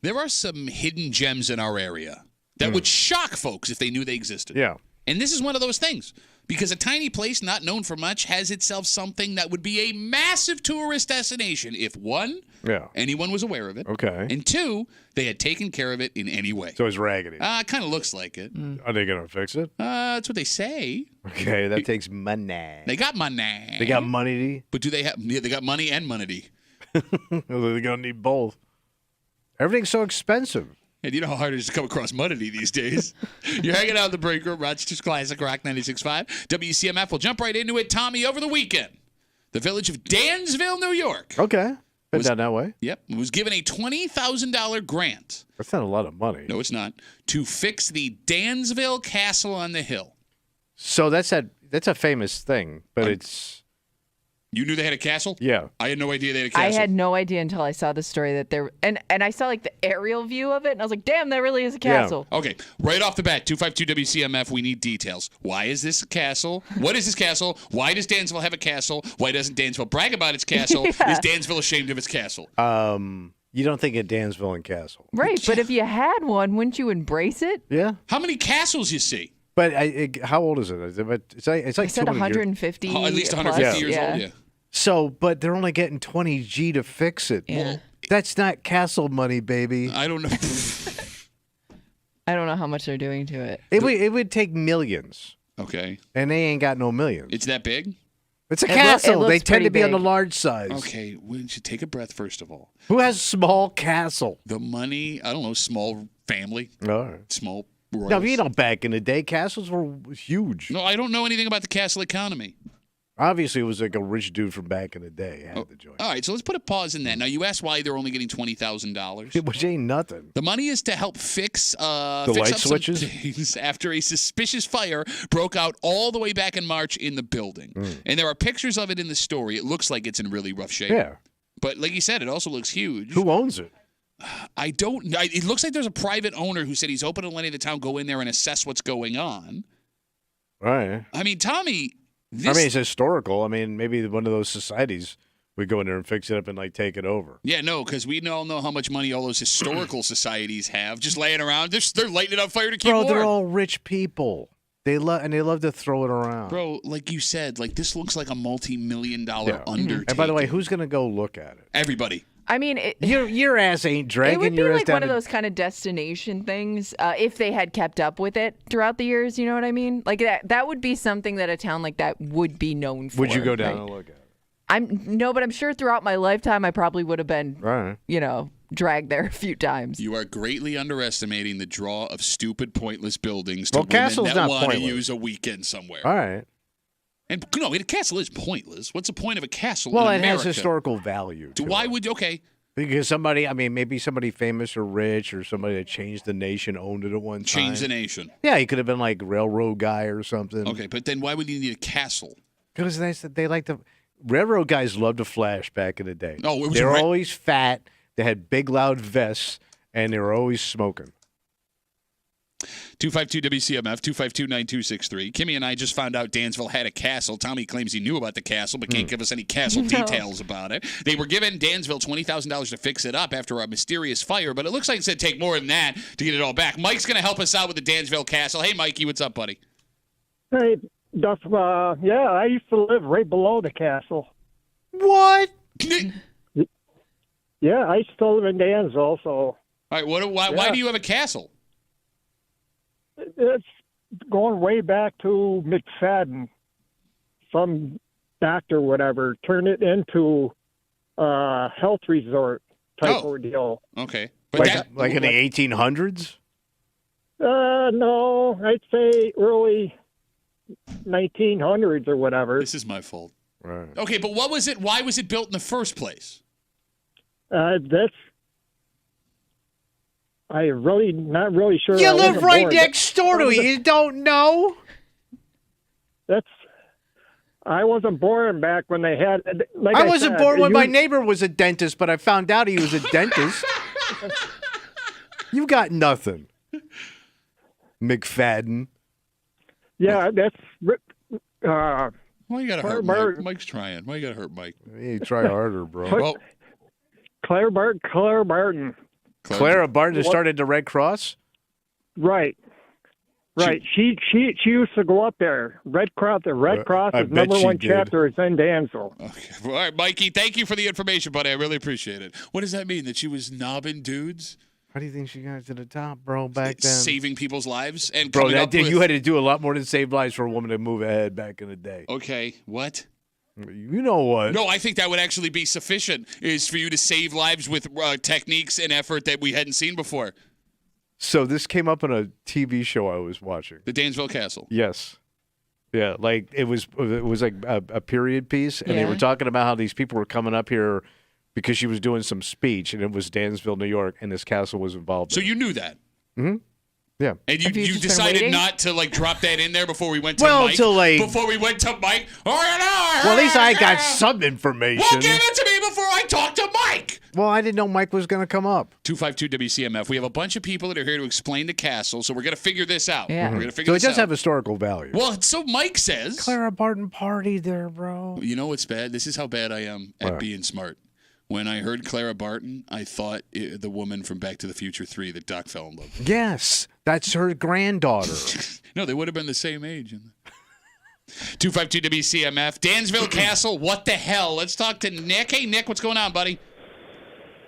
There are some hidden gems in our area that would shock folks if they knew they existed. Yeah. And this is one of those things. Because a tiny place not known for much has itself something that would be a massive tourist destination if, one, anyone was aware of it. Okay. And two, they had taken care of it in any way. So it's raggedy. It kind of looks like it. Are they going to fix it? That's what they say. Okay, that takes money. They got money. They got money. But do they have? Yeah, they got money and money. They're going to need both. Everything's so expensive. And you know how hard it is to come across money these days. You're hanging out in the break room, Rochester's Classic Rock 96.5. WCMF. We'll jump right into it. Tommy, over the weekend, the village of Dansville, New York. Okay. Been down that way. Yep. Was given a $20,000 grant. That's not a lot of money. No, it's not. To fix the Dansville Castle on the Hill. So that's a famous thing, but it's... You knew they had a castle? Yeah. I had no idea they had a castle. I had no idea until I saw the story that there, and I saw like the aerial view of it, and I was like, damn, that really is a castle. Yeah. Okay, right off the bat, 252 WCMF, we need details. Why is this a castle? What is this castle? Why does Dansville have a castle? Why doesn't Dansville brag about its castle? Yeah. Is Dansville ashamed of its castle? You don't think of Dansville and Castle. Right, but if you had one, wouldn't you embrace it? Yeah. How many castles you see? But how old is it? It's like I said 150. At least 150 plus. years old, yeah. So, but they're only getting 20 G to fix it. Yeah. That's not castle money, baby. I don't know. I don't know how much they're doing to it. It would take millions. Okay. And they ain't got no millions. It's that big? It's a It castle. looks They tend to be on the pretty big. large size. Okay, we should take a breath first of all. Who has a small castle? The money, I don't know, small family, All right. small royals. No, you know, back in the day, castles were huge. No, I don't know anything about the castle economy. Obviously, it was like a rich dude from back in the day had the joint. All right, so let's put a pause in that. Now, you asked why they're only getting $20,000. Which ain't nothing. The money is to help fix The fix light up some switches? things after a suspicious fire broke out all the way back in March in the building. And there are pictures of it in the story. It looks like it's in really rough shape. Yeah. But like you said, it also looks huge. Who owns it? I don't know. It looks like there's a private owner who said he's open to letting the town go in there and assess what's going on. All right. I mean, Tommy, it's historical. I mean, maybe one of those societies would go in there and fix it up and like take it over. Yeah, no, because we all know how much money all those historical societies have just laying around. They're lighting it on fire to keep Bro, warm. they're all rich people. They love to throw it around. Bro, like you said, like this looks like a multi-million-dollar undertaking. And by the way, who's going to go look at it? Everybody. I mean, Your ass ain't dragging it would be your ass like down one of to- those kind of destination things if they had kept up with it throughout the years. You know what I mean? Like that would be something that a town like that would be known for. Would you go down right? and look at it? But I'm sure throughout my lifetime I probably would have been, Right. dragged there a few times. You are greatly underestimating the draw of stupid, pointless buildings to Well, women castle's that not want to pointless. use a weekend somewhere. All right. And no, a castle is pointless. What's the point of a castle Well, in it has America? historical value. to Why it. would okay? Because maybe somebody famous or rich or somebody that changed the nation owned it at one time. Change the nation. Yeah, he could have been like railroad guy or something. Okay, but then why would you need a castle? Because they like to. Railroad guys loved to flash back in the day. Oh, it was they were right- always fat. They had big, loud vests, and they were always smoking. 252 WCMF 252-9263. Kimmy and I just found out Dansville had a castle. Tommy claims he knew about the castle, but can't give us any castle details about it. They were given Dansville $20,000 to fix it up after a mysterious fire, but it looks like it's going to take more than that to get it all back. Mike's going to help us out with the Dansville castle. Hey, Mikey, what's up, buddy? Hey, Duff, I used to live right below the castle. What? Yeah, I used to live in Dansville, so All right, why do you have a castle? it's going way back to McFadden. Some doctor, whatever, turned it into a health resort type ordeal. Okay. But Like in the 1800s? No, I'd say early 1900s or whatever. This is my fault. Right. Okay, but what was it? Why was it built in the first place? I'm really not really sure. You I live wasn't right born. next door to it. You don't know? I wasn't born back when they had. Like I wasn't said, born when my neighbor was a dentist, but I found out he was a dentist. You got nothing. McFadden. Yeah, that's. Why you gotta hurt Mike? Claire Mike's trying. Why you gotta hurt Mike? You try harder, bro. Well, Claire Barton. Clara Barton started the Red Cross? Right. Right. She used to go up there. The Red Cross's number one chapter is in Dansville. Okay. All right, Mikey, thank you for the information, buddy. I really appreciate it. What does that mean? That she was knobbing dudes? How do you think she got to the top, bro, back then? Saving people's lives? And bro, you had to do a lot more than save lives for a woman to move ahead back in the day. Okay, what? You know what? No, I think that would actually be sufficient, is for you to save lives with techniques and effort that we hadn't seen before. So this came up in a TV show I was watching. The Dansville Castle. Yes. Yeah, like it was like a period piece, and they were talking about how these people were coming up here because she was doing some speech, and it was Dansville, New York, and this castle was involved. So you knew that? Mm-hmm. Yeah. And you decided not to drop that in there before we went to Mike? Before we went to Mike? Well, at least I got some information. Well, give it to me before I talk to Mike. Well, I didn't know Mike was going to come up. 252 WCMF. We have a bunch of people that are here to explain the castle, so we're going to figure this out. Yeah. We're going to figure this out. So it does have historical value. Well, so Mike says. Clara Barton party there, bro. You know what's bad? This is how bad I am at being smart. When I heard Clara Barton, I thought the woman from Back to the Future 3 that Doc fell in love with. Yes, that's her granddaughter. No, they would have been the same age. 252 WCMF. Dansville Castle, what the hell? Let's talk to Nick. Hey, Nick, what's going on, buddy?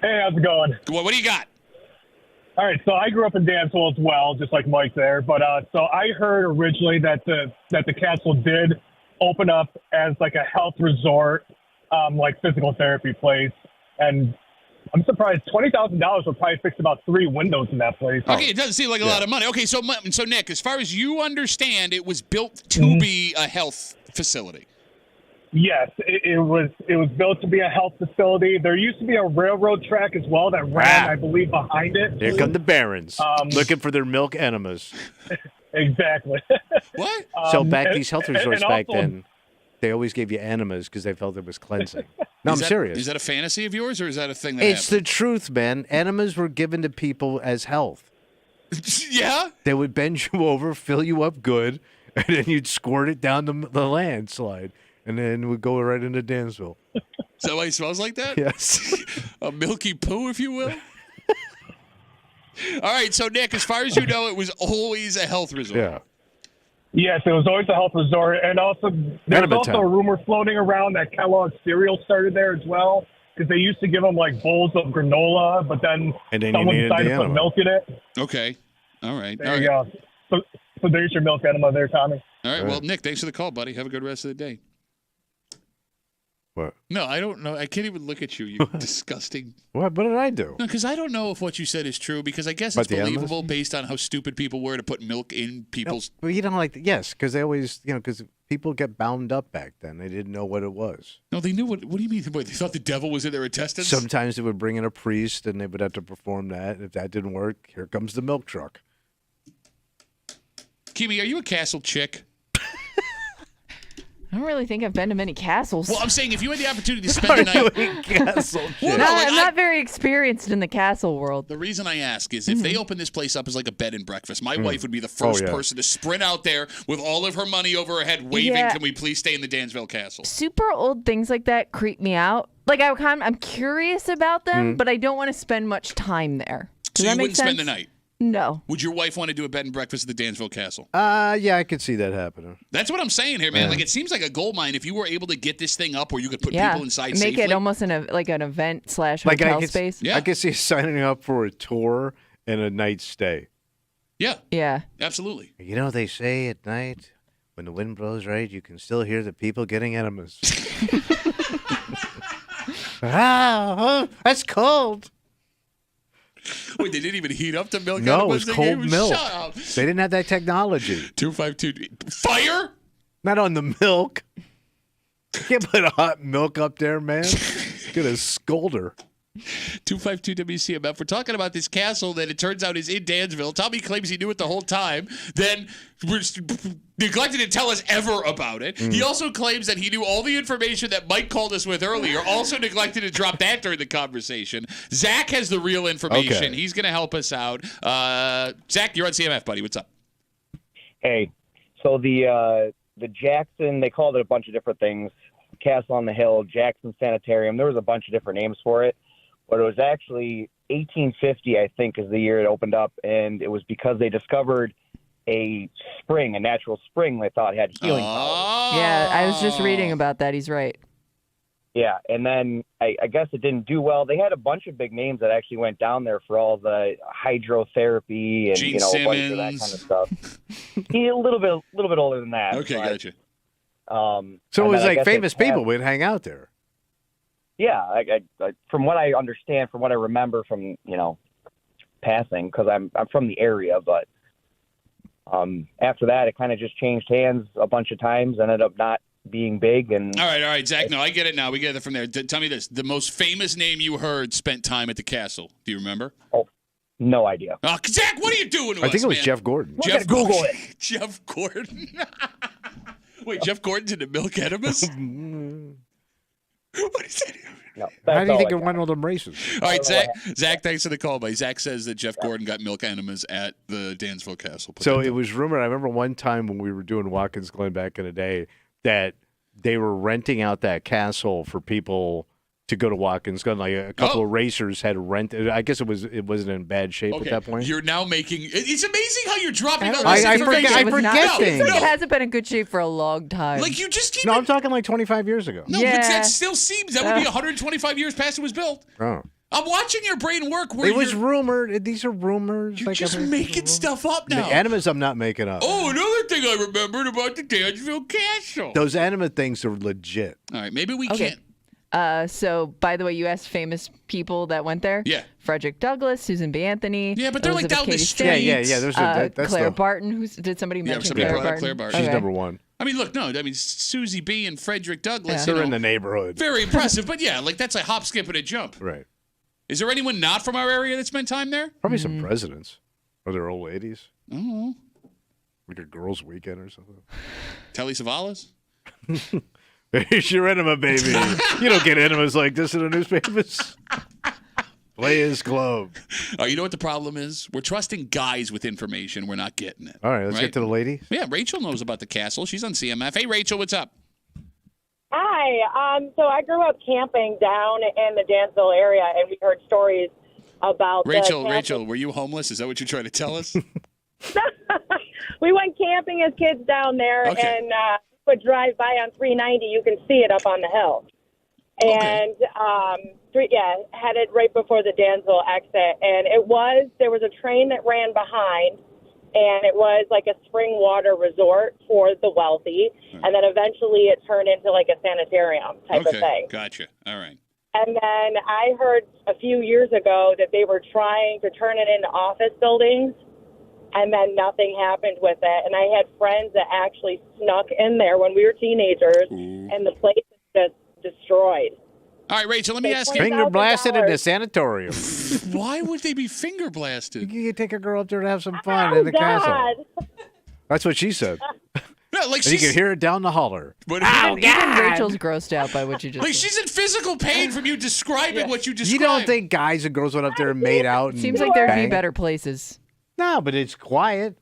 Hey, how's it going? What do you got? All right, so I grew up in Dansville as well, just like Mike there. But so I heard originally that the castle did open up as like a health resort, like physical therapy place. And I'm surprised $20,000 would probably fix about 3 windows in that place. Okay, it doesn't seem like a lot of money. Okay, so Nick, as far as you understand, it was built to be a health facility. Yes, it was built to be a health facility. There used to be a railroad track as well that ran, I believe, behind it. Here come the Barons looking for their milk enemas. Exactly. What? So these health resorts back then, they always gave you enemas because they felt it was cleansing. No, I'm serious. Is that a fantasy of yours, or is that a thing that It's the truth, man. Enemas were given to people as health. Yeah? They would bend you over, fill you up good, and then you'd squirt it down the landslide. And then we'd go right into Dansville. Is that why it smells like that? Yes. A milky poo, if you will? All right, so Nick, as far as you know, it was always a health resort. Yeah. Yes, it was always a health resort. And also, there's also a rumor floating around that Kellogg's cereal started there as well, because they used to give them like bowls of granola, but then someone decided to put milk in it. Okay. All right. There you go. So there's your milk enema there, Tommy. All right. Well, Nick, thanks for the call, buddy. Have a good rest of the day. What? No, I don't know. I can't even look at you, you disgusting. What did I do? No, because I don't know if what you said is true, because I guess it's believable based on how stupid people were to put milk in people's... No, well, you don't like... Yes, because they always... because people get bound up back then. They didn't know what it was. No, they knew what do you mean? Wait, they thought the devil was in their intestines? Sometimes they would bring in a priest, and they would have to perform that. If that didn't work, here comes the milk truck. Kimi, are you a castle chick? I don't really think I've been to many castles. Well, I'm saying if you had the opportunity to spend the night... castle chick? I'm not very experienced in the castle world. The reason I ask is if they open this place up as like a bed and breakfast, my wife would be the first person to sprint out there with all of her money over her head waving, can we please stay in the Dansville Castle? Super old things like that creep me out. Like I'm curious about them, but I don't want to spend much time there. Does so that you make wouldn't sense? spend the night? No. Would your wife want to do a bed and breakfast at the Dansville Castle? Yeah, I could see that happening. That's what I'm saying here, man. Like, it seems like a gold mine if you were able to get this thing up where you could put people inside make safely. it almost an event / hotel space. I could see signing up for a tour and a night stay. Yeah. Yeah. Absolutely. You know, they say at night, when the wind blows right, you can still hear the people getting enemas. That's cold. Wait, they didn't even heat up the milk? No, it was cold milk. Shut up. They didn't have that technology. 252. Fire? Not on the milk. You can't put hot milk up there, man. Gonna scold her. 252 WCMF. We're talking about this castle that it turns out is in Dansville. Tommy claims he knew it the whole time. Then we're neglected to tell us ever about it. He also claims that he knew all the information that Mike called us with earlier. Also neglected to drop that during the conversation. Zach has the real information. Okay. He's going to help us out. Zach, you're on CMF, buddy. What's up? Hey, so the Jackson, they called it a bunch of different things. Castle on the Hill, Jackson Sanitarium. There was a bunch of different names for it. But it was actually 1850, I think, is the year it opened up, and it was because they discovered a natural spring they thought had healing powers. Yeah, I was just reading about that. He's right. Yeah, and then I guess it didn't do well. They had a bunch of big names that actually went down there for all the hydrotherapy and Gene a bunch of that kind of stuff. He's a little bit older than that. Okay, but, gotcha. So it was like famous people would hang out there. Yeah, I, from what I understand, from what I remember from passing, because I'm from the area, but after that it kind of just changed hands a bunch of times, ended up not being big. And all right, Zach. No, I get it now. We get it from there. Tell me this: the most famous name you heard spent time at the castle. Do you remember? Oh, no idea. Oh, Zach, what are you doing to us? I think it was man? Jeff Gordon. Jeff Google Gordon. it. Jeff Gordon. Wait, Jeff Gordon's into milk enemas? What is that? No, How do you think it went all them races? All right, Zach, thanks for the call, buddy. Zach says that Jeff Gordon got milk enemas at the Dansville Castle. So it was rumored. I remember one time when we were doing Watkins Glen back in the day that they were renting out that castle for people to go to Watkins Glen. Like a couple of racers had rented. I guess it wasn't in bad shape at that point. You're now making. It's amazing how you're dropping all I this forget things. It hasn't been in good shape for a long time. Like you just keep. No, I'm talking like 25 years ago. No, but that still seems that would be 125 years past it was built. Oh. I'm watching your brain work. Where It was rumored. These are rumors. You're just making stuff up now. The enemas I'm not making up. Oh, another thing I remembered about the Dansville Castle. Those enema things are legit. All right, maybe we can't. So, by the way, you asked famous people that went there. Yeah. Frederick Douglass, Susan B. Anthony. Yeah, but they're like Elizabeth down the Cady street. Yeah. There's Stanton, Claire Barton. Did somebody mention somebody Claire brought up Barton? Claire Barton. She's number one. I mean, look, no, I mean Susie B. and Frederick Douglass. They're in the neighborhood. Very impressive, but yeah, like that's a hop, skip, and a jump. Right. Is there anyone not from our area that spent time there? Probably some presidents. Or their old ladies. Oh. Like a girls' weekend or something. Telly Savalas? Here's your enema, baby. You don't get enemas like this in the newspapers. Play his club. Oh, you know what the problem is? We're trusting guys with information. We're not getting it. All right, let's get to the lady. Yeah, Rachel knows about the castle. She's on CMF. Hey, Rachel, what's up? Hi. So I grew up camping down in the Dansville area, and we heard stories about Rachel, were you homeless? Is that what you're trying to tell us? We went camping as kids down there, and would drive by on 390. You can see it up on the hill. And, headed right before the Dansville exit. And there was a train that ran behind, and it was like a spring water resort for the wealthy. And then eventually it turned into like a sanitarium type of thing. Gotcha. All right. And then I heard a few years ago that they were trying to turn it into office buildings, and then nothing happened with it. And I had friends that actually snuck in there when we were teenagers, and the place is just destroyed. All right, Rachel, let me ask you. Finger blasted in the sanatorium. Why would they be finger blasted? You can take a girl up there to have some fun in the castle. That's what she said. Yeah, like and you can hear it down the holler. Even Rachel's grossed out by what you just said. She's in physical pain from you describing what you described. You don't think guys and girls went up there and made out? Seems like there'd be better places. No, but it's quiet.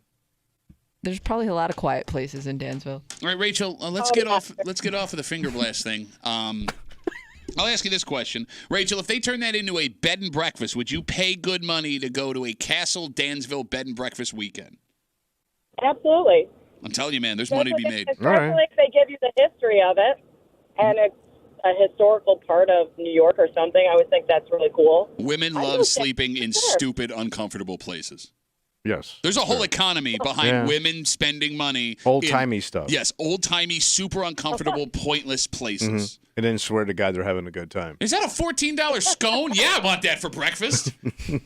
There's probably a lot of quiet places in Dansville. All right, Rachel, let's get off of the finger blast thing. I'll ask you this question. Rachel, if they turn that into a bed and breakfast, would you pay good money to go to a Castle Dansville bed and breakfast weekend? Absolutely. I'm telling you, man, there's money to be made. Especially if they give you the history of it, and it's a historical part of New York or something. I would think that's really cool. Women love sleeping in stupid, uncomfortable places. Yes. There's a whole economy behind women spending money. Old-timey stuff. Yes, old-timey, super uncomfortable, pointless places. Mm-hmm. And then swear to God they're having a good time. Is that a $14 scone? Yeah, I want that for breakfast. I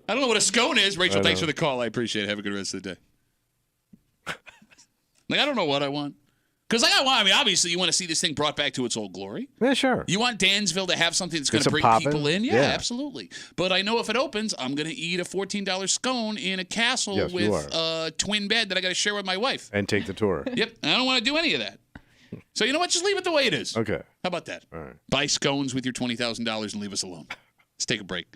don't know what a scone is. Rachel, thanks for the call. I appreciate it. Have a good rest of the day. I don't know what I want. Because obviously you want to see this thing brought back to its old glory. Yeah, sure. You want Dansville to have something that's going to bring people in? Yeah, absolutely. But I know if it opens, I'm going to eat a $14 scone in a castle with a twin bed that I got to share with my wife. And take the tour. Yep. I don't want to do any of that. So you know what? Just leave it the way it is. Okay. How about that? All right. Buy scones with your $20,000 and leave us alone. Let's take a break.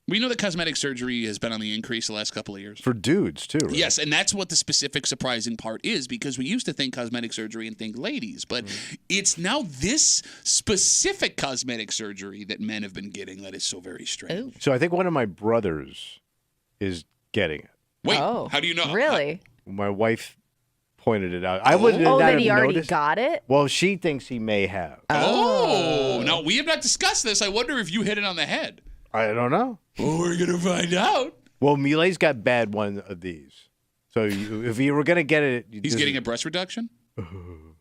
We know that cosmetic surgery has been on the increase the last couple of years. For dudes, too. Right? Yes, and that's what the specific surprising part is, because we used to think cosmetic surgery and think ladies, but it's now this specific cosmetic surgery that men have been getting that is so very strange. So I think one of my brothers is getting it. Wait, how do you know? Really? My wife pointed it out. I would not that have he already noticed. got it? Well, she thinks he may have. Oh, now we have not discussed this. I wonder if you hit it on the head. I don't know. Well, we're going to find out. Well, Milei's got bad one of these. So if you were going to get it... He's getting a breast reduction?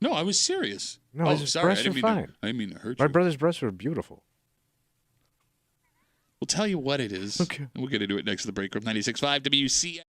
No, I was serious. No, his sorry. breasts I didn't are mean fine. I didn't mean to hurt My you. brother's breasts are beautiful. We'll tell you what it is. Okay. We're going to do it next to the break room. 96.5 WCMF.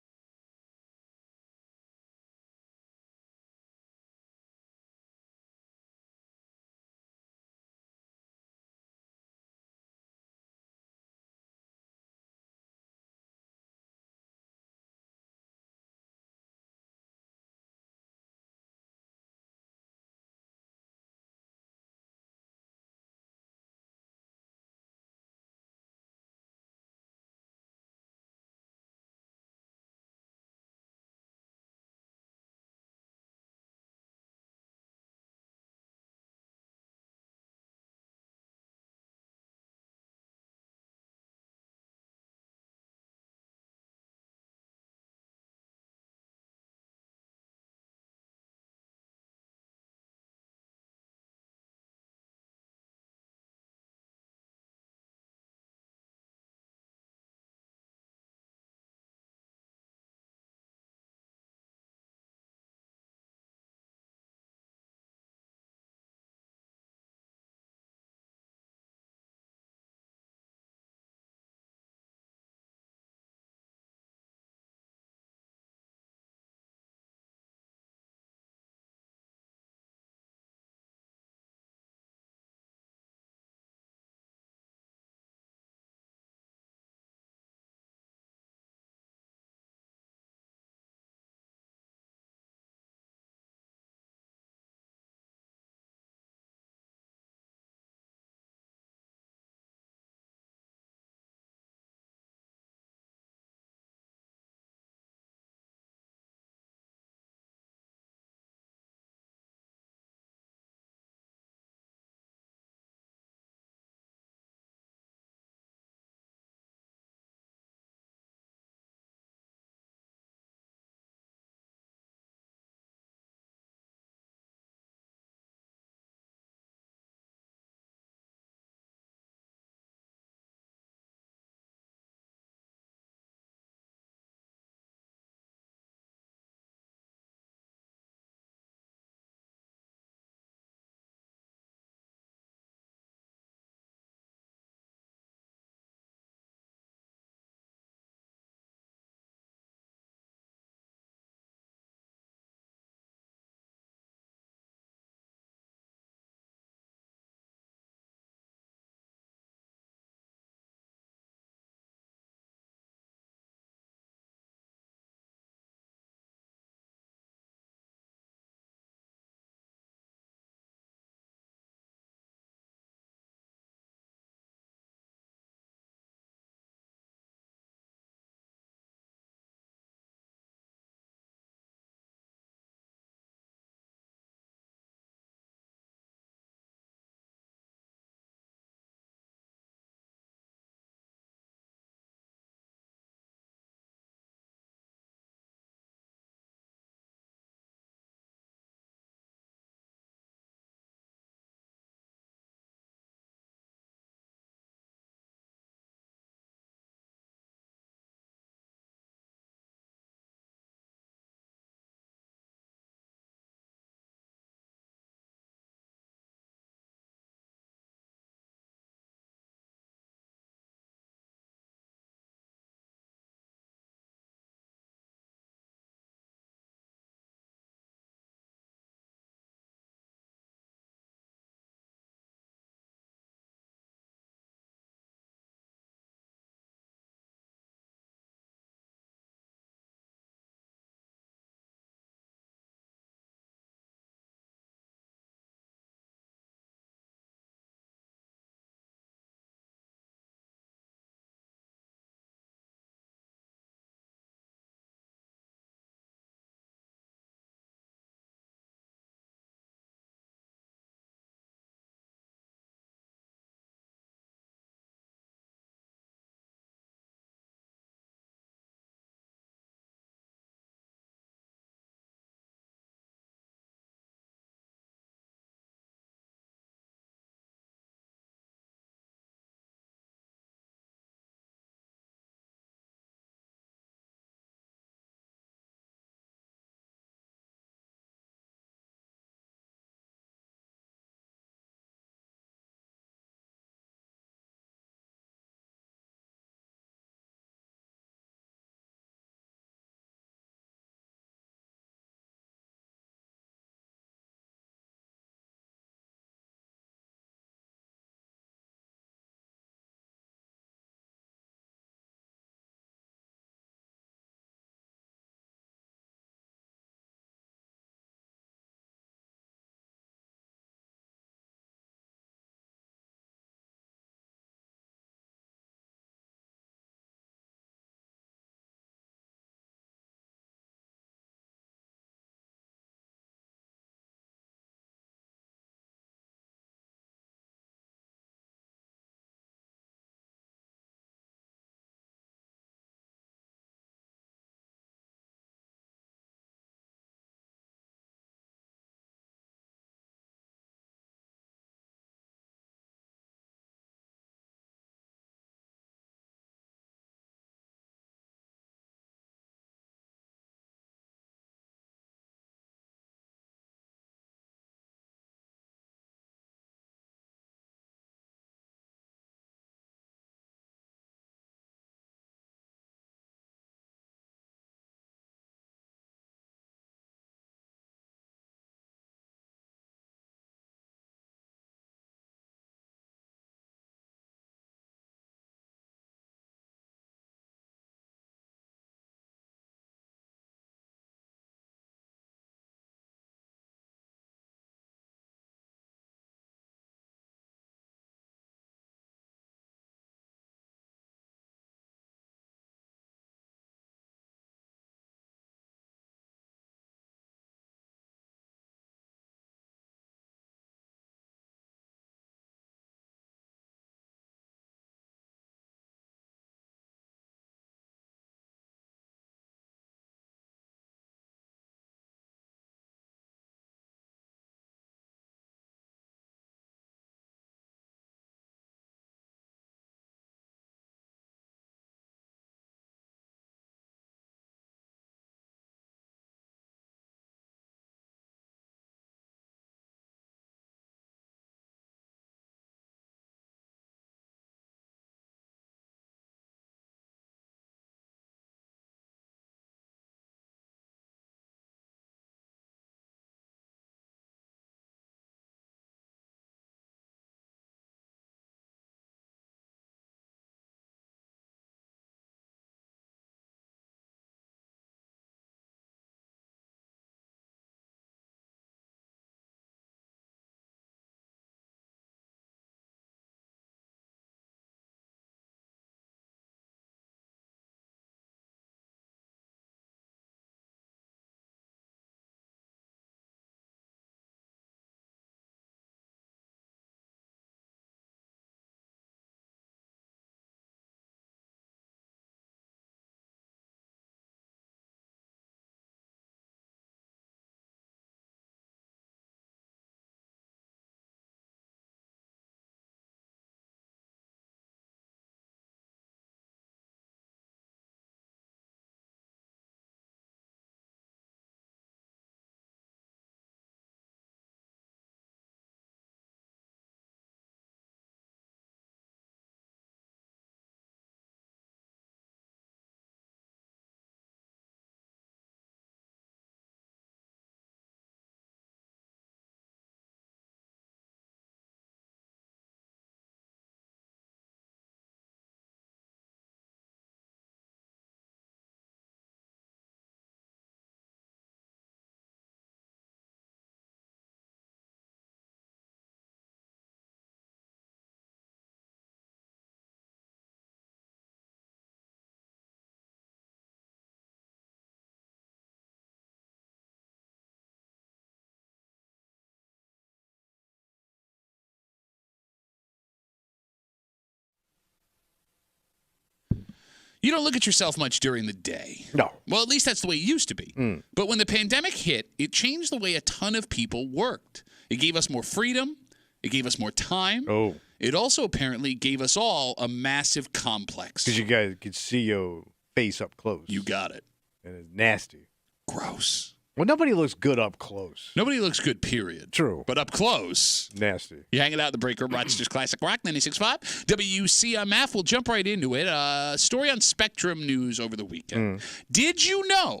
you don't look at yourself much during the day. No. Well, at least that's the way it used to be. But when the pandemic hit, it changed the way a ton of people worked. It gave us more freedom. It gave us more time. Oh. It also apparently gave us all a massive complex. Because you guys could see your face up close. You got it. And it's nasty. Gross. Well, nobody looks good up close. Nobody looks good, period. True. But up close. Nasty. You're hanging out in the break room, Rochester's Classic Rock 96.5. WCMF. We'll jump right into it. Story on Spectrum News over the weekend. Did you know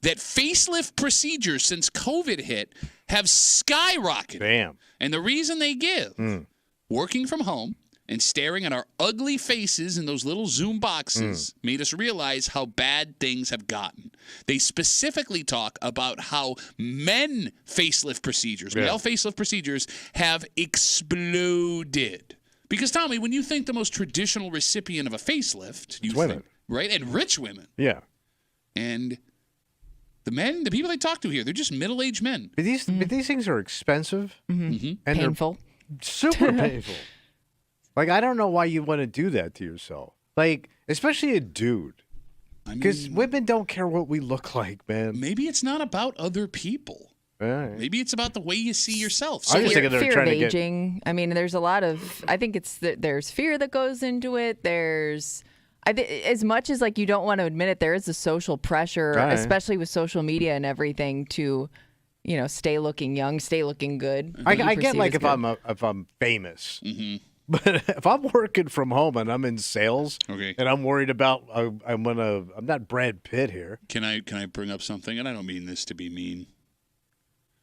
that facelift procedures since COVID hit have skyrocketed? Damn. And the reason they give, working from home and staring at our ugly faces in those little Zoom boxes made us realize how bad things have gotten. They specifically talk about how male facelift procedures have exploded. Because, Tommy, when you think the most traditional recipient of a facelift, you women. think, right? And rich women. Yeah. And the people they talk to here, they're just middle-aged men. But these things are expensive. And Painful. they're super painful. Like, I don't know why you want to do that to yourself. Like, especially a dude. Because women don't care what we look like, man. Maybe it's not about other people. Right. Maybe it's about the way you see yourself. I was thinking they're Fear of trying to get... aging. I mean, there's a lot of. I think there's fear that goes into it. There's. As much as like you don't want to admit it, there is a social pressure, Right. especially with social media and everything, to, stay looking young, stay looking good. I what you get perceive like as if I'm famous. But if I'm working from home and I'm in sales, Okay. and I'm worried about I'm not Brad Pitt here. Can I bring up something? And I don't mean this to be mean.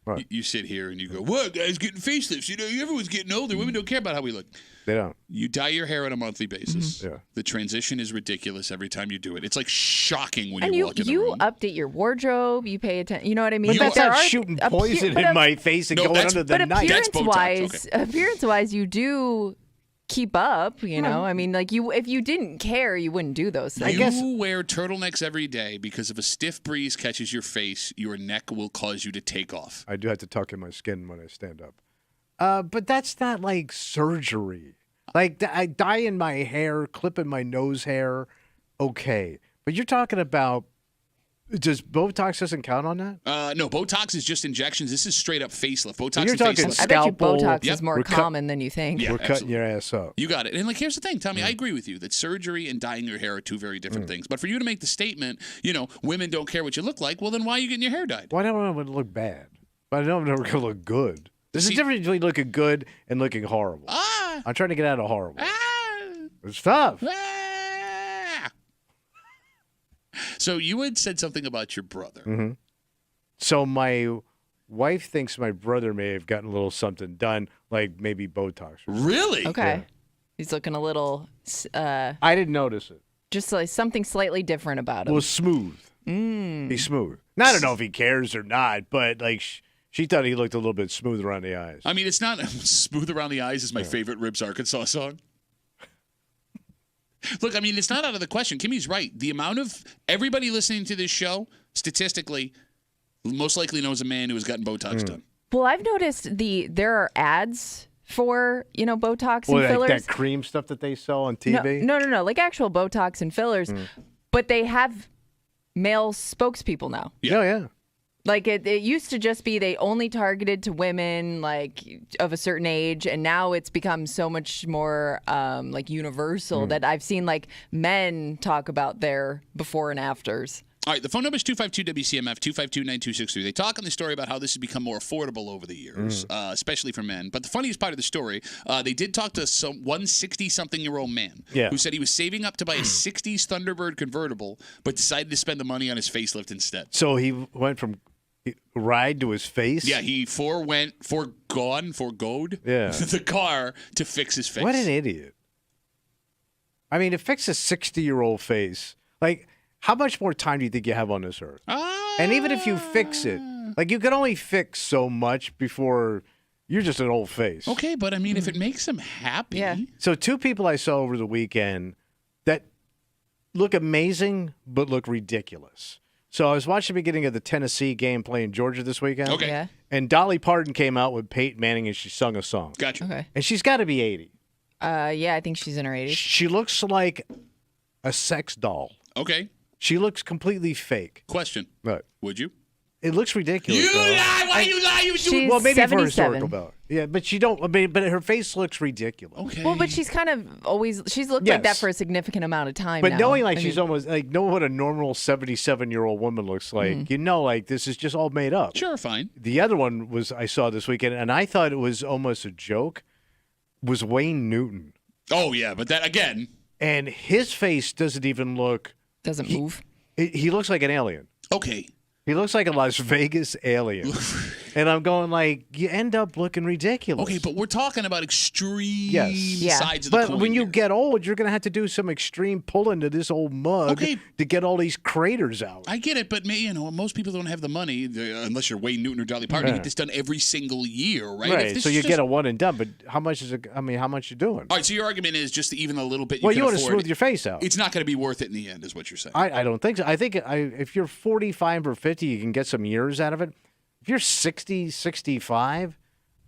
What? You sit here and you go, "What, guys getting facelifts? Everyone's getting older. Women don't care about how we look." They don't. You dye your hair on a monthly basis. Yeah. The transition is ridiculous every time you do it. It's like shocking when And you walk in the you room. update your wardrobe. You pay attention. You know what I mean? But that's there not are shooting poison in my face and No, going that's- under the But knife. That's Botox, appearance-wise, you do keep up. I mean, like if you didn't care, you wouldn't do those things. You wear turtlenecks every day because if a stiff breeze catches your face, your neck will cause you to take off. I do have to tuck in my skin when I stand up. But that's not like surgery. Like I dyeing my hair, clipping my nose hair, okay. But you're talking about, does Botox doesn't count on that? No, Botox is just injections. This is straight up facelift. Botox You're and talking facelift. I bet you scalpel. Botox Yep. is more We're cut- common than you think. Yeah, We're cutting your ass up. You got it. And here's the thing, Tommy. I agree with you that surgery and dyeing your hair are two very different things. But for you to make the statement, women don't care what you look like, well, then why are you getting your hair dyed? Well, I don't want to look bad, but I know I'm never going to look good. There's See- a difference between looking good and looking horrible. I'm trying to get out of horrible. It's tough. So you had said something about your brother. So my wife thinks my brother may have gotten a little something done, like maybe Botox. Really? Okay. He's looking a little, I didn't notice it. just like something slightly different about him. Well, smooth. He's smooth. Now, I don't know if he cares or not, but like she thought he looked a little bit smooth around the eyes. I mean, it's not Smooth Around the Eyes is my favorite Ribs Arkansas song. Look, I mean, it's not out of the question. Kimmy's right. The amount of everybody listening to this show, statistically, most likely knows a man who has gotten Botox done. Well, I've noticed there are ads for, Botox Well, and like fillers. that cream stuff that they sell on TV? No, like actual Botox and fillers. But they have male spokespeople now. Yeah. Like it used to just be they only targeted to women like of a certain age, and now it's become so much more like universal that I've seen like men talk about their before and afters. All right, the phone number is 252-WCMF, 252-9263. They talk in the story about how this has become more affordable over the years, especially for men. But the funniest part of the story, they did talk to one 60-something-year-old man who said he was saving up to buy a 60s Thunderbird convertible, but decided to spend the money on his facelift instead. So he went from ride to his face? Yeah, he foregoed the car to fix his face. What an idiot. I mean, to fix a 60-year-old face, like, how much more time do you think you have on this earth? And even if you fix it, like, you can only fix so much before you're just an old face. Okay, but I mean, if it makes him happy. Yeah. So 2 people I saw over the weekend that look amazing but look ridiculous. So I was watching the beginning of the Tennessee game playing Georgia this weekend. Okay. Yeah. And Dolly Parton came out with Peyton Manning and she sung a song. Gotcha. Okay. And she's got to be 80. Yeah, I think she's in her 80s. She looks like a sex doll. Okay. She looks completely fake. Question. What? Would you? It looks ridiculous. You lie! Why you lie? You She's well, maybe for 77. historical value. Yeah, but she don't. I mean, but her face looks ridiculous. Okay. Well, but she's kind of always, she's looked like that Yes. for a significant amount of time But now. knowing like I she's mean, almost like know what a normal 77-year-old woman looks like, you know, like this is just all made up. Sure, fine. The other one was I saw this weekend, and I thought it was almost a joke. Was Wayne Newton, Oh, yeah, but that, again. and his face doesn't even look. doesn't move. He looks like an alien. Okay. He looks like a Las Vegas alien. And I'm going like, you end up looking ridiculous. Okay, but we're talking about extreme Yes. sides of the But coin when you here. get old, you're going to have to do some extreme pulling to this old mug to get all these craters out. I get it, but most people don't have the money, unless you're Wayne Newton or Dolly Parton, to Yeah. get this done every single year, right? If Right. this So is you just- get a one and done, but how much is it? I mean, how much you doing? All right, so your argument is just even a little bit. Well, you you can want to afford smooth it. your face out. It's not going to be worth it in the end, is what you're saying. I don't think so. I think if you're 45 or 50, you can get some years out of it. If you're 60, 65,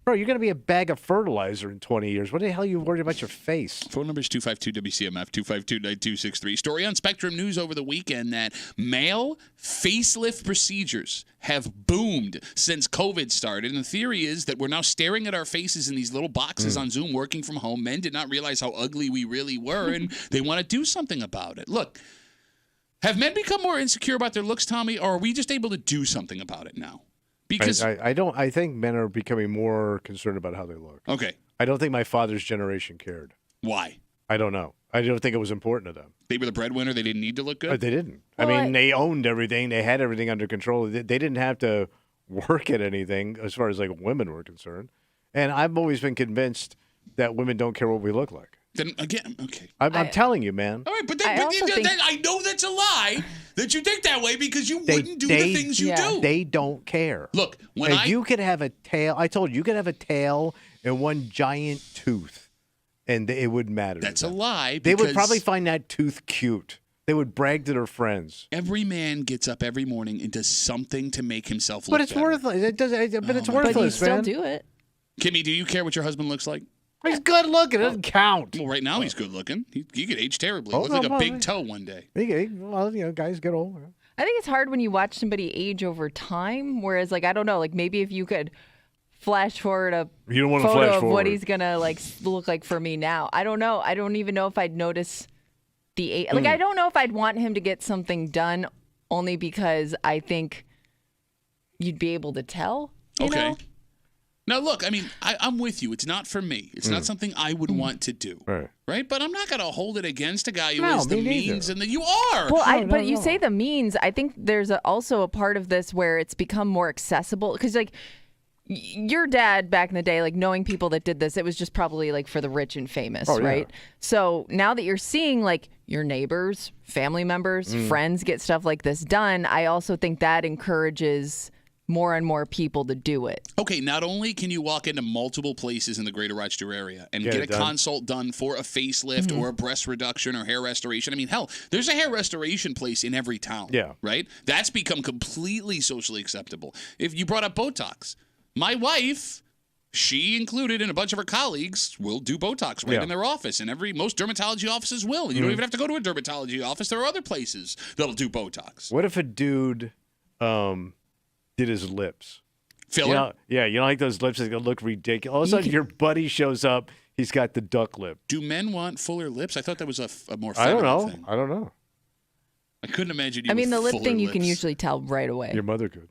bro, you're going to be a bag of fertilizer in 20 years. What the hell are you worried about your face? Phone number is 252-WCMF, 252-9263. Story on Spectrum News over the weekend that male facelift procedures have boomed since COVID started. And the theory is that we're now staring at our faces in these little boxes on Zoom working from home. Men did not realize how ugly we really were, and they want to do something about it. Look, have men become more insecure about their looks, Tommy, or are we just able to do something about it now? Because I don't. I think men are becoming more concerned about how they look. Okay. I don't think my father's generation cared. Why? I don't know. I don't think it was important to them. They were the breadwinner. They didn't need to look good. They didn't. Well, I mean, they owned everything. They had everything under control. They didn't have to work at anything as far as like women were concerned. And I've always been convinced that women don't care what we look like. Then again, okay. I'm telling you, man. All right, but I also think- I know that's a lie that you think that way because you wouldn't do the things you do. They don't care. Look, when And you could have a tail. I told you, you could have a tail and one giant tooth, and it wouldn't matter. to That's a them. lie. They would because probably find that tooth cute. They would brag to their friends. every man gets up every morning and does something to make himself look But it's better. worthless. It does. But it's But you worthless, still man. do it. Kimmy, do you care what your husband looks like? He's good looking. It doesn't count. Well, right now he's good looking. He could age terribly. Oh, Look no, like a well, big toe one day. Well, guys get old. I think it's hard when you watch somebody age over time. Whereas, like, I don't know, like maybe if you could flash forward a You don't want to photo flash of forward. what he's gonna like look like for me now. I don't know. I don't even know if I'd notice the age. Like, I don't know if I'd want him to get something done, only because I think you'd be able to tell. You Okay. know? Now, look, I mean, I'm with you. It's not for me. It's not something I would want to do. Right. But I'm not going to hold it against a guy who No, has the me neither. means and that you are. Well, but you say the means. I think there's also a part of this where it's become more accessible because, like, your dad back in the day, like knowing people that did this, it was just probably like for the rich and famous, Oh, yeah. right? So now that you're seeing like your neighbors, family members, friends get stuff like this done, I also think that encourages more and more people to do it. Okay, not only can you walk into multiple places in the greater Rochester area and Get get it a done. consult done for a facelift or a breast reduction or hair restoration. I mean, hell, there's a hair restoration place in every town. Yeah. Right? That's become completely socially acceptable. If you brought up Botox, my wife, she included and a bunch of her colleagues will do Botox right Yeah. in their office, and most dermatology offices will. And you don't even have to go to a dermatology office. There are other places that'll do Botox. What if a dude did his lips? Filler? You know, like those lips that look ridiculous. All of a sudden, your buddy shows up. He's got the duck lip. Do men want fuller lips? I thought that was a more I don't feminine know. thing. I don't know. I couldn't imagine you I mean, with the lip fuller thing you can lips. usually tell right away. Your mother could.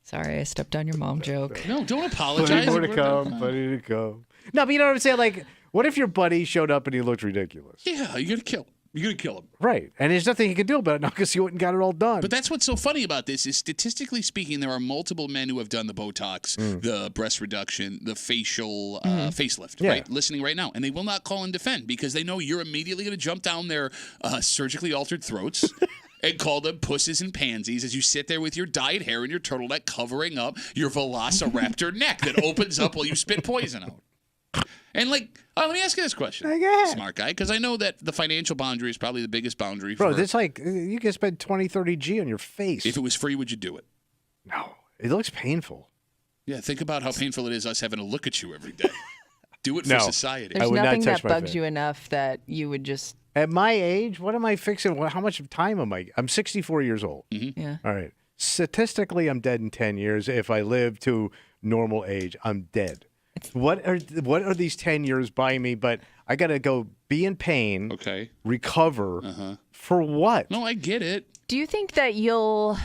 Sorry, I stepped on your mom joke. No, don't Plenty apologize. more to come. Plenty to come. No, but you know what I'm saying? Like, what if your buddy showed up and he looked ridiculous? Yeah, you're gonna kill him. You're gonna kill him. Right. And there's nothing he can do about it now because he went and got it all done. But that's what's so funny about this is statistically speaking, there are multiple men who have done the Botox, the breast reduction, the facial facelift, Yeah. right? Listening right now. And they will not call and defend because they know you're immediately going to jump down their surgically altered throats and call them pusses and pansies as you sit there with your dyed hair and your turtleneck covering up your velociraptor neck that opens up while you spit poison out. And let me ask you this question, smart guy, because I know that the financial boundary is probably the biggest boundary Bro, for this like, you can spend 20, 30 G on your face. If it was free, would you do it? No. It looks painful. Yeah, think about how painful it is us having to look at you every day. Do it for No. society. I There's would not nothing touch that my bugs face. you enough that you would just At my age, what am I fixing? How much time am I? I'm 64 years old. Yeah. All right. Statistically, I'm dead in 10 years. If I live to normal age, I'm dead. What are these 10 years buying me? But I got to go be in pain, recover, for what? No, I get it. Do you think that you'll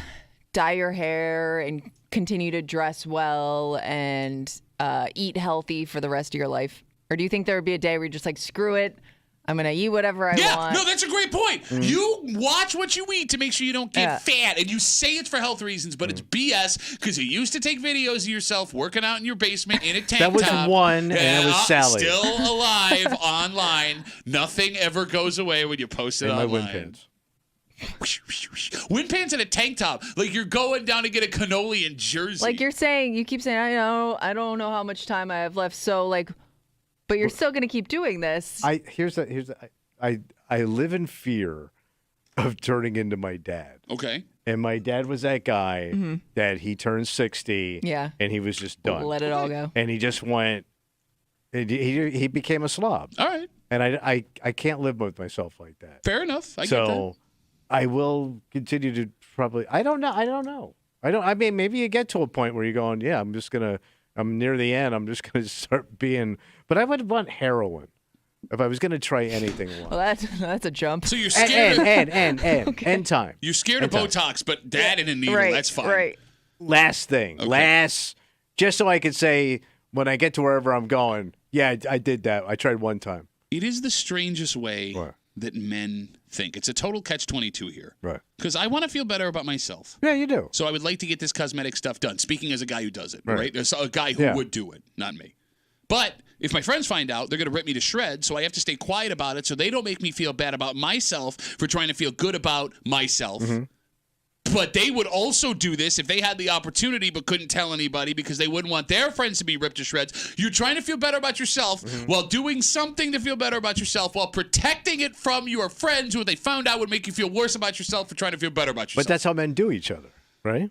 dye your hair and continue to dress well and eat healthy for the rest of your life? Or do you think there would be a day where you're just like, screw it, I'm going to eat whatever I want? Yeah, no, that's a great point. You watch what you eat to make sure you don't get fat, and you say it's for health reasons, but it's BS because you used to take videos of yourself working out in your basement in a tank top. That was one, and it was Sally. Still alive online. Nothing ever goes away when you post it In my online. wind pants. Wind pants and a tank top, like you're going down to get a cannoli in Jersey. Like you keep saying, I don't know how much time I have left, so like, but you're still going to keep doing this. I live in fear of turning into my dad. Okay. And my dad was that guy that he turned 60 and he was just done. Let it all go. And he just went, he became a slob. All right. And I can't live with myself like that. Fair enough. I get that. I will continue to probably, I don't know. I mean, maybe you get to a point where you're going, yeah, I'm near the end. I'm just going to start being, but I would want heroin if I was going to try anything. Well, that's a jump. So you're scared. End time. You're scared of Botox, but dad in a needle, that's fine. Right. Last thing. Okay. Just so I could say when I get to wherever I'm going, yeah, I did that. I tried one time. It is the strangest way that men think. It's a total catch-22 here. Right. Because I want to feel better about myself. Yeah, you do. So I would like to get this cosmetic stuff done. Speaking as a guy who does it, right? There's a guy who would do it, not me. But if my friends find out, they're going to rip me to shreds, so I have to stay quiet about it so they don't make me feel bad about myself for trying to feel good about myself. But they would also do this if they had the opportunity but couldn't tell anybody because they wouldn't want their friends to be ripped to shreds. You're trying to feel better about yourself while doing something to feel better about yourself while protecting it from your friends who, if they found out, would make you feel worse about yourself for trying to feel better about yourself. But that's how men do each other, right?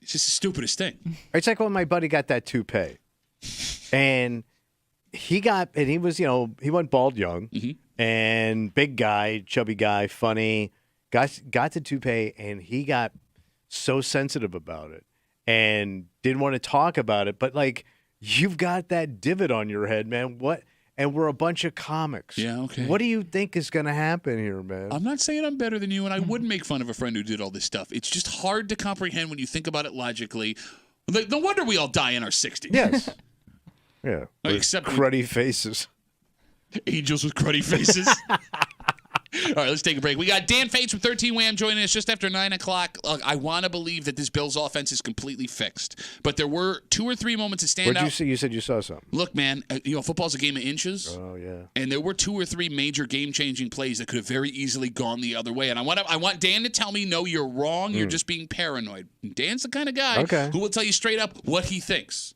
It's just the stupidest thing. It's like when my buddy got that toupee. And he was, he went bald young and big guy, chubby guy, funny. Got the toupee, and he got so sensitive about it and didn't want to talk about it. But, like, you've got that divot on your head, man. What? And we're a bunch of comics. Yeah, okay. What do you think is going to happen here, man? I'm not saying I'm better than you, and I wouldn't make fun of a friend who did all this stuff. It's just hard to comprehend when you think about it logically. No wonder we all die in our 60s. Yes. Yeah. Except cruddy faces. Angels with cruddy faces. All right, let's take a break. We got Dan Fates from 13 Wham joining us just after 9 o'clock. Look, I want to believe that this Bills offense is completely fixed, but there were 2 or 3 moments that stand out. What'd you see? You said you saw something. Look, man, football's a game of inches. Oh, yeah. And there were 2 or 3 major game-changing plays that could have very easily gone the other way. And I want Dan to tell me, no, you're wrong. You're just being paranoid. Dan's the kind of guy who will tell you straight up what he thinks.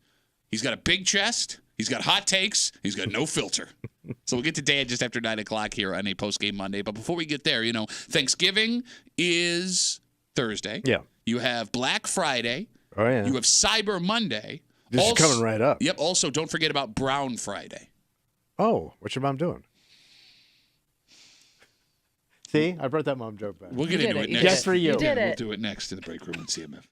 He's got a big chest. He's got hot takes. He's got no filter. So we'll get to Dan just after 9 o'clock here on a post-game Monday. But before we get there, Thanksgiving is Thursday. Yeah. You have Black Friday. Oh, yeah. You have Cyber Monday. This is coming right up. Yep. Also, don't forget about Brown Friday. Oh, what's your mom doing? See? I brought that mom joke back. We'll get into it next. Just for you. We'll do it next in the break room on CMF.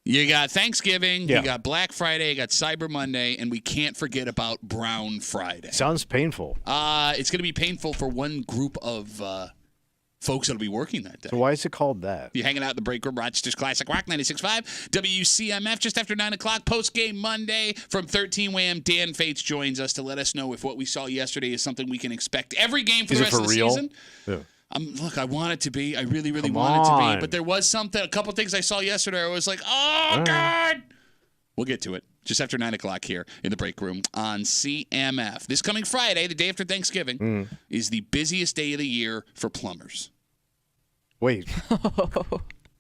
You got Thanksgiving, Yeah. you got Black Friday, you got Cyber Monday, and we can't forget about Brown Friday. Sounds painful. It's going to be painful for one group of folks that'll be working that day. So why is it called that? You're hanging out in the break room, Rochester's Classic Rock 96.5, WCMF, just after 9 o'clock, post-game Monday from 13 a.m. Dan Fates joins us to let us know if what we saw yesterday is something we can expect every game for the rest of the season. Yeah. Look, I want it to be. I really, really Come want it to on. be. But there was a couple things I saw yesterday. I was like, oh, God. We'll get to it just after 9 o'clock here in the break room on CMF. This coming Friday, the day after Thanksgiving, is the busiest day of the year for plumbers. Wait.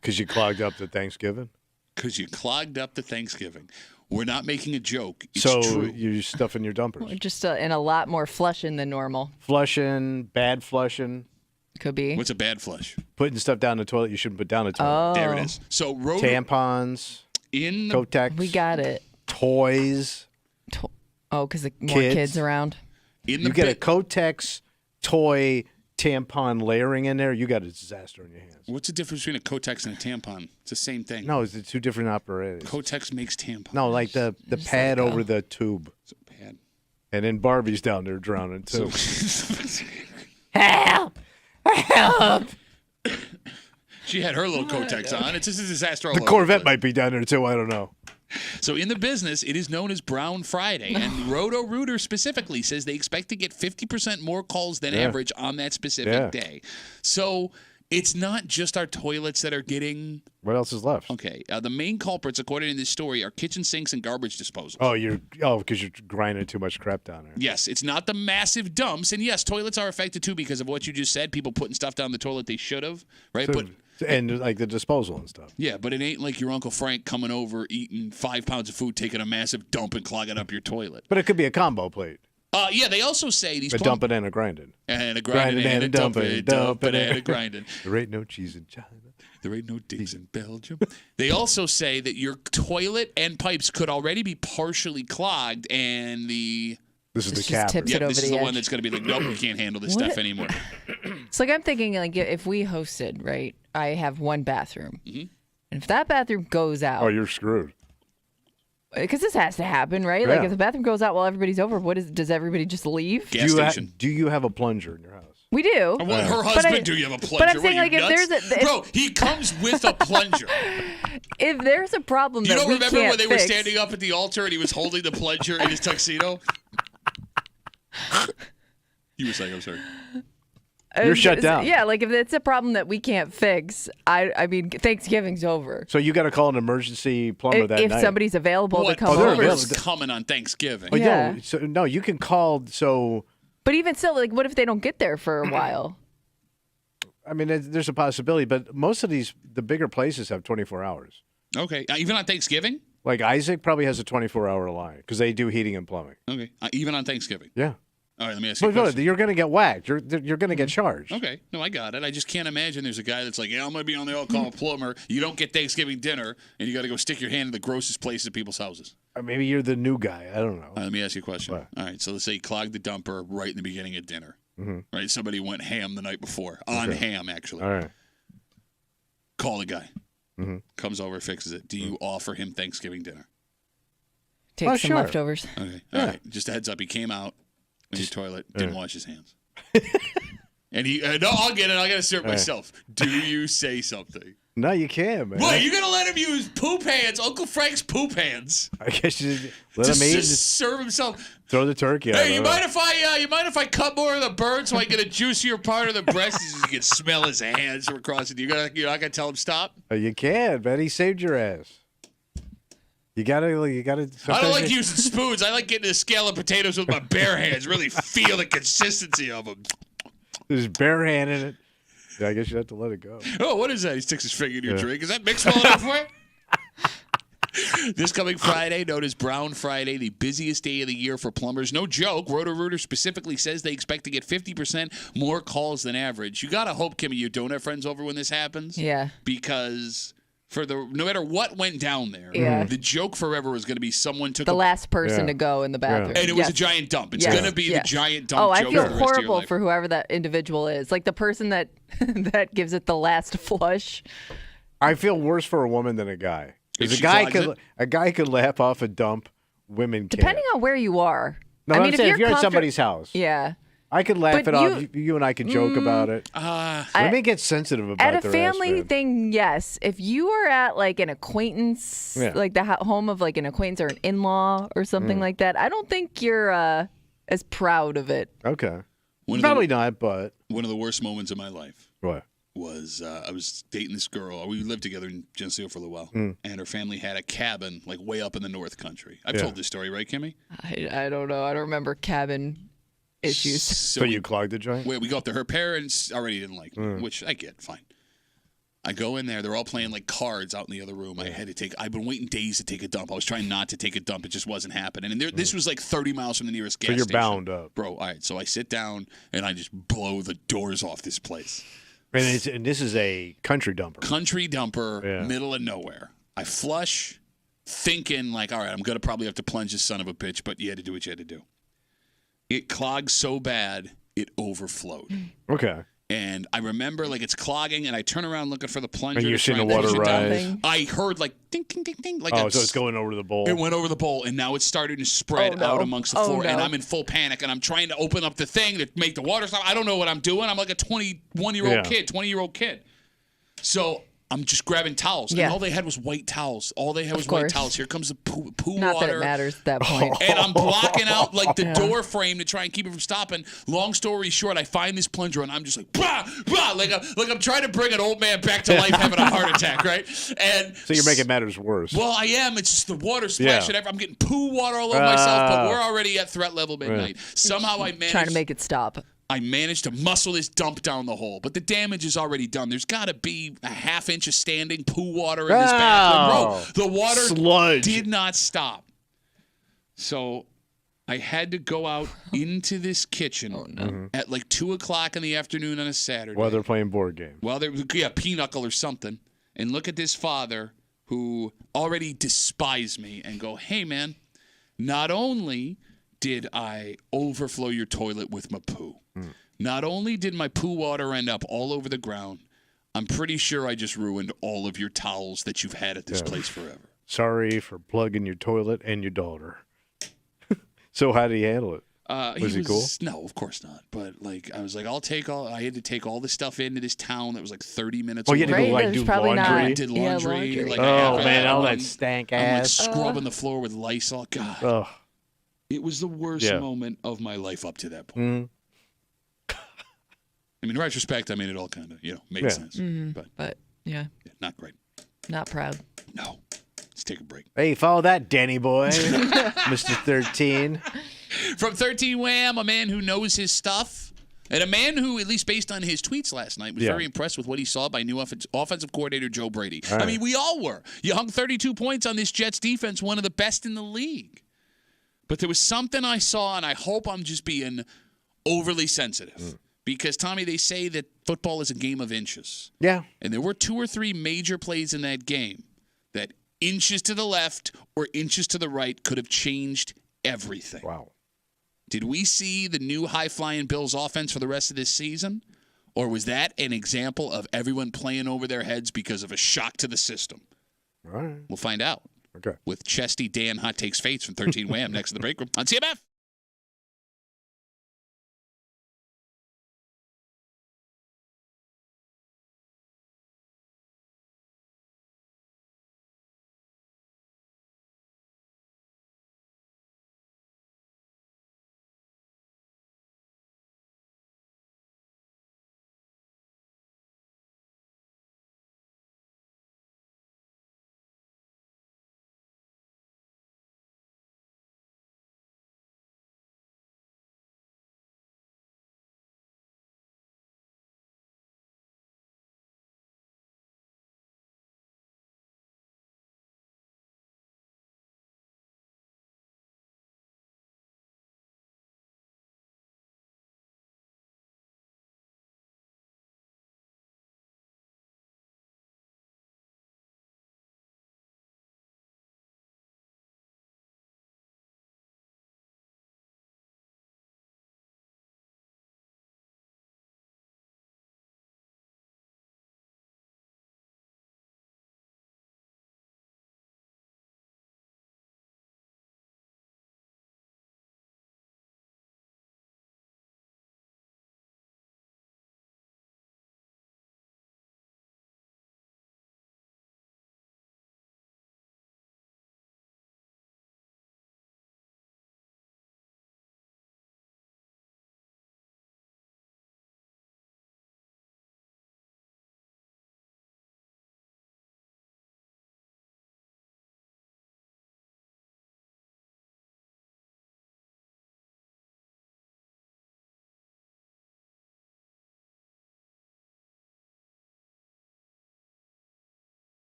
Because you clogged up the Thanksgiving? Because you clogged up the Thanksgiving. We're not making a joke. It's so true. you're stuffing your dumpers. Just in a lot more flushing than normal. Flushing, bad flushing. Could be. What's a bad flush? Putting stuff down the toilet you shouldn't put down the toilet. Oh. There it is. So tampons, in the Kotex. We got it. Toys. Because more kids around. You get a Kotex toy tampon layering in there, you got a disaster in your hands. What's the difference between a Kotex and a tampon? It's the same thing. No, it's two different operators. Kotex makes tampons. No, like the pad over the tube. It's a pad. And then Barbie's down there drowning too. Help! Help! She had her little Kotex on. It's just a disaster all The over. Corvette might be down there too. I don't know. So in the business, it is known as Brown Friday, and Roto-Rooter specifically says they expect to get 50% more calls than average on that specific day. So it's not just our toilets that are getting... What else is left? Okay. The main culprits, according to this story, are kitchen sinks and garbage disposals. Because you're grinding too much crap down there. Yes, it's not the massive dumps. And yes, toilets are affected too because of what you just said. People putting stuff down the toilet they should have, right? And like the disposal and stuff. Yeah, but it ain't like your Uncle Frank coming over, eating 5 pounds of food, taking a massive dump and clogging up your toilet. But it could be a combo plate. Yeah, they also say these... A dumping and a grinding. And a grinding and a dumping, dumping and a grinding. There ain't no cheese in China. There ain't no digs in Belgium. They also say that your toilet and pipes could already be partially clogged, and the... This is the just cap. tips it over this is the the one edge. that's going to be like, nope, we can't handle this What? stuff anymore. It's like I'm thinking, like if we hosted, right? I have one bathroom, and if that bathroom goes out, Oh, you're screwed. because this has to happen, right? Yeah. Like if the bathroom goes out while everybody's over, does everybody just leave? Gas station. Do you have a plunger in your house? We do. Well, her But husband, do you have a plunger? But I'm What, saying, are like, you if nuts? there's a Bro, he comes with a plunger. If there's a problem You that don't we remember can't when they were fix- standing up at the altar and he was holding the plunger in his tuxedo? You were saying, I'm sorry. You're shut down. Yeah, like if it's a problem that we can't fix, I mean, Thanksgiving's over. So you got to call an emergency plumber that If night. somebody's available to What come they're over. available. coming on Thanksgiving? Oh, Yeah. no, you can call. So But even still, like, what if they don't get there for a while? I mean, there's a possibility, but most of the bigger places have 24 hours. Okay. Even on Thanksgiving? Like Isaac probably has a 24-hour line because they do heating and plumbing. Okay. Even on Thanksgiving? Yeah. All right, let me ask you a But question. you're going to get whacked. You're going to get charged. Okay. No, I got it. I just can't imagine there's a guy that's like, yeah, I'm going to be on the call plumber. You don't get Thanksgiving dinner, and you got to go stick your hand in the grossest places at people's houses. Or maybe you're the new guy. I don't know. All right, let me ask you a question. What? All right, so let's say you clogged the dumper right in the beginning of dinner. Mm-hmm. Right? Somebody went ham the night before. On ham, actually. All right. Call the guy. Mm-hmm. Comes over, fixes it. Do you offer him Thanksgiving dinner? Take some sure. leftovers. Okay. All right. Just a heads up. He came out in his toilet, didn't wash his hands. And he, no, I'll get it. I got to serve myself. Do you say something? No, you can't, man. What? You're going to let him use poop hands, Uncle Frank's poop hands? I guess you just let Just, him eat. just Just serve himself. throw the turkey out. Hey, you mind if I cut more of the bird so I get a juicier part of the breast? You can smell his hands from across it. You're not gonna tell him stop. You can, man. He saved your ass. You gotta. I don't like using spoons. I like getting a scale of potatoes with my bare hands. Really feel the consistency of them. There's bare hand in it. Yeah, I guess you have to let it go. Oh, what is that? He sticks his finger in your drink. Is that mixed well enough for it? This coming Friday, known as Brown Friday, the busiest day of the year for plumbers. No joke. Roto-Rooter specifically says they expect to get 50% more calls than average. You got to hope, Kimmy, you don't have friends over when this happens. Yeah. Because no matter what went down there, Yeah. the joke forever was going to be someone took The a last person to go in the bathroom. and it was Yes. a giant dump. It's Yes. going to be Yes. the giant dump Oh, I joke feel for the rest of your horrible life. for whoever that individual is. Like the person that that gives it the last flush. I feel worse for a woman than a guy. If Because she flags it? a guy could laugh off a dump, women can't. Depending on where you are. No, I I'm mean, saying if you're at comfort- somebody's house, Yeah. I could laugh But it off. You and I could joke about it. Women get sensitive about At a their family ass, man. thing, yes. If you are at like an acquaintance, Yeah. like the home of like an acquaintance or an in-law or something like that, I don't think you're as proud of it. Okay. One of Probably the- not, but One of the worst moments of my life what? was I was dating this girl. We lived together in Geneseo for a little while, and her family had a cabin like way up in the North Country. I've told this story, right, Kimmy? I don't know. I don't remember cabin issues. So you clogged the joint? We go up there. Her parents already didn't like me, which I get, fine. I go in there. They're all playing like cards out in the other room. I've been waiting days to take a dump. I was trying not to take a dump. It just wasn't happening. And this was like 30 miles from the nearest gas So you're station. bound up. Bro, all right. So I sit down and I just blow the doors off this place. And this is a country dumper. Country dumper, middle of nowhere. I flush, thinking like, all right, I'm going to probably have to plunge this son of a bitch, but you had to do what you had to do. It clogged so bad, it overflowed. Okay. And I remember like it's clogging, and I turn around looking for the plunger. And you're to seeing try the and water push it down. rise. I heard like ding, ding, ding, ding. Like So it's going over the bowl. It went over the bowl, and now it's starting to spread out amongst the floor. And I'm in full panic, and I'm trying to open up the thing to make the water stop. I don't know what I'm doing. I'm like a 21-year-old kid, 20-year-old kid. So I'm just grabbing towels, and all they had was white towels. All they had was white towels. Here comes the poo Not water. that it matters at that point. And I'm blocking out like the door frame to try and keep it from stopping. Long story short, I find this plunger and I'm just like, bah, bah, like I'm trying to bring an old man back to life having a heart attack, right? And so you're making matters worse. Well, I am. It's just the water splashing everywhere. I'm getting poo water all over myself, but we're already at threat level midnight. Somehow I managed. Trying to make it stop. I managed to muscle this dump down the hole, but the damage is already done. There's got to be a half inch of standing poo water in this bathroom. Bro, the water sludge did not stop. So I had to go out into this kitchen at like 2 o'clock in the afternoon on a Saturday. While they're playing board games. Well, there was pinochle or something, and look at this father who already despised me and go, hey, man, not only did I overflow your toilet with my poo, not only did my poo water end up all over the ground, I'm pretty sure I just ruined all of your towels that you've had at this place forever. Sorry for plugging your toilet and your daughter. So how did he handle it? Was he cool? No, of course not. But like, I was like, I had to take all this stuff into this town that was like 30 minutes away. You had to go like do laundry? I did laundry. Yeah, like, man, all that stank ass. I'm like scrubbing the floor with Lysol. God. It was the worst moment of my life up to that point. I mean, in retrospect, I mean, it all kind of, made sense. But yeah, not great. Not proud. No. Let's take a break. Hey, follow that, Danny boy. Mr. 13. From 13 Wham, a man who knows his stuff. And a man who, at least based on his tweets last night, was very impressed with what he saw by new offensive coordinator Joe Brady. I mean, we all were. You hung 32 points on this Jets defense, one of the best in the league. But there was something I saw, and I hope I'm just being overly sensitive. Because, Tommy, they say that football is a game of inches. Yeah. And there were 2 or 3 major plays in that game that inches to the left or inches to the right could have changed everything. Wow. Did we see the new high-flying Bills offense for the rest of this season? Or was that an example of everyone playing over their heads because of a shock to the system? All right. We'll find out. Okay. With Chesty Dan Hot Takes Fates from 13 Wham next to the break room on CMF.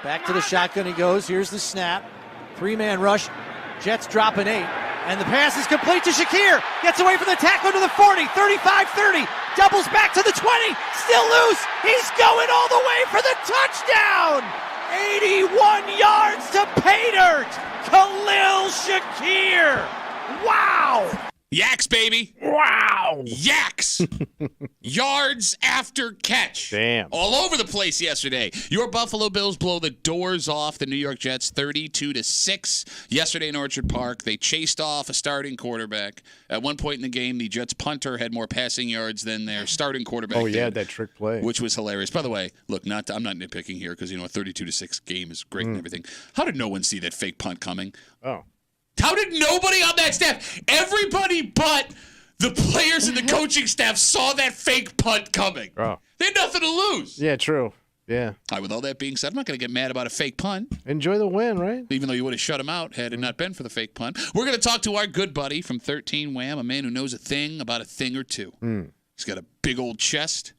Back to the shotgun he goes. Here's the snap. 3-man rush. Jets drop an 8. And the pass is complete to Shakir. Gets away from the tackle to the 40. 35-30. Doubles back to the 20. Still loose. He's going all the way for the touchdown. 81 yards to pay dirt. Khalil Shakir. Wow. Yaks, baby. Wow. Yaks. Yards after catch. Damn. All over the place yesterday. Your Buffalo Bills blow the doors off the New York Jets 32-6 yesterday in Orchard Park. They chased off a starting quarterback. At one point in the game, the Jets punter had more passing yards than their starting quarterback. Oh, yeah, did, that trick play. which was hilarious. By the way, look, I'm not nitpicking here because, a 32-6 game is great and everything. How did no one see that fake punt coming? Oh. How did nobody on that staff, everybody but the players and the coaching staff saw that fake punt coming? Oh. They had nothing to lose. Yeah, true. Yeah. All right, with all that being said, I'm not going to get mad about a fake punt. Enjoy the win, right? Even though you would have shut him out had it not been for the fake punt. We're going to talk to our good buddy from 13 Wham, a man who knows a thing about a thing or two. He's got a big old chest.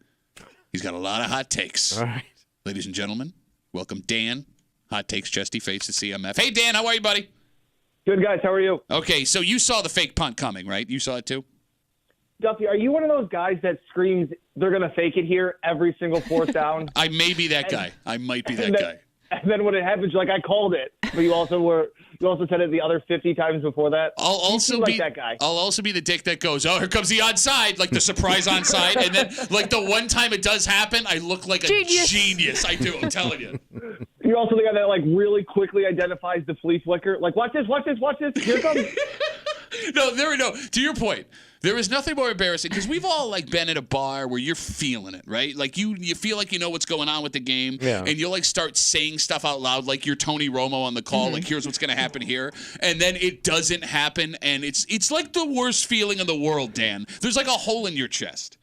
He's got a lot of hot takes. All right. Ladies and gentlemen, welcome Dan, Hot Takes Chesty Face to CMF. Hey, Dan, how are you, buddy? Good, guys. How are you? Okay, so you saw the fake punt coming, right? You saw it too? Duffy, are you one of those guys that screams they're going to fake it here every single fourth down? I may be that guy. I might be that guy. And then when it happens, you're like, I called it. But you also said it the other 50 times before that. I'll also be like that guy. I'll also be the dick that goes, oh, here comes the onside, like the surprise onside. And then, like, the one time it does happen, I look like a genius. I do, I'm telling you. You're also the guy that, like, really quickly identifies the flea flicker. Like, watch this. Here it comes. No. To your point, there is nothing more embarrassing because we've all like been at a bar where you're feeling it, right? Like you feel like you know what's going on with the game, and you'll like start saying stuff out loud, like you're Tony Romo on the call, like here's what's going to happen here, and then it doesn't happen, and it's like the worst feeling in the world, Dan. There's like a hole in your chest.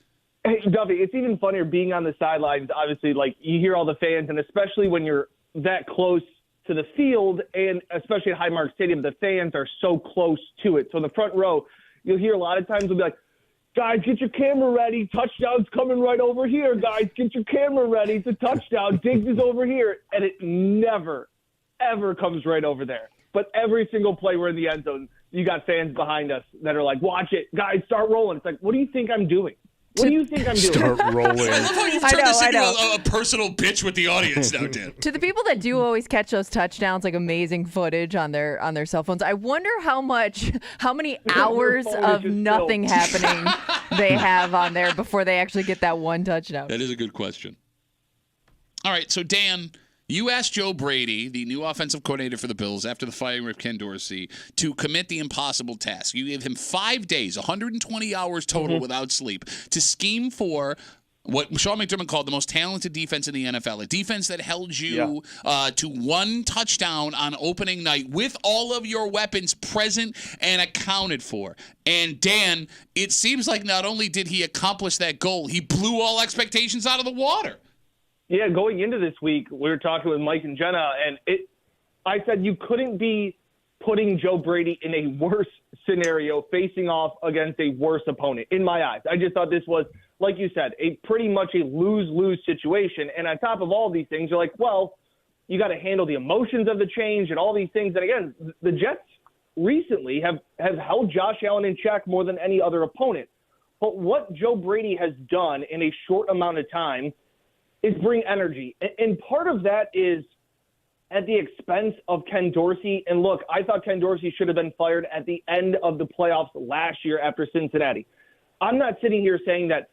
Hey, Duffy, it's even funnier being on the sidelines. Obviously, like you hear all the fans, and especially when you're that close to the field, and especially at Highmark Stadium, the fans are so close to it. So in the front row, you'll hear a lot of times they'll be like, guys, get your camera ready. Touchdown's coming right over here. Guys, get your camera ready. It's a touchdown. Diggs is over here. And it never, ever comes right over there. But every single play we're in the end zone, you got fans behind us that are like, watch it. Guys, start rolling. It's like, what do you think I'm doing? What do you think I'm doing? Start rolling. I love how you've turned this into a personal bitch with the audience now, Dan. To the people that do always catch those touchdowns, like amazing footage on their cell phones, I wonder how many hours of nothing happening they have on there before they actually get that one touchdown. That is a good question. All right, so Dan, you asked Joe Brady, the new offensive coordinator for the Bills, after the firing of Ken Dorsey, to commit the impossible task. You gave him 5 days, 120 hours total without sleep, to scheme for what Sean McDermott called the most talented defense in the NFL, a defense that held you to one touchdown on opening night with all of your weapons present and accounted for. And Dan, it seems like not only did he accomplish that goal, he blew all expectations out of the water. Yeah, going into this week, we were talking with Mike and Jenna, and I said you couldn't be putting Joe Brady in a worse scenario facing off against a worse opponent, in my eyes. I just thought this was, like you said, a pretty much a lose-lose situation. And on top of all these things, you're like, well, you got to handle the emotions of the change and all these things. And again, the Jets recently have held Josh Allen in check more than any other opponent. But what Joe Brady has done in a short amount of time is bring energy. And part of that is at the expense of Ken Dorsey. And look, I thought Ken Dorsey should have been fired at the end of the playoffs last year after Cincinnati. I'm not sitting here saying that,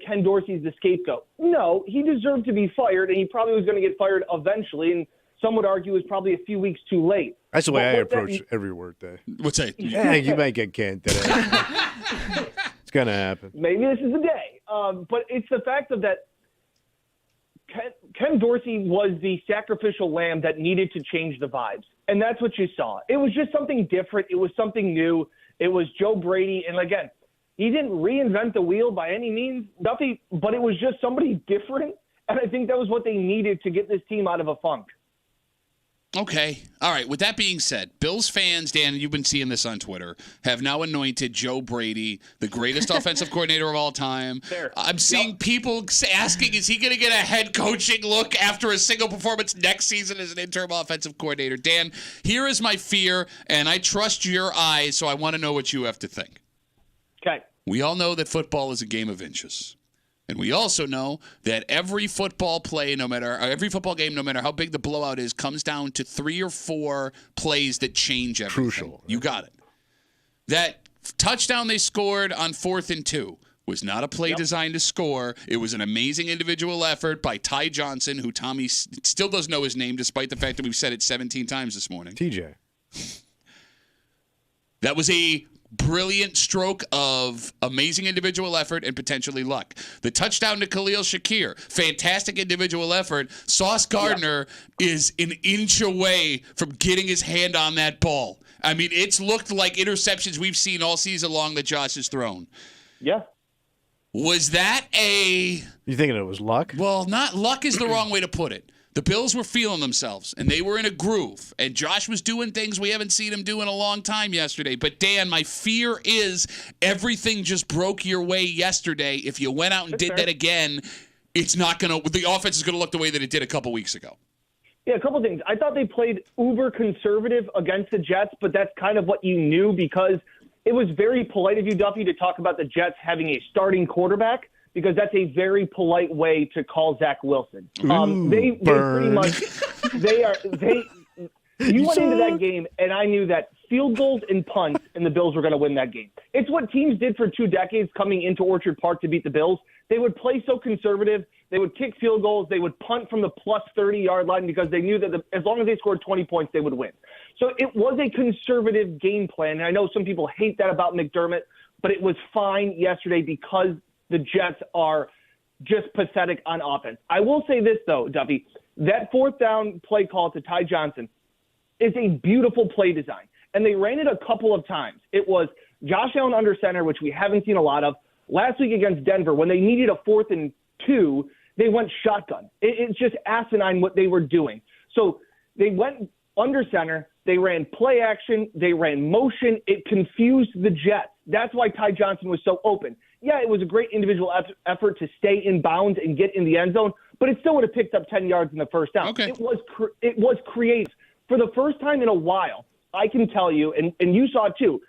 Ken Dorsey's the scapegoat. No, he deserved to be fired, and he probably was going to get fired eventually. And some would argue it was probably a few weeks too late. That's the way I approach every workday. What's that? Yeah, you might get canned today. It's going to happen. Maybe this is the day. But it's the fact of that Ken Dorsey was the sacrificial lamb that needed to change the vibes. And that's what you saw. It was just something different. It was something new. It was Joe Brady. And again, he didn't reinvent the wheel by any means, Duffy, but it was just somebody different. And I think that was what they needed to get this team out of a funk. Okay. All right. With that being said, Bills fans, Dan, you've been seeing this on Twitter, have now anointed Joe Brady the greatest offensive coordinator of all time. Fair. I'm seeing people asking, is he going to get a head coaching look after a single performance next season as an interim offensive coordinator? Dan, here is my fear, and I trust your eyes, so I want to know what you have to think. Okay. We all know that football is a game of inches. And we also know that every football game, no matter how big the blowout is, comes down to 3 or 4 plays that change everything. Crucial. Right? You got it. That touchdown they scored on 4th and 2 was not a play designed to score. It was an amazing individual effort by Ty Johnson, who Tommy still doesn't know his name, despite the fact that we've said it 17 times this morning. TJ. That was a brilliant stroke of amazing individual effort and potentially luck. The touchdown to Khalil Shakir, fantastic individual effort. Sauce Gardner is an inch away from getting his hand on that ball. I mean, it's looked like interceptions we've seen all season long that Josh has thrown. Yeah. Was that You thinking it was luck? Well, not luck is the wrong way to put it. The Bills were feeling themselves, and they were in a groove. And Josh was doing things we haven't seen him do in a long time yesterday. But, Dan, my fear is everything just broke your way yesterday. If you went out and did that again, the offense is going to look the way that it did a couple weeks ago. Yeah, a couple things. I thought they played uber conservative against the Jets, but that's kind of what you knew because it was very polite of you, Duffy, to talk about the Jets having a starting quarterback, because that's a very polite way to call Zach Wilson. They pretty much you went into that game and I knew that field goals and punts and the Bills were going to win that game. It's what teams did for 2 decades coming into Orchard Park to beat the Bills. They would play so conservative. They would kick field goals. They would punt from the plus 30-yard line because they knew that as long as they scored 20 points, they would win. So it was a conservative game plan. And I know some people hate that about McDermott, but it was fine yesterday because the Jets are just pathetic on offense. I will say this, though, Duffy. That 4th down play call to Ty Johnson is a beautiful play design. And they ran it a couple of times. It was Josh Allen under center, which we haven't seen a lot of. Last week against Denver, when they needed a 4th and 2, they went shotgun. It's just asinine what they were doing. So they went under center. They ran play action. They ran motion. It confused the Jets. That's why Ty Johnson was so open. Yeah, it was a great individual effort to stay in bounds and get in the end zone, but it still would have picked up 10 yards in the first down. Okay. It was creative. For the first time in a while, I can tell you, and you saw it too,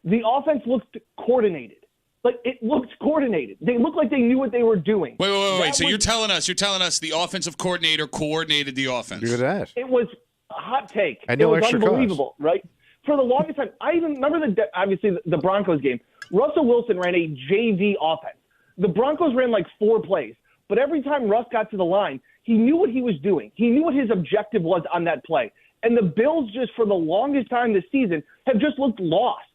the offense looked coordinated. Like, it looked coordinated. They looked like they knew what they were doing. Wait. So you're telling us the offensive coordinator coordinated the offense. Look at that. It was a hot take. I know it was extra unbelievable, right? For the longest time, I even remember obviously the Broncos game. Russell Wilson ran a JV offense. The Broncos ran like 4 plays, but every time Russ got to the line, he knew what he was doing. He knew what his objective was on that play. And the Bills just for the longest time this season have just looked lost.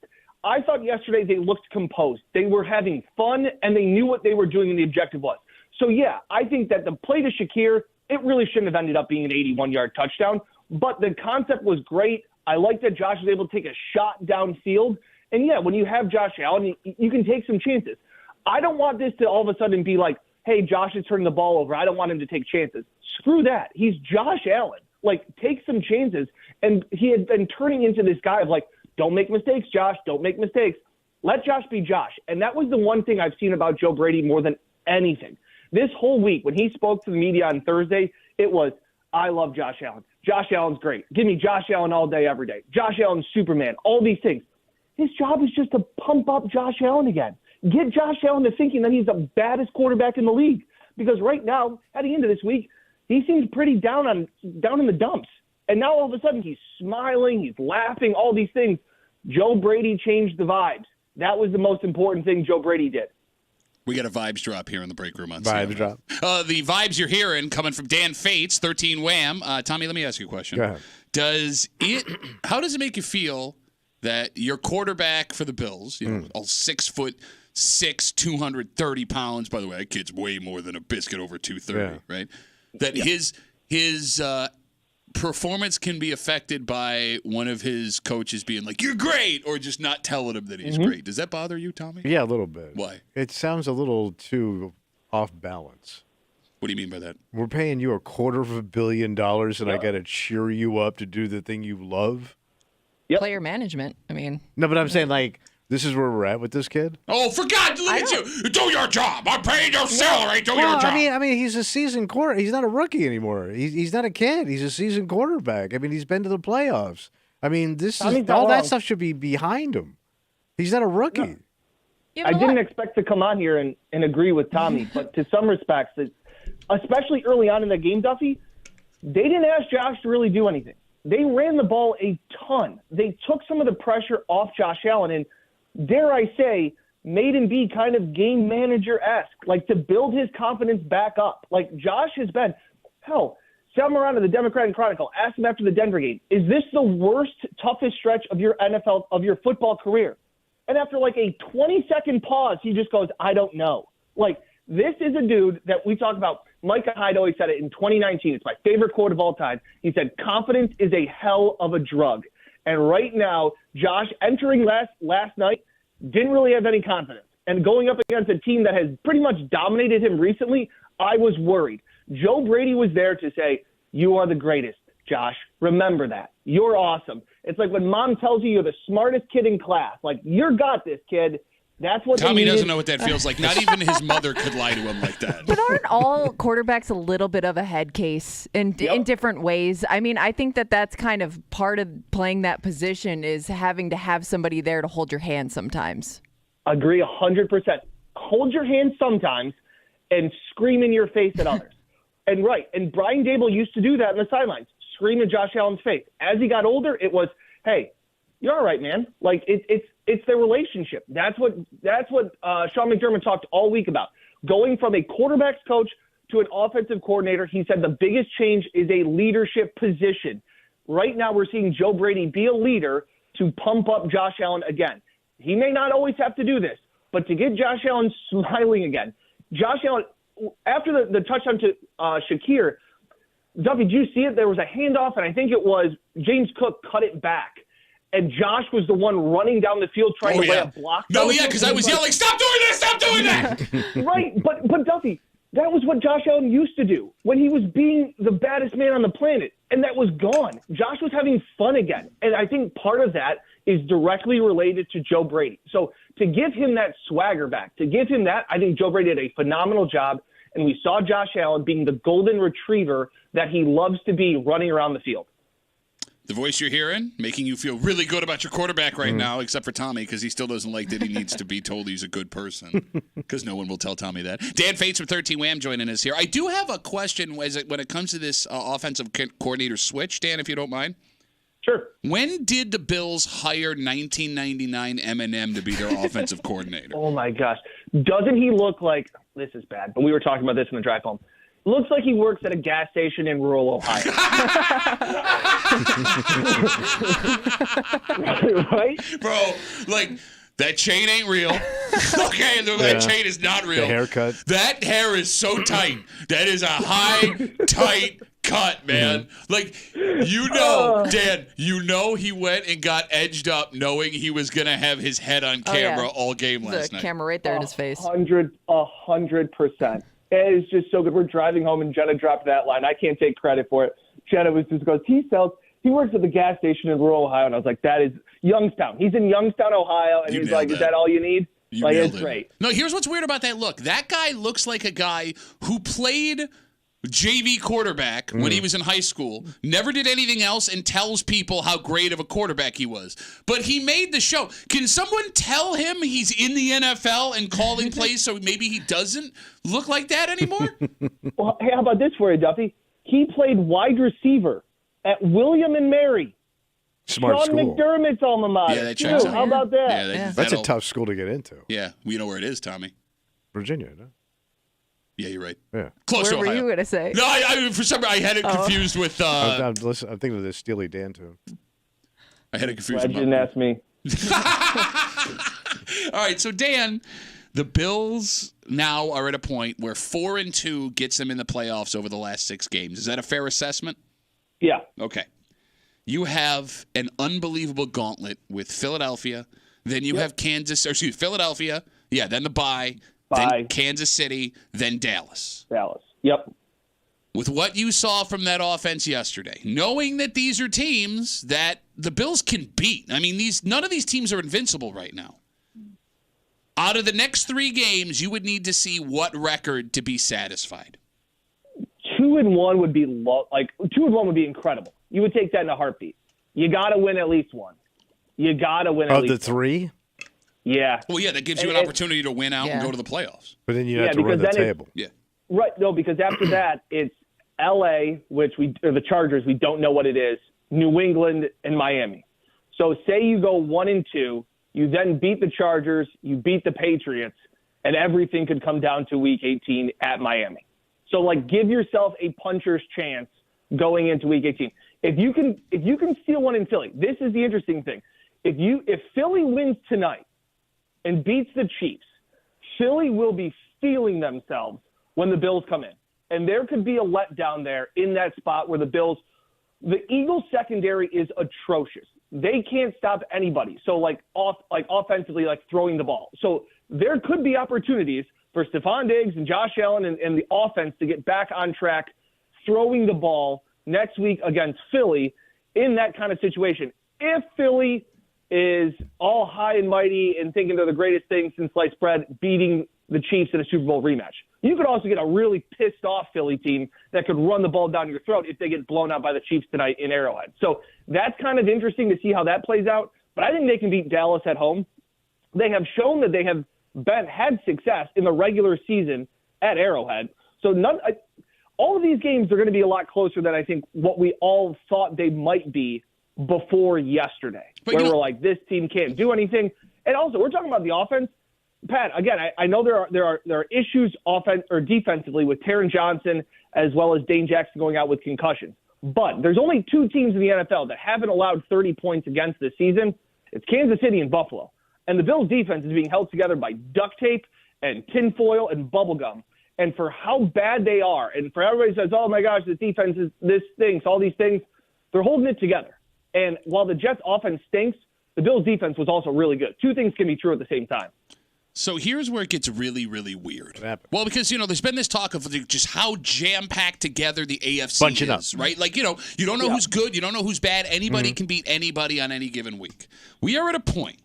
I thought yesterday they looked composed. They were having fun, and they knew what they were doing and the objective was. So, yeah, I think that the play to Shakir, it really shouldn't have ended up being an 81-yard touchdown, but the concept was great. I like that Josh was able to take a shot downfield. And, yeah, when you have Josh Allen, you can take some chances. I don't want this to all of a sudden be like, hey, Josh is turning the ball over. I don't want him to take chances. Screw that. He's Josh Allen. Like, take some chances. And he had been turning into this guy of like, don't make mistakes, Josh. Don't make mistakes. Let Josh be Josh. And that was the one thing I've seen about Joe Brady more than anything. This whole week, when he spoke to the media on Thursday, it was, I love Josh Allen. Josh Allen's great. Give me Josh Allen all day, every day. Josh Allen's Superman. All these things. His job is just to pump up Josh Allen again. Get Josh Allen to thinking that he's the baddest quarterback in the league. Because right now, heading into this week, he seems pretty down in the dumps. And now all of a sudden he's smiling, he's laughing, all these things. Joe Brady changed the vibes. That was the most important thing Joe Brady did. We got a vibes drop here in the break room on Vibes drop. The vibes you're hearing coming from Dan Fates, 13 Wham. Tommy, let me ask you a question. Go ahead. How does it make you feel that your quarterback for the Bills, all 6'6", 230 pounds, by the way, that kid's way more than a biscuit over 230, right? That his performance can be affected by one of his coaches being like, you're great, or just not telling him that he's great. Does that bother you, Tommy? Yeah, a little bit. Why? It sounds a little too off balance. What do you mean by that? We're paying you $250 million, and I got to cheer you up to do the thing you love? Player management. I mean. No, but I'm saying, like, this is where we're at with this kid? Oh, for God, look at you. Do your job. I'm paying your salary. Do your job. I mean, he's a seasoned quarterback. He's not a rookie anymore. He's not a kid. He's a seasoned quarterback. I mean, he's been to the playoffs. I mean, all that stuff should be behind him. He's not a rookie. No. I didn't expect to come on here and agree with Tommy, but to some respects, especially early on in the game, Duffy, they didn't ask Josh to really do anything. They ran the ball a ton. They took some of the pressure off Josh Allen and, dare I say, made him be kind of game manager-esque, like to build his confidence back up. Like Josh has been, hell, Sam Moran of the Democratic Chronicle asked him after the Denver game, is this the worst, toughest stretch of your football career? And after like a 20-second pause, he just goes, I don't know. Like, this is a dude that we talk about. Micah Hyde always said it in 2019. It's my favorite quote of all time. He said, confidence is a hell of a drug. And right now, Josh, entering last night, didn't really have any confidence. And going up against a team that has pretty much dominated him recently, I was worried. Joe Brady was there to say, you are the greatest, Josh. Remember that. You're awesome. It's like when mom tells you you're the smartest kid in class. Like, you got this, kid. That's what Tommy doesn't know what that feels like. Not even his mother could lie to him like that. But aren't all quarterbacks a little bit of a head case in different ways? I mean, I think that's kind of part of playing that position is having to have somebody there to hold your hand sometimes. Agree 100%. Hold your hand sometimes and scream in your face at others. And Brian Dable used to do that in the sidelines, scream in Josh Allen's face. As he got older, it was, hey, you're all right, man. Like, it's their relationship. That's what Sean McDermott talked all week about. Going from a quarterback's coach to an offensive coordinator, he said the biggest change is a leadership position. Right now we're seeing Joe Brady be a leader to pump up Josh Allen again. He may not always have to do this, but to get Josh Allen smiling again. Josh Allen, after the touchdown to Shakir, Duffy, did you see it? There was a handoff, and I think it was James Cook cut it back. And Josh was the one running down the field trying to lay a block. No, yeah, because I was yelling, stop doing this, stop doing that. Right, but Duffy, that was what Josh Allen used to do when he was being the baddest man on the planet, and that was gone. Josh was having fun again, and I think part of that is directly related to Joe Brady. So to give him that swagger back, to give him that, I think Joe Brady did a phenomenal job, and we saw Josh Allen being the golden retriever that he loves to be running around the field. The voice you're hearing, making you feel really good about your quarterback right now, except for Tommy, because he still doesn't like that he needs to be told he's a good person, because no one will tell Tommy that. Dan Fates from 13 Wham joining us here. I do have a question when it comes to this offensive coordinator switch, Dan, if you don't mind. Sure. When did the Bills hire 1999 Eminem to be their offensive coordinator? Oh, my gosh. Doesn't he look like – this is bad, but we were talking about this in the drive home. Looks like he works at a gas station in rural Ohio. Right? Bro, like, that chain ain't real. Okay, that chain is not real. The haircut. That hair is so tight. That is a high, tight cut, man. Like, Dan, he went and got edged up knowing he was going to have his head on camera all game last night. The camera right there in his face. 100%. It is just so good. We're driving home, and Jenna dropped that line. I can't take credit for it. Jenna goes, he works at the gas station in rural Ohio. And I was like, that is Youngstown. He's in Youngstown, Ohio. And he's like, is that all you need? It's great. No, here's what's weird about that look. That guy looks like a guy who played JV quarterback when he was in high school, never did anything else, and tells people how great of a quarterback he was. But he made the show. Can someone tell him he's in the NFL and calling plays so maybe he doesn't look like that anymore? Well, hey, how about this for you, Duffy? He played wide receiver at William and Mary. Smart Sean school. McDermott's alma mater. Yeah, that checks out. How about that? Yeah, That's a tough school to get into. Yeah, we know where it is, Tommy. Virginia, no? Yeah, you're right. Yeah. Close to Where Ohio. were you going to say? No, I for some reason I had it confused with. I'm thinking of the Steely Dan tune. I had it confused. Glad you didn't ask me. All right, so Dan, the Bills now are at a point where 4-2 gets them in the playoffs over the last 6 games. Is that a fair assessment? Yeah. Okay. You have an unbelievable gauntlet with Philadelphia. Then you have Philadelphia. Yeah, then the bye. Then Kansas City. Then Dallas. Yep. With what you saw from that offense yesterday, knowing that these are teams that the Bills can beat. I mean, none of these teams are invincible right now. Out of the next 3 games, you would need to see what record to be satisfied? 2-1 would be 2-1 would be incredible. You would take that in a heartbeat. You got to win at least one. You got to win at least one. Of the 3? Yeah. Well, yeah, that gives you an opportunity to win out and go to the playoffs. But then you have to run the table. Yeah. Right. No, because after that, it's L.A., or the Chargers, we don't know what it is, New England, and Miami. So say you go 1-2, you then beat the Chargers, you beat the Patriots, and everything could come down to Week 18 at Miami. So, give yourself a puncher's chance going into Week 18. If you can steal one in Philly, this is the interesting thing. If Philly wins tonight and beats the Chiefs, Philly will be feeling themselves when the Bills come in. And there could be a letdown there in that spot where the Eagles secondary is atrocious. They can't stop anybody. So offensively, throwing the ball. So there could be opportunities for Stephon Diggs and Josh Allen and the offense to get back on track, throwing the ball next week against Philly in that kind of situation. If Philly is all high and mighty and thinking they're the greatest thing since sliced bread, beating the Chiefs in a Super Bowl rematch. You could also get a really pissed off Philly team that could run the ball down your throat if they get blown out by the Chiefs tonight in Arrowhead. So that's kind of interesting to see how that plays out. But I think they can beat Dallas at home. They have shown that they have had success in the regular season at Arrowhead. So all of these games are going to be a lot closer than I think what we all thought they might be before yesterday, where we're like, this team can't do anything. And also, we're talking about the offense. Pat, again, I know there are issues offense or defensively with Taron Johnson as well as Dane Jackson going out with concussions. But there's only 2 teams in the NFL that haven't allowed 30 points against this season. It's Kansas City and Buffalo. And the Bills' defense is being held together by duct tape and tinfoil and bubble gum. And for how bad they are, and for everybody says, oh, my gosh, this defense is this stinks, all these things, they're holding it together. And while the Jets' offense stinks, the Bills' defense was also really good. 2 things can be true at the same time. So here's where it gets really, really weird. Well, because, there's been this talk of just how jam-packed together the AFC Bunching is, up. right? You don't know who's good, you don't know who's bad. Anybody can beat anybody on any given week. We are at a point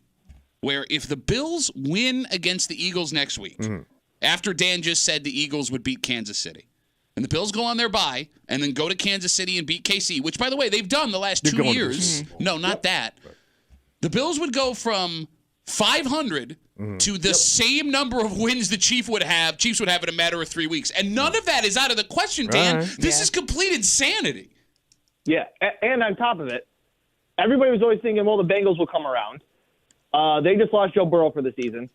where if the Bills win against the Eagles next week, after Dan just said the Eagles would beat Kansas City, and the Bills go on their bye and then go to Kansas City and beat KC, which, by the way, they've done the last 2 years. No, not that. The Bills would go from 500 to the same number of wins the Chiefs would have in a matter of 3 weeks. And none of that is out of the question, Dan. Right. This is complete insanity. Yeah, and on top of it, everybody was always thinking, well, the Bengals will come around. They just lost Joe Burrow for the season.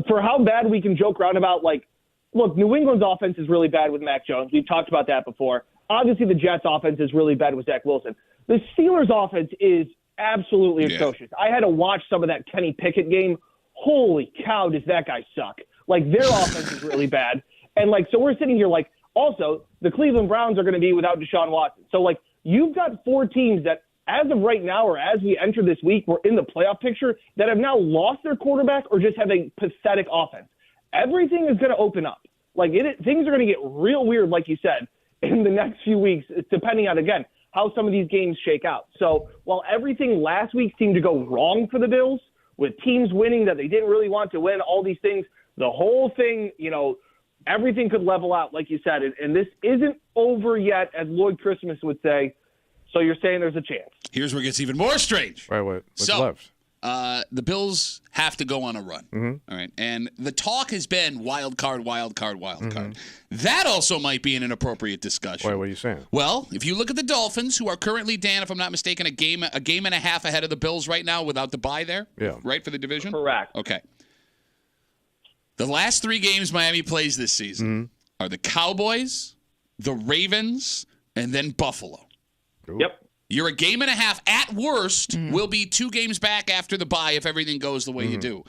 For how bad we can joke around about, look, New England's offense is really bad with Mac Jones. We've talked about that before. Obviously, the Jets' offense is really bad with Zach Wilson. The Steelers' offense is absolutely atrocious. I had to watch some of that Kenny Pickett game. Holy cow, does that guy suck. Their offense is really bad. And, so we're sitting here also, the Cleveland Browns are going to be without Deshaun Watson. So, you've got 4 teams that, as of right now or as we enter this week, we're in the playoff picture, that have now lost their quarterback or just have a pathetic offense. Everything is going to open up. Things are going to get real weird, like you said, in the next few weeks, depending on, again, how some of these games shake out. So while everything last week seemed to go wrong for the Bills, with teams winning that they didn't really want to win, all these things, the whole thing, everything could level out, like you said. And this isn't over yet, as Lloyd Christmas would say. So you're saying there's a chance. Here's where it gets even more strange. Right, what's left? The Bills have to go on a run. All right. And the talk has been wild card. That also might be an inappropriate discussion. Wait, what are you saying? Well, if you look at the Dolphins, who are currently, Dan, if I'm not mistaken, a game and a half ahead of the Bills right now without the bye there. Yeah. Right, for the division? Correct. Okay. The last 3 games Miami plays this season are the Cowboys, the Ravens, and then Buffalo. Ooh. Yep. You're a game and a half at worst. Will be 2 games back after the bye if everything goes the way you do.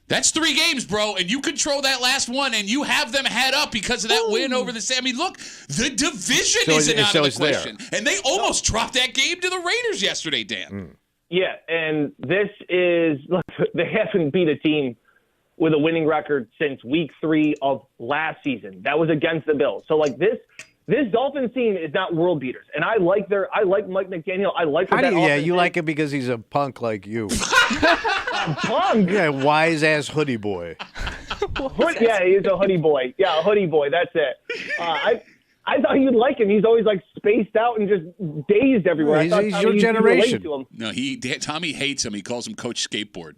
That's 3 games, bro, and you control that last one, and you have them head up because of that win over the. Look, the division isn't out of the question, and they almost dropped that game to the Raiders yesterday, Dan. Yeah, and this is look, they haven't beat a team with a winning record since week 3 of last season. That was against the Bills. So like this Dolphins team is not world beaters. And I like Mike McDaniel. I like what you like him because he's a punk like you. Punk? Yeah, wise ass hoodie boy. Yeah, he's a hoodie boy. Yeah, a hoodie boy. That's it. I thought you'd like him. He's always like spaced out and just dazed everywhere. He's your generation. No, Tommy hates him. He calls him Coach Skateboard.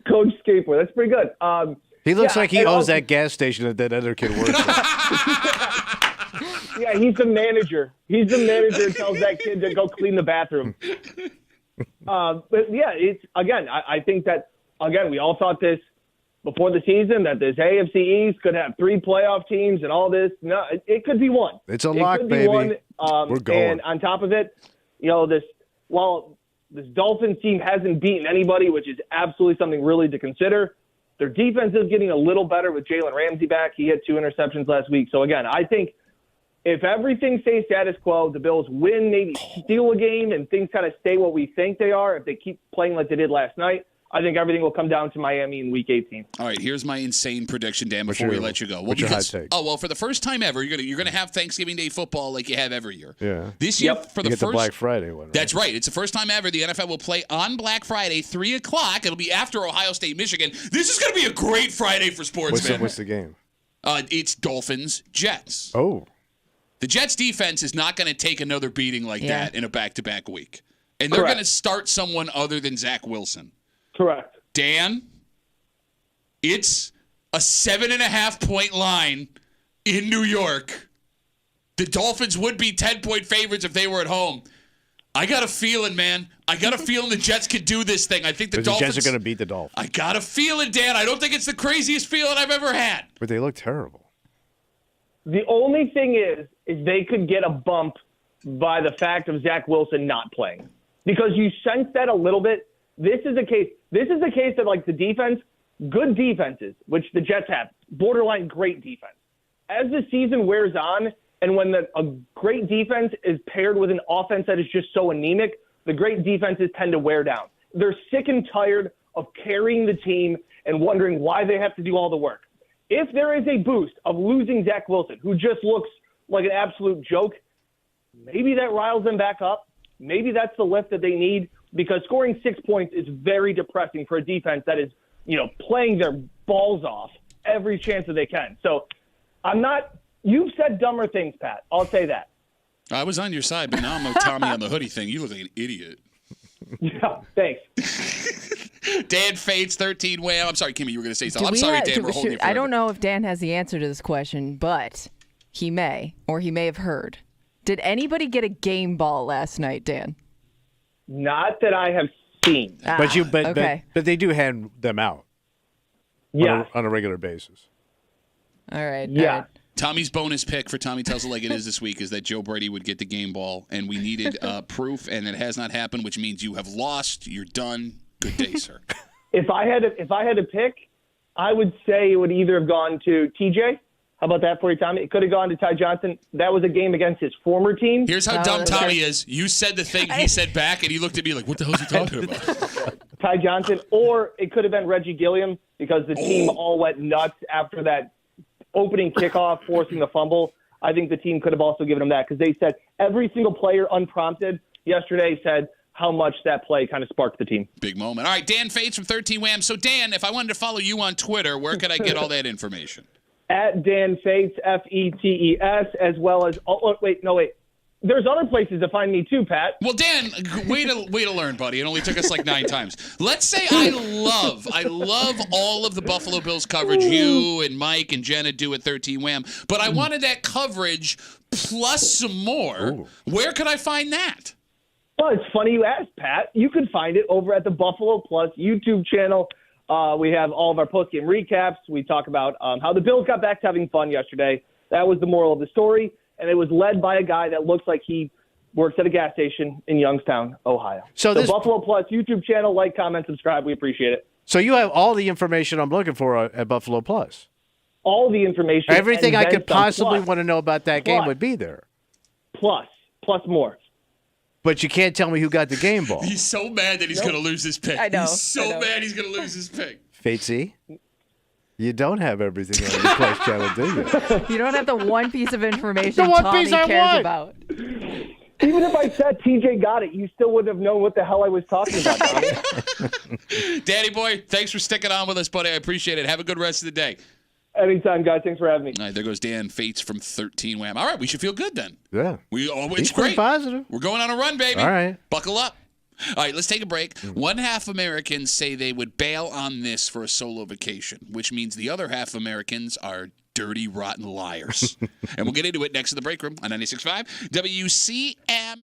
Coach Skateboard. That's pretty good. He looks like he owns that gas station that other kid works at. Yeah, he's the manager. He's the manager and tells that kid to go clean the bathroom. But yeah, it's again. I think that again we all thought this before the season that this AFC East could have 3 playoff teams and all this. No, it could be one. It's a lock, baby. We're going. And on top of it, this Dolphins team hasn't beaten anybody, which is absolutely something really to consider. Their defense is getting a little better with Jalen Ramsey back. He had 2 interceptions last week. So, again, I think if everything stays status quo, the Bills win, maybe steal a game, and things kind of stay what we think they are, if they keep playing like they did last night, I think everything will come down to Miami in Week 18. All right, here's my insane prediction, Dan, before we let you go. What's your hot take? Oh, well, for the first time ever, you're gonna have Thanksgiving Day football like you have every year. Yeah. This year, for the first first Black Friday one. Right? That's right. It's the first time ever the NFL will play on Black Friday, 3 o'clock. It'll be after Ohio State, Michigan. This is gonna be a great Friday for sports, man. What's the game? It's Dolphins Jets. Oh. The Jets defense is not going to take another beating like that in a back-to-back week. And they're going to start someone other than Zach Wilson. Correct. Dan, it's a 7.5-point line in New York. The Dolphins would be 10-point favorites if they were at home. I got a feeling, man. I got a feeling the Jets could do this thing. I think the Dolphins... Jets are going to beat the Dolphins. I got a feeling, Dan. I don't think it's the craziest feeling I've ever had. But they look terrible. The only thing is they could get a bump by the fact of Zach Wilson not playing. Because you sense that a little bit. This is a case that, like, the defense, good defenses, which the Jets have, borderline great defense. As the season wears on, and when a great defense is paired with an offense that is just so anemic, the great defenses tend to wear down. They're sick and tired of carrying the team and wondering why they have to do all the work. If there is a boost of losing Zach Wilson, who just looks like an absolute joke, maybe that riles them back up. Maybe that's the lift that they need, because scoring 6 points is very depressing for a defense that is, playing their balls off every chance that they can. So you've said dumber things, Pat. I'll say that. I was on your side, but now I'm a Tommy on the hoodie thing. You look like an idiot. Yeah, thanks. Dan Fates, 13 Wham. I'm sorry, Kimmy, you were going to say something. I'm sorry, Dan. We're holding you forever. I don't know if Dan has the answer to this question, but he may, or he may have heard. Did anybody get a game ball last night, Dan? Not that I have seen. But they do hand them out. Yeah. On a regular basis. All right. Yeah. All right. Tommy's bonus pick for Tommy Tells It Like It Is this week is that Joe Brady would get the game ball, and we needed proof, and it has not happened, which means you have lost. You're done. Good day, sir. If I had to pick, I would say it would either have gone to TJ. How about that for you, Tommy? It could have gone to Ty Johnson. That was a game against his former team. Here's how dumb Tommy is. You said the thing he said back, and he looked at me like, what the hell is he talking about? Ty Johnson. Or it could have been Reggie Gilliam, because the team all went nuts after that opening kickoff, forcing the fumble. I think the team could have also given him that, because they said every single player unprompted yesterday said how much that play kind of sparked the team. Big moment. All right, Dan Fates from 13 Wham. So, Dan, if I wanted to follow you on Twitter, where could I get all that information? At Dan Fates, Fetes, as well as wait. There's other places to find me too, Pat. Well, Dan, way to learn, buddy. It only took us like 9 times. Let's say I love all of the Buffalo Bills coverage you and Mike and Jenna do at 13 Wham, but I wanted that coverage plus some more. Ooh. Where could I find that? Well, it's funny you asked, Pat. You can find it over at the Buffalo Plus YouTube channel. We have all of our postgame recaps. We talk about how the Bills got back to having fun yesterday. That was the moral of the story. And it was led by a guy that looks like he works at a gas station in Youngstown, Ohio. So Buffalo Plus YouTube channel, like, comment, subscribe. We appreciate it. So you have all the information I'm looking for at Buffalo Plus. All the information. Everything I could possibly want to know about that game would be there. Plus more. but you can't tell me who got the game ball. He's so mad that he's going to lose his pick. I know. He's so mad he's going to lose his pick. Fatesy, you don't have everything on your Quest channel, do you? You don't have the one piece of information The one Tommy piece I cares want. about. Even if I said TJ got it, you still wouldn't have known what the hell I was talking about, Tommy. Daddy boy, thanks for sticking on with us, buddy. I appreciate it. Have a good rest of the day. Anytime, guys. Thanks for having me. All right, there goes Dan Fates from 13 Wham. All right, we should feel good then. Yeah. It's He's great. pretty positive. We're going on a run, baby. All right. Buckle up. All right, let's take a break. One half Americans say they would bail on this for a solo vacation, which means the other half Americans are dirty, rotten liars. And we'll get into it next in the break room on 96.5 WCMF.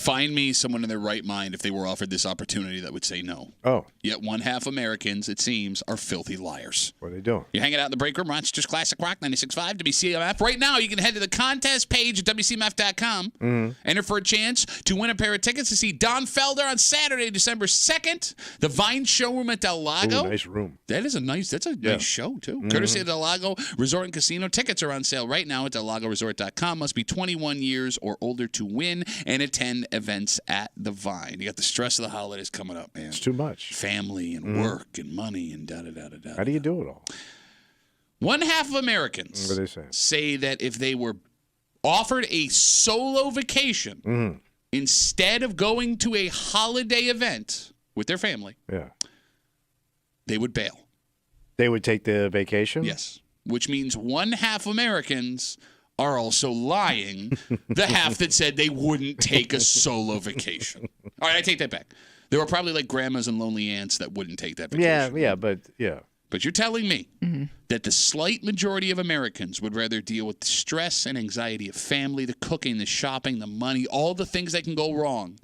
Find me someone in their right mind if they were offered this opportunity that would say no. Oh. Yet one half Americans, it seems, are filthy liars. What are they doing? You're hanging out in the break room, Rochester's Classic Rock 96.5 WCMF. Right now, you can head to the contest page at WCMF.com. Mm-hmm. Enter for a chance to win a pair of tickets to see Don Felder on Saturday, December 2nd. The Vine Showroom at Del Lago. Ooh, nice room. That's a nice show, too. Mm-hmm. Courtesy of Del Lago Resort and Casino. Tickets are on sale right now at DelLagoResort.com. Must be 21 years or older to win and attend events at the Vine. You got the stress of the holidays coming up, man. It's too much. Family and work and money and da-da-da-da-da. How do you do it all? One half of Americans What are they saying? say that if they were offered a solo vacation instead of going to a holiday event with their family, they would bail. They would take the vacation? Yes. Which means one half Americans are also lying, the half that said they wouldn't take a solo vacation. All right, I take that back. There were probably like grandmas and lonely aunts that wouldn't take that vacation. Yeah. But you're telling me that the slight majority of Americans would rather deal with the stress and anxiety of family, the cooking, the shopping, the money, all the things that can go wrong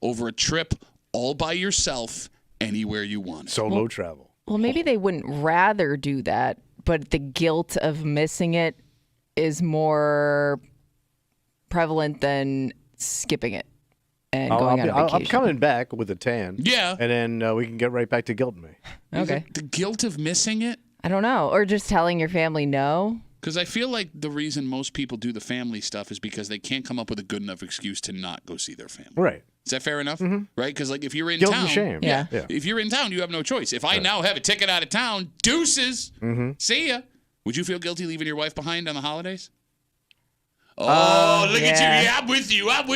over a trip all by yourself anywhere you want. Solo travel. Well, maybe they wouldn't rather do that, but the guilt of missing it is more prevalent than skipping it and going on a vacation. I'm coming back with a tan. Yeah. And then we can get right back to guilting me. Okay. The guilt of missing it? I don't know. Or just telling your family no. Because I feel like the reason most people do the family stuff is because they can't come up with a good enough excuse to not go see their family. Right. Is that fair enough? Right? Because like if you're in Guilt town, and shame. Yeah. If you're in town, you have no choice. If I now have a ticket out of town, deuces. See ya. Would you feel guilty leaving your wife behind on the holidays? Oh, look at you. Yeah, I'm with you. Actually,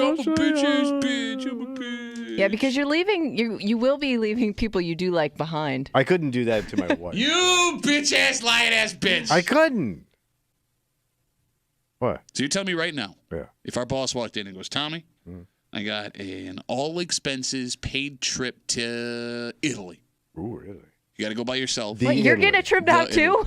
I'm a bitch-ass bitch. I'm a bitch. Yeah, because you're leaving, you will be leaving people you do like behind. I couldn't do that to my wife. You bitch-ass, lying-ass bitch. I couldn't. What? So you tell me right now, Yeah. if our boss walked in and goes, Tommy, I got an all-expenses paid trip to Italy. Ooh, really? You got to go by yourself. Wait, you're getting a trip out too?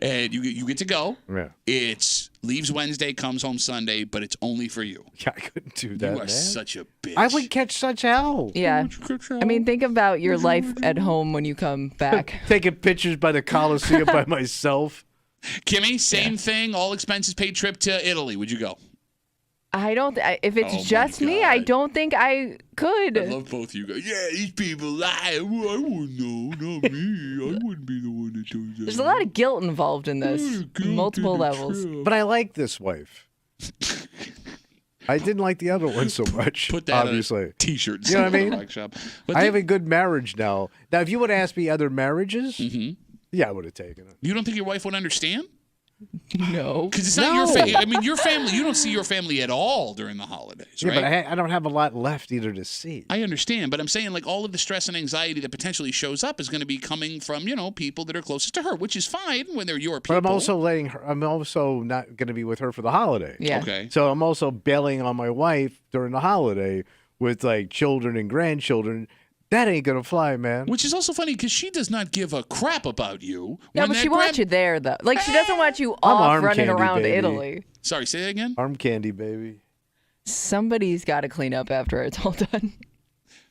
And you get to go. Yeah. It's leaves Wednesday, comes home Sunday, but it's only for you. Yeah, I couldn't do that, You are man. such a bitch. I would catch such hell. Yeah. I mean, think about your life at home when you come back. Taking pictures by the Coliseum by myself. Kimmy, same thing, all expenses paid trip to Italy. Would you go? I don't. If it's Oh, just my me, I God. don't think I could. I love both of you guys. Yeah, these people lie. Well, I wouldn't know. Not me. I wouldn't be the one that does that. There's a lot of guilt involved in this, multiple levels. But I like this wife. I didn't like the other one so much. Put that obviously. on a T-shirt. You know what I mean? Rock shop. But I have a good marriage now. Now, if you would ask me other marriages, yeah, I would have taken it. You don't think your wife would understand? No. Because it's not your family. I mean, your family, you don't see your family at all during the holidays, Yeah, right? but I don't have a lot left either to see. I understand, but I'm saying like all of the stress and anxiety that potentially shows up is going to be coming from, people that are closest to her, which is fine when they're your people. But I'm also not going to be with her for the holiday. Yeah. Okay. So I'm also bailing on my wife during the holiday with like children and grandchildren. That ain't going to fly, man. Which is also funny because she does not give a crap about you. Yeah, when but that she wants you there, though. Like, she doesn't want you I'm off arm running candy, around baby. Italy. Sorry, say that again? Arm candy, baby. Somebody's got to clean up after it's all done.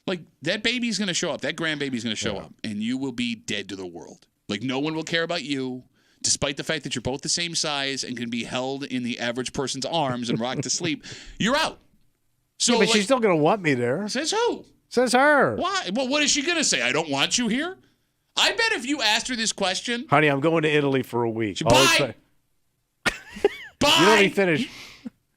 Like, that baby's going to show up. That grandbaby's going to show up. And you will be dead to the world. Like, no one will care about you, despite the fact that you're both the same size and can be held in the average person's arms and rocked to sleep. You're out. So, Yeah, but she's still going to want me there. Says who? Says her. Why? Well, what is she going to say? I don't want you here? I bet if you asked her this question. Honey, I'm going to Italy for a week. Bye. Bye. You let me finish.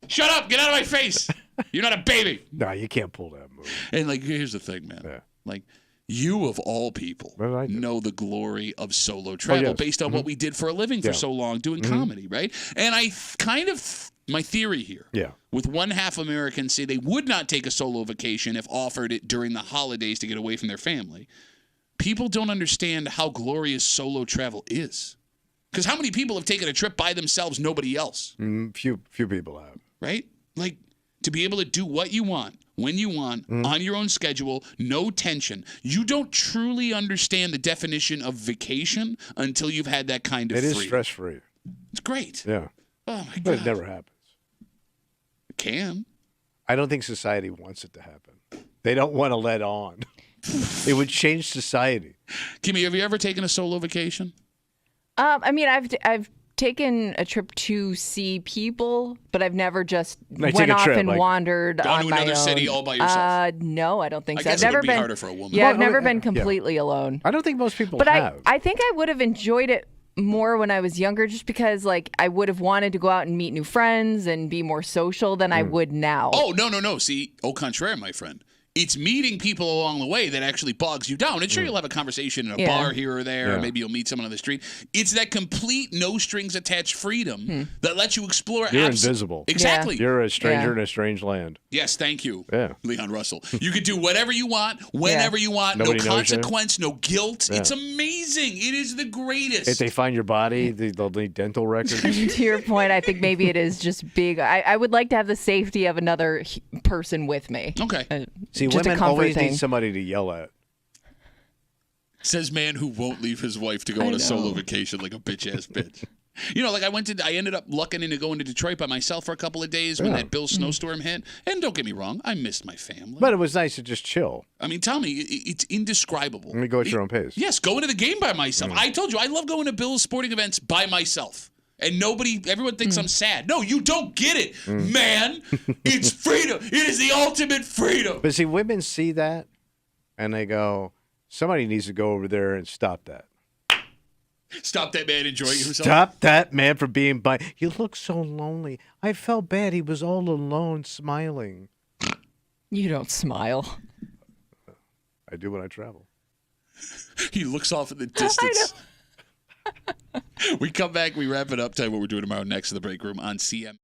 Shut up. Get out of my face. You're not a baby. No, you can't pull that move. And, like, here's the thing, man. Yeah. Like, you of all people What did I do? know the glory of solo travel yes. based on what we did for a living for so long doing comedy, right? And my theory here, with one half Americans say they would not take a solo vacation if offered it during the holidays to get away from their family. People don't understand how glorious solo travel is. Because how many people have taken a trip by themselves, nobody else? Few people have. Right? Like, to be able to do what you want, when you want, on your own schedule, no tension. You don't truly understand the definition of vacation until you've had that kind of freedom. It is stress-free. It's great. Yeah. Oh my But God. it never happens. It can. I don't think society wants it to happen. They don't want to let on. It would change society. Kimmy, have you ever taken a solo vacation? I mean, I've taken a trip to see people, but I've never just Like, went take a off trip, and like- wandered Gone on to my another own. city all by yourself? No, I don't think I so. guess I've it never would be been harder for a woman. Yeah, I've Well, never yeah. been completely alone. I don't think most people But have. I think I would have enjoyed it more when I was younger, just because like I would have wanted to go out and meet new friends and be more social than I would now. Oh, no. See, au contraire, my friend. It's meeting people along the way that actually bogs you down. And sure, you'll have a conversation in a Yeah. bar here or there, or Yeah. maybe you'll meet someone on the street. It's that complete no-strings-attached freedom that lets you explore. You're invisible. Exactly. You're a stranger Yeah. in a strange land. Yes, thank you, Yeah. Leon Russell. You could do whatever you want, whenever you want, Nobody knows no you. consequence, no guilt. Yeah. It's amazing. It is the greatest. If they find your body, they'll need dental records. To your point, I think maybe it is just big. I would like to have the safety of another person with me. Okay. See, Just a women comfort always thing. need somebody to yell at. Says man who won't leave his wife to go on a solo vacation like a bitch-ass bitch. You know, like I ended up lucking into going to Detroit by myself for a couple of days when Yeah. that Bill snowstorm hit. And don't get me wrong, I missed my family. But it was nice to just chill. I mean, tell me, it's indescribable. Let me go at your own pace. Yes, going to the game by myself. I told you, I love going to Bill's sporting events by myself. And everyone thinks I'm sad. No, you don't get it, man. It's freedom. It is the ultimate freedom. But see, women see that, and they go, somebody needs to go over there and stop that. Stop that man enjoying himself. Stop that man from being by. You look so lonely. I felt bad. He was all alone, smiling. You don't smile. I do when I travel. He looks off in the distance. We come back, we wrap it up, tell you what we're doing tomorrow next in the break room on CM.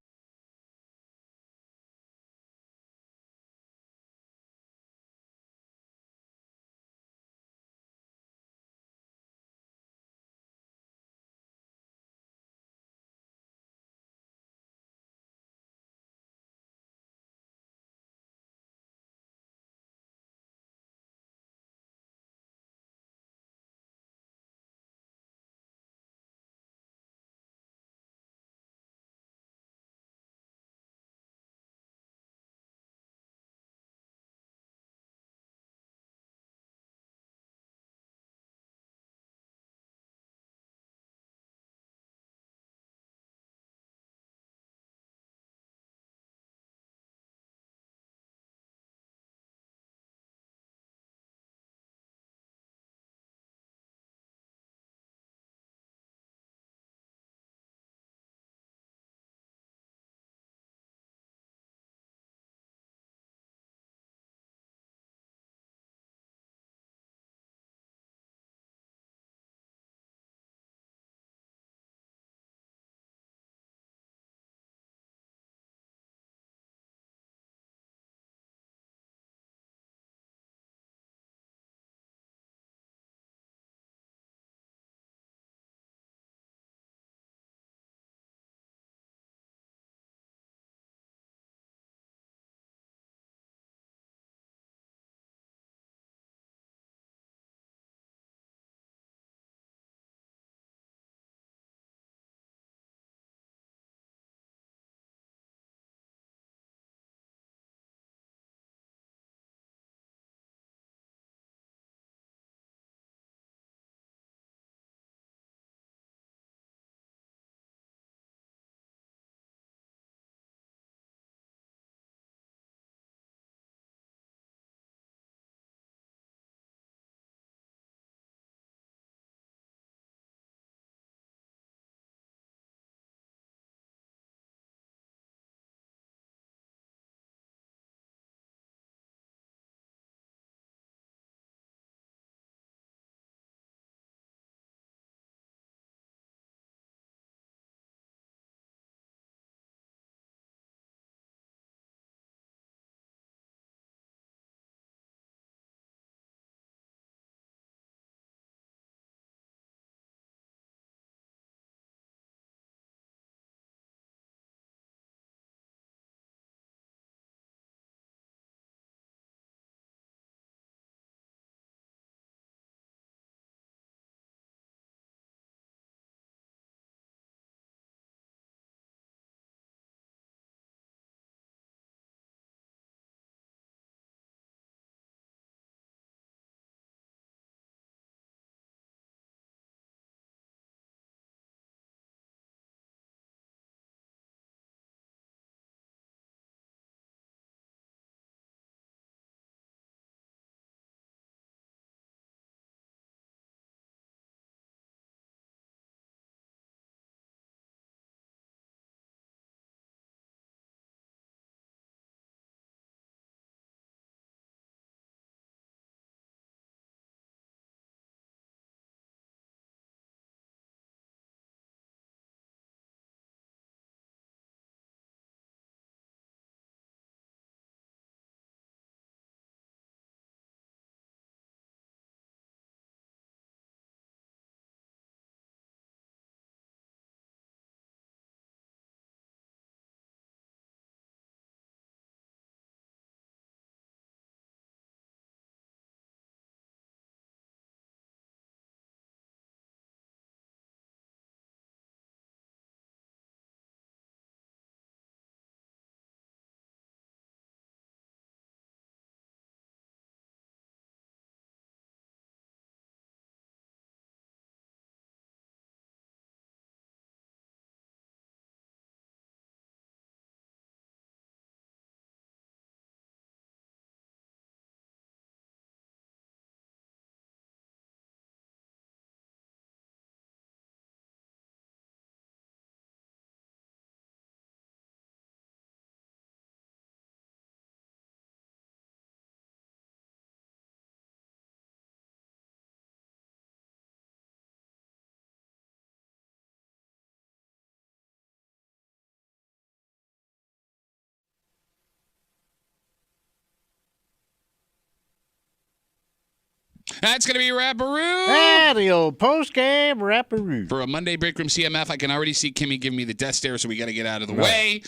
That's going to be Rapparoo. Ah, the old post-game Rapparoo. For a Monday Break Room CMF, I can already see Kimmy giving me the death stare, so we got to get out of the way.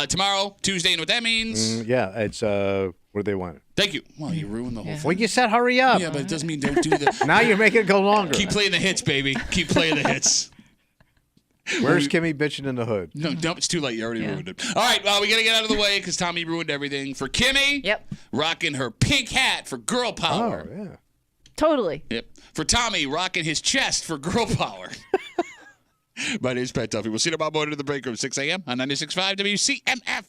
Tomorrow, Tuesday, you know what that means? Yeah, it's what do they want? Thank you. Well, you ruined the whole thing. Well, you said hurry up. Yeah, but it doesn't mean don't do that. Now you're making it go longer. Keep playing the hits, baby. Keep playing the hits. Where's Kimmy bitching in the hood? No, it's too late. You already ruined it. All right, well, we got to get out of the way because Tommy ruined everything. For Kimmy, rocking her pink hat for girl power. Oh, yeah. Totally. Yep. For Tommy, rocking his chest for girl power. My name's Pat Duffy. We'll see you tomorrow morning in the break room, 6 a.m. on 96.5 WCMF.